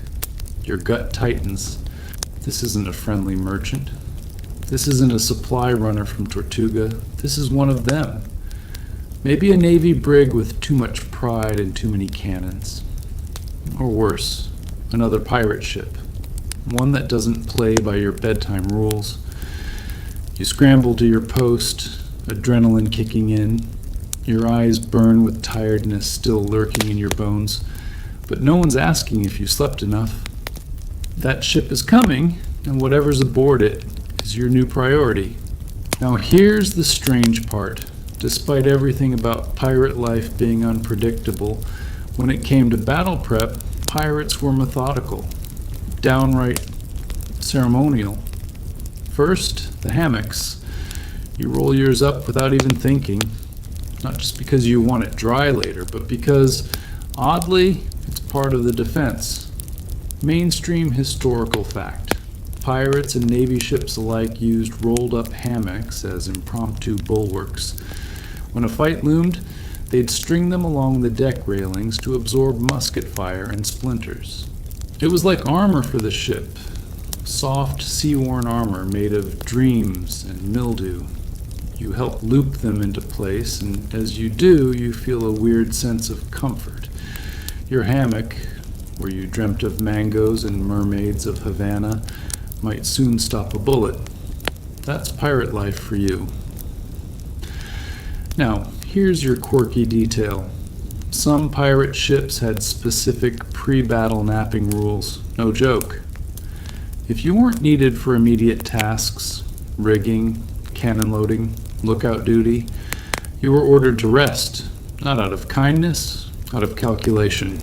Your gut tightens. This isn't a friendly merchant. This isn't a supply runner from Tortuga. This is one of them. Maybe a Navy brig with too much pride and too many cannons. Or worse, another pirate ship. One that doesn't play by your bedtime rules. You scramble to your post, adrenaline kicking in. Your eyes burn with tiredness still lurking in your bones. But no one's asking if you slept enough. That ship is coming, and whatever's aboard it is your new priority. Now here's the strange part. Despite everything about pirate life being unpredictable, when it came to battle prep, pirates were methodical. Downright ceremonial. First, the hammocks. You roll yours up without even thinking, not just because you want it dry later, but because, oddly, it's part of the defense. Mainstream historical fact. Pirates and Navy ships alike used rolled-up hammocks as impromptu bulwarks. When a fight loomed, they'd string them along the deck railings to absorb musket fire and splinters. It was like armor for the ship, soft, sea-worn armor made of dreams and mildew. You help loop them into place, and as you do, you feel a weird sense of comfort. Your hammock, where you dreamt of mangoes and mermaids of Havana, might soon stop a bullet. That's pirate life for you. Now, here's your quirky detail. Some pirate ships had specific pre-battle napping rules. No joke. If you weren't needed for immediate tasks, rigging, cannon loading, lookout duty, you were ordered to rest, not out of kindness, out of calculation.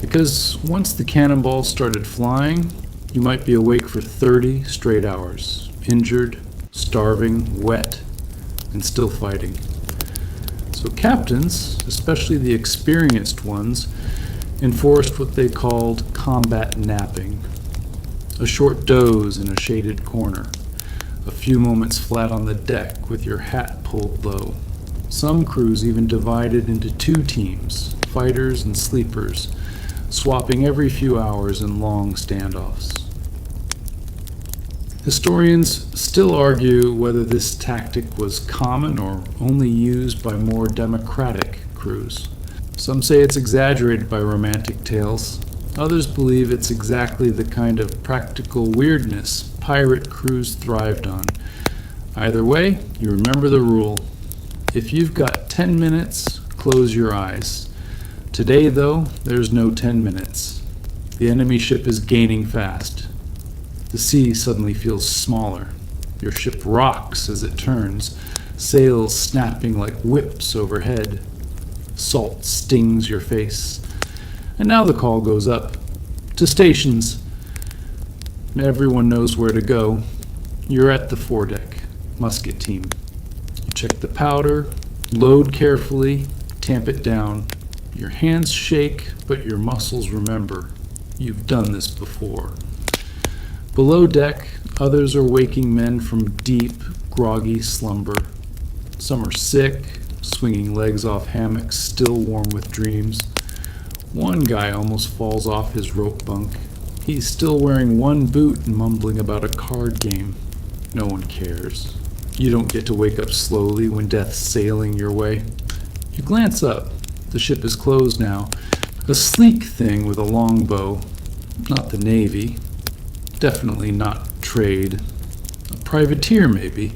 Because once the cannonballs started flying, you might be awake for 30 straight hours, injured, starving, wet, and still fighting. So captains, especially the experienced ones, enforced what they called combat napping. A short doze in a shaded corner, a few moments flat on the deck with your hat pulled low. Some crews even divided into two teams, fighters and sleepers, swapping every few hours in long standoffs. Historians still argue whether this tactic was common or only used by more democratic crews. Some say it's exaggerated by romantic tales. Others believe it's exactly the kind of practical weirdness pirate crews thrived on. Either way, you remember the rule. If you've got 10 minutes, close your eyes. Today, though, there's no 10 minutes. The enemy ship is gaining fast. The sea suddenly feels smaller. Your ship rocks as it turns, sails snapping like whips overhead. Salt stings your face. And now the call goes up. To stations. Everyone knows where to go. You're at the foredeck, musket team. You check the powder, load carefully, tamp it down. Your hands shake, but your muscles remember. You've done this before. Below deck, others are waking men from deep, groggy slumber. Some are sick, swinging legs off hammocks, still warm with dreams. One guy almost falls off his rope bunk. He's still wearing one boot and mumbling about a card game. No one cares. You don't get to wake up slowly when death's sailing your way. You glance up. The ship is closed now. A sleek thing with a longbow. Not the Navy. Definitely not trade. A privateer, maybe.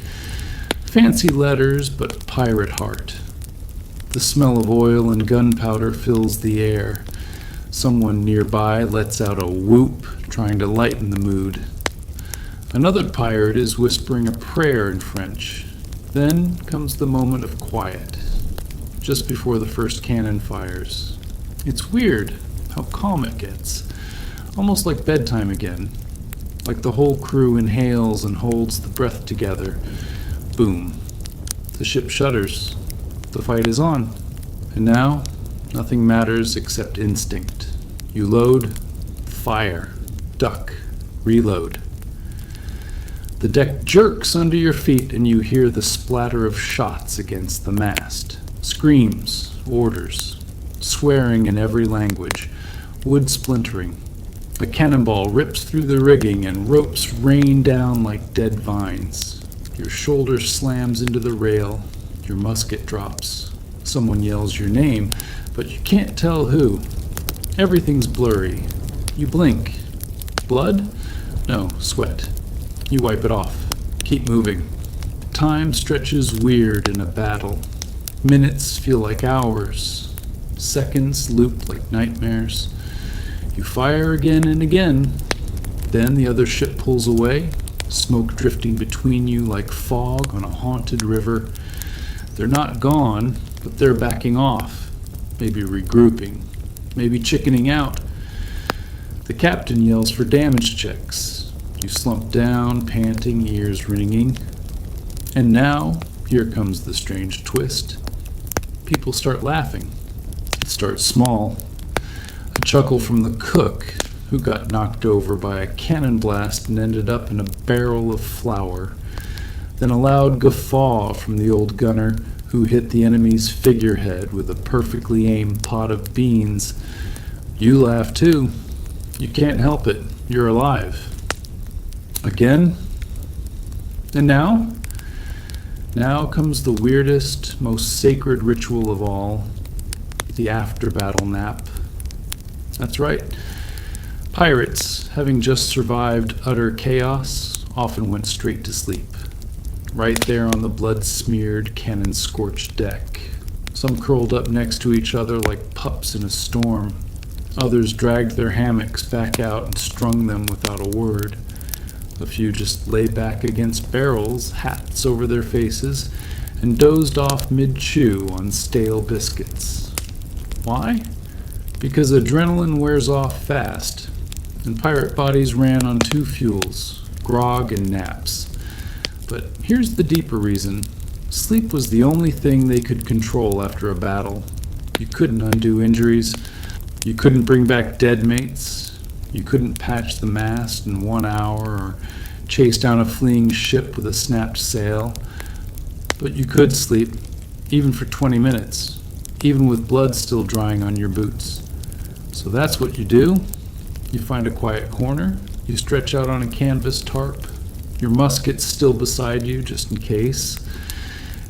Fancy letters, but pirate heart. The smell of oil and gunpowder fills the air. Someone nearby lets out a whoop, trying to lighten the mood. Another pirate is whispering a prayer in French. Then comes the moment of quiet, just before the first cannon fires. It's weird how calm it gets, almost like bedtime again, like the whole crew inhales and holds the breath together. Boom. The ship shudders. The fight is on. And now, nothing matters except instinct. You load, fire, duck, reload. The deck jerks under your feet and you hear the splatter of shots against the mast. Screams, orders, swearing in every language, wood splintering. A cannonball rips through the rigging and ropes rain down like dead vines. Your shoulder slams into the rail. Your musket drops. Someone yells your name, but you can't tell who. Everything's blurry. You blink. Blood? No, sweat. You wipe it off. Keep moving. Time stretches weird in a battle. Minutes feel like hours. Seconds loop like nightmares. You fire again and again. Then the other ship pulls away, smoke drifting between you like fog on a haunted river. They're not gone, but they're backing off, maybe regrouping, maybe chickening out. The captain yells for damage checks. You slump down, panting, ears ringing. And now, here comes the strange twist. People start laughing. It starts small. A chuckle from the cook, who got knocked over by a cannon blast and ended up in a barrel of flour. Then a loud guffaw from the old gunner, who hit the enemy's figurehead with a perfectly aimed pot of beans. You laugh too. You can't help it. You're alive. Again? And now? Now comes the weirdest, most sacred ritual of all, the after-battle nap. That's right. Pirates, having just survived utter chaos, often went straight to sleep. Right there on the blood-smeared, cannon-scorched deck. Some curled up next to each other like pups in a storm. Others dragged their hammocks back out and strung them without a word. A few just lay back against barrels, hats over their faces, and dozed off mid-chew on stale biscuits. Why? Because adrenaline wears off fast, and pirate bodies ran on two fuels, grog and naps. But here's the deeper reason. Sleep was the only thing they could control after a battle. You couldn't undo injuries. You couldn't bring back dead mates. You couldn't patch the mast in 1 hour or chase down a fleeing ship with a snapped sail. But you could sleep, even for 20 minutes, even with blood still drying on your boots. So that's what you do. You find a quiet corner. You stretch out on a canvas tarp. Your musket's still beside you, just in case,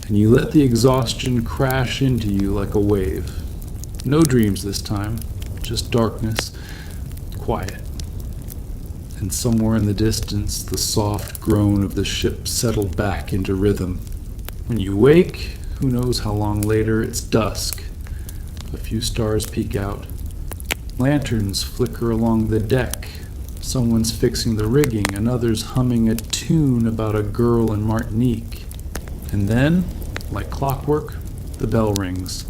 and you let the exhaustion crash into you like a wave. No dreams this time, just darkness, quiet. And somewhere in the distance, the soft groan of the ship settled back into rhythm. When you wake, who knows how long later, it's dusk. A few stars peek out. Lanterns flicker along the deck. Someone's fixing the rigging, another's humming a tune about a girl in Martinique. And then, like clockwork, the bell rings.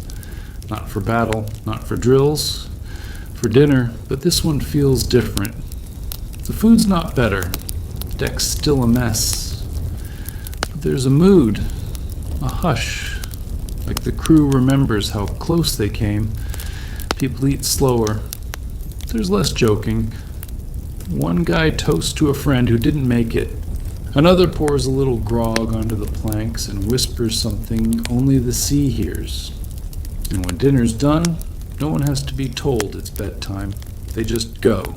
Not for battle, not for drills, for dinner, but this one feels different. The food's not better. The deck's still a mess. But there's a mood, a hush, like the crew remembers how close they came. People eat slower. There's less joking. One guy toasts to a friend who didn't make it. Another pours a little grog onto the planks and whispers something only the sea hears. And when dinner's done, no one has to be told it's bedtime. They just go.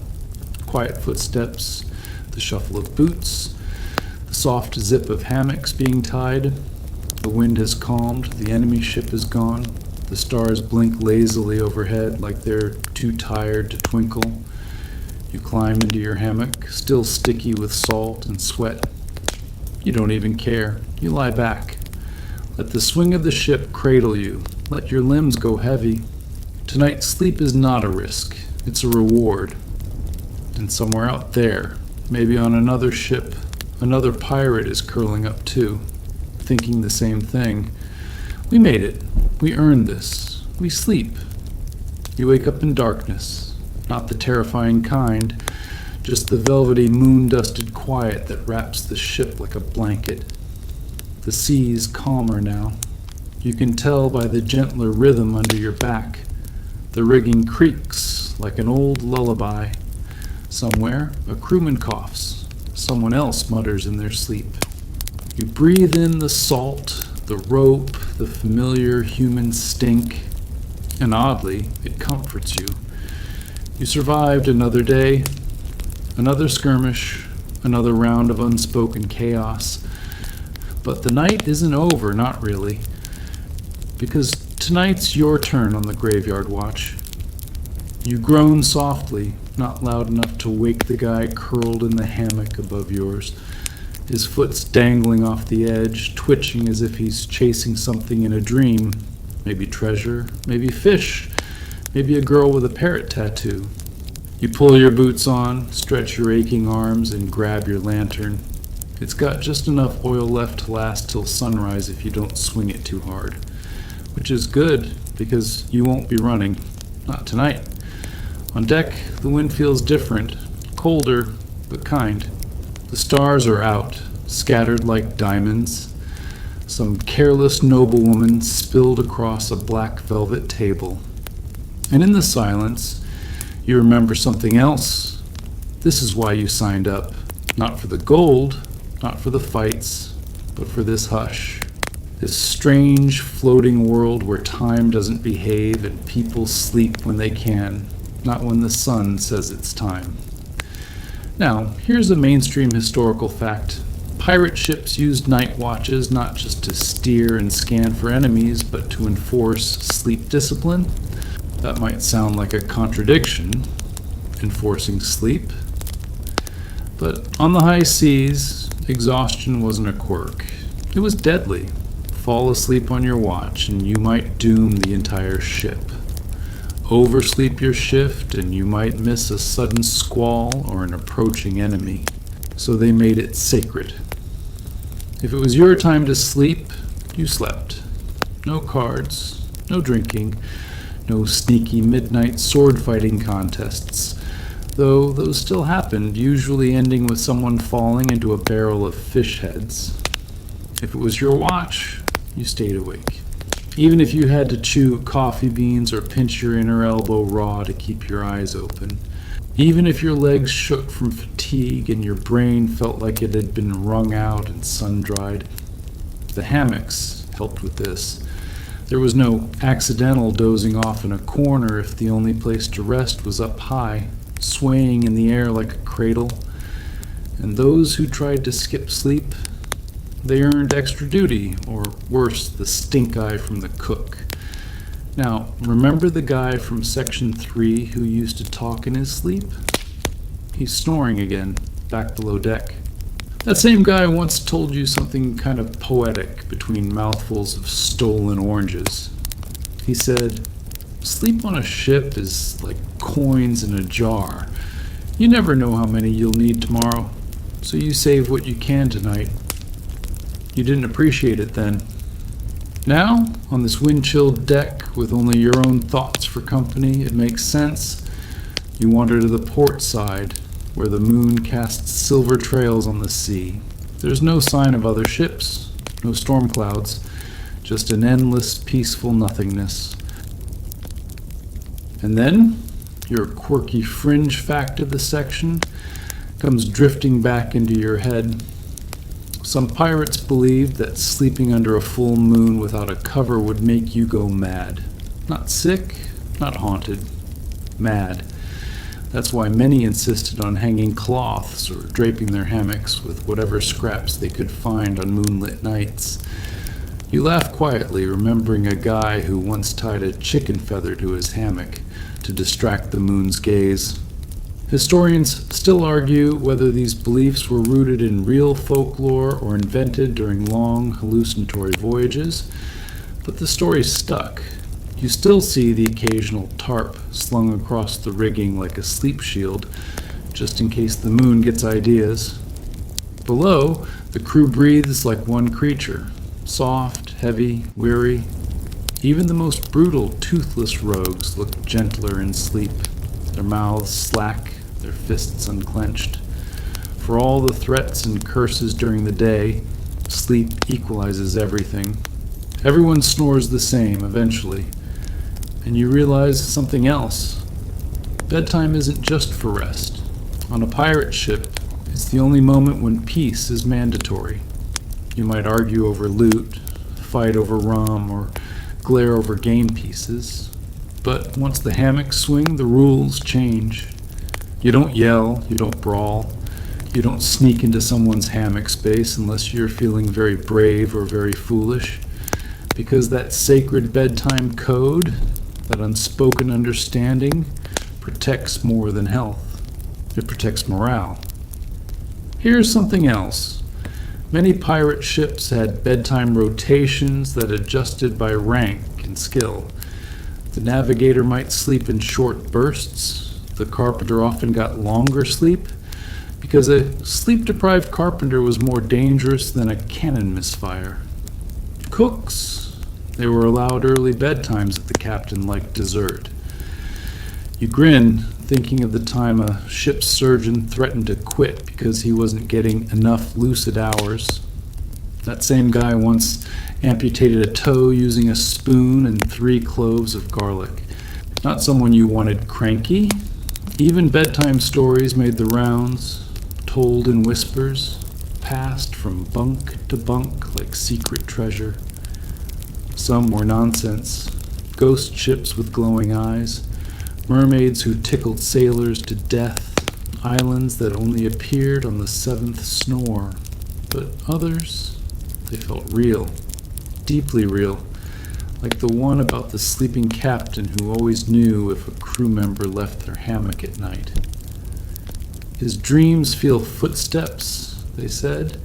quiet footsteps, the shuffle of boots, the soft zip of hammocks being tied. The wind has calmed, the enemy ship is gone. The stars blink lazily overhead like they're too tired to twinkle. You climb into your hammock, still sticky with salt and sweat. You don't even care. You lie back. Let the swing of the ship cradle you. Let your limbs go heavy. Tonight, sleep is not a risk. It's a reward. And somewhere out there, maybe on another ship, another pirate is curling up too, thinking the same thing. We made it. We earned this. We sleep. You wake up in darkness. Not the terrifying kind, just the velvety moon-dusted quiet that wraps the ship like a blanket. The sea's calmer now. You can tell by the gentler rhythm under your back. The rigging creaks like an old lullaby. Somewhere, a crewman coughs. Someone else mutters in their sleep. You breathe in the salt, the rope, the familiar human stink, and oddly, it comforts you. You survived another day, another skirmish, another round of unspoken chaos. But the night isn't over, not really, because tonight's your turn on the graveyard watch. You groan softly, not loud enough to wake the guy curled in the hammock above yours. His foot's dangling off the edge, twitching as if he's chasing something in a dream. Maybe treasure, maybe fish, maybe a girl with a parrot tattoo. You pull your boots on, stretch your aching arms, and grab your lantern. It's got just enough oil left to last till sunrise if you don't swing it too hard. Which is good, because you won't be running. Not tonight. On deck, the wind feels different. Colder, but kind. The stars are out, scattered like diamonds. Some careless noblewoman spilled across a black velvet table. And in the silence, you remember something else. This is why you signed up. Not for the gold, not for the fights, but for this hush. This strange, floating world where time doesn't behave and people sleep when they can, not when the sun says it's time. Now, here's a mainstream historical fact. Pirate ships used night watches not just to steer and scan for enemies, but to enforce sleep discipline. That might sound like a contradiction, enforcing sleep. But on the high seas, exhaustion wasn't a quirk. It was deadly. Fall asleep on your watch and you might doom the entire ship. Oversleep your shift and you might miss a sudden squall or an approaching enemy. So they made it sacred. If it was your time to sleep, you slept. No cards, no drinking, no sneaky midnight sword-fighting contests, though those still happened, usually ending with someone falling into a barrel of fish heads. If it was your watch, you stayed awake. Even if you had to chew coffee beans or pinch your inner elbow raw to keep your eyes open. Even if your legs shook from fatigue and your brain felt like it had been wrung out and sun-dried. The hammocks helped with this. There was no accidental dozing off in a corner if the only place to rest was up high, swaying in the air like a cradle. And those who tried to skip sleep, they earned extra duty, or worse, the stink eye from the cook. Now, remember the guy from Section 3 who used to talk in his sleep? He's snoring again, back below deck. That same guy once told you something kind of poetic between mouthfuls of stolen oranges. He said, "Sleep on a ship is like coins in a jar. You never know how many you'll need tomorrow, so you save what you can tonight." You didn't appreciate it then. Now, on this wind-chilled deck with only your own thoughts for company, it makes sense. You wander to the port side, where the moon casts silver trails on the sea. There's no sign of other ships, no storm clouds, just an endless, peaceful nothingness. And then, your quirky fringe fact of the section comes drifting back into your head. Some pirates believed that sleeping under a full moon without a cover would make you go mad. Not sick, not haunted. Mad. That's why many insisted on hanging cloths or draping their hammocks with whatever scraps they could find on moonlit nights. You laugh quietly, remembering a guy who once tied a chicken feather to his hammock to distract the moon's gaze. Historians still argue whether these beliefs were rooted in real folklore or invented during long, hallucinatory voyages, but the story stuck. You still see the occasional tarp slung across the rigging like a sleep shield, just in case the moon gets ideas. Below, the crew breathes like one creature, soft, heavy, weary. Even the most brutal, toothless rogues look gentler in sleep, their mouths slack, their fists unclenched. For all the threats and curses during the day, sleep equalizes everything. Everyone snores the same eventually, and you realize something else. Bedtime isn't just for rest. On a pirate ship, it's the only moment when peace is mandatory. You might argue over loot, fight over rum, or glare over game pieces, but once the hammocks swing, the rules change. You don't yell, you don't brawl, you don't sneak into someone's hammock space unless you're feeling very brave or very foolish, because that sacred bedtime code, that unspoken understanding, protects more than health. It protects morale. Here's something else. Many pirate ships had bedtime rotations that adjusted by rank and skill. The navigator might sleep in short bursts. The carpenter often got longer sleep, because a sleep-deprived carpenter was more dangerous than a cannon misfire. Cooks, they were allowed early bedtimes if the captain liked dessert. You grin, thinking of the time a ship's surgeon threatened to quit because he wasn't getting enough lucid hours. That same guy once amputated a toe using a spoon and 3 cloves of garlic. Not someone you wanted cranky. Even bedtime stories made the rounds, told in whispers, passed from bunk to bunk like secret treasure. Some were nonsense. Ghost ships with glowing eyes, mermaids who tickled sailors to death, islands that only appeared on the 7th snore. But others, they felt real, deeply real, like the one about the sleeping captain who always knew if a crew member left their hammock at night. His dreams feel footsteps, they said.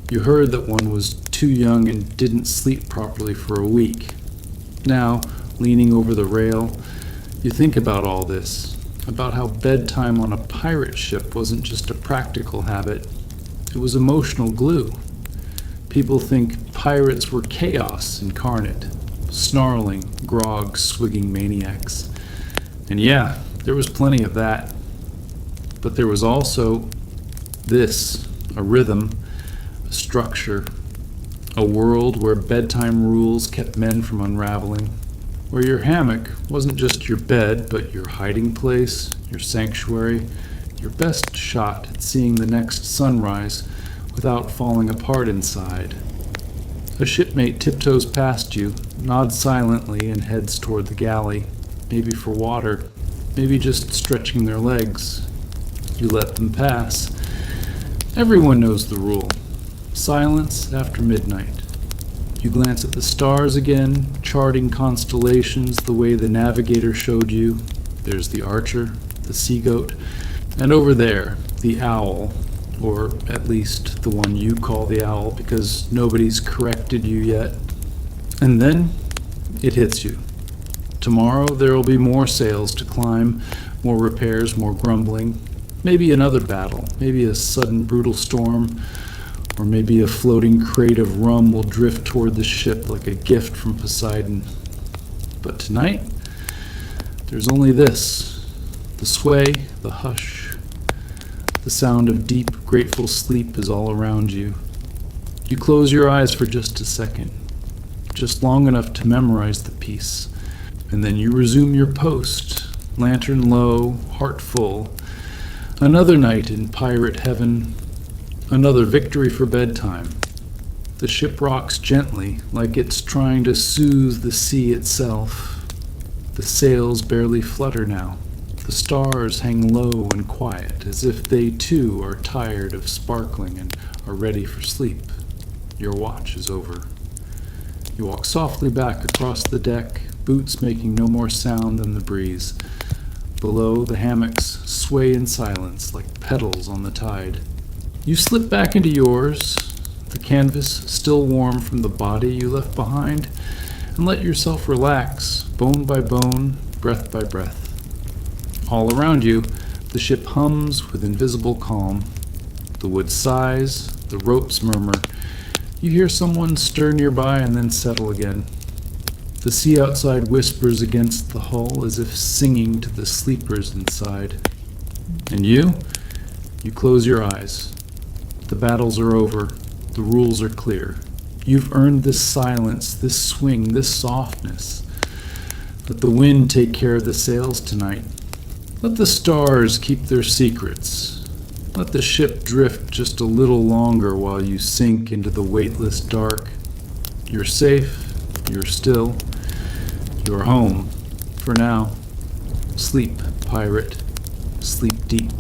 You heard that one was too young and didn't sleep properly for a week. Now, leaning over the rail, you think about all this, about how bedtime on a pirate ship wasn't just a practical habit, it was emotional glue. People think pirates were chaos incarnate, snarling, grog-swigging maniacs. And yeah, there was plenty of that. But there was also this, a rhythm, a structure, a world where bedtime rules kept men from unraveling, where your hammock wasn't just your bed, but your hiding place, your sanctuary, your best shot at seeing the next sunrise without falling apart inside. A shipmate tiptoes past you, nods silently, and heads toward the galley, maybe for water, maybe just stretching their legs. You let them pass. Everyone knows the rule. Silence after midnight. You glance at the stars again, charting constellations the way the navigator showed you. There's the archer, the sea goat, and over there, the owl, or at least the one you call the owl because nobody's corrected you yet. And then it hits you. Tomorrow there will be more sails to climb, more repairs, more grumbling, maybe another battle, maybe a sudden brutal storm, or maybe a floating crate of rum will drift toward the ship like a gift from Poseidon. But tonight, there's only this, the sway, the hush. The sound of deep, grateful sleep is all around you. You close your eyes for just a second, just long enough to memorize the piece, and then you resume your post, lantern low, heart full. Another night in pirate heaven, another victory for bedtime. The ship rocks gently, like it's trying to soothe the sea itself. The sails barely flutter now. The stars hang low and quiet, as if they too are tired of sparkling and are ready for sleep. Your watch is over. You walk softly back across the deck, boots making no more sound than the breeze. Below, the hammocks sway in silence like petals on the tide. You slip back into yours, the canvas still warm from the body you left behind, and let yourself relax, bone by bone, breath by breath. All around you, the ship hums with invisible calm. The wood sighs, the ropes murmur. You hear someone stir nearby and then settle again. The sea outside whispers against the hull as if singing to the sleepers inside. And you close your eyes. The battles are over. The rules are clear. You've earned this silence, this swing, this softness. Let the wind take care of the sails tonight. Let the stars keep their secrets. Let the ship drift just a little longer while you sink into the weightless dark. You're safe. You're still. You're home. For now. Sleep, pirate. Sleep deep.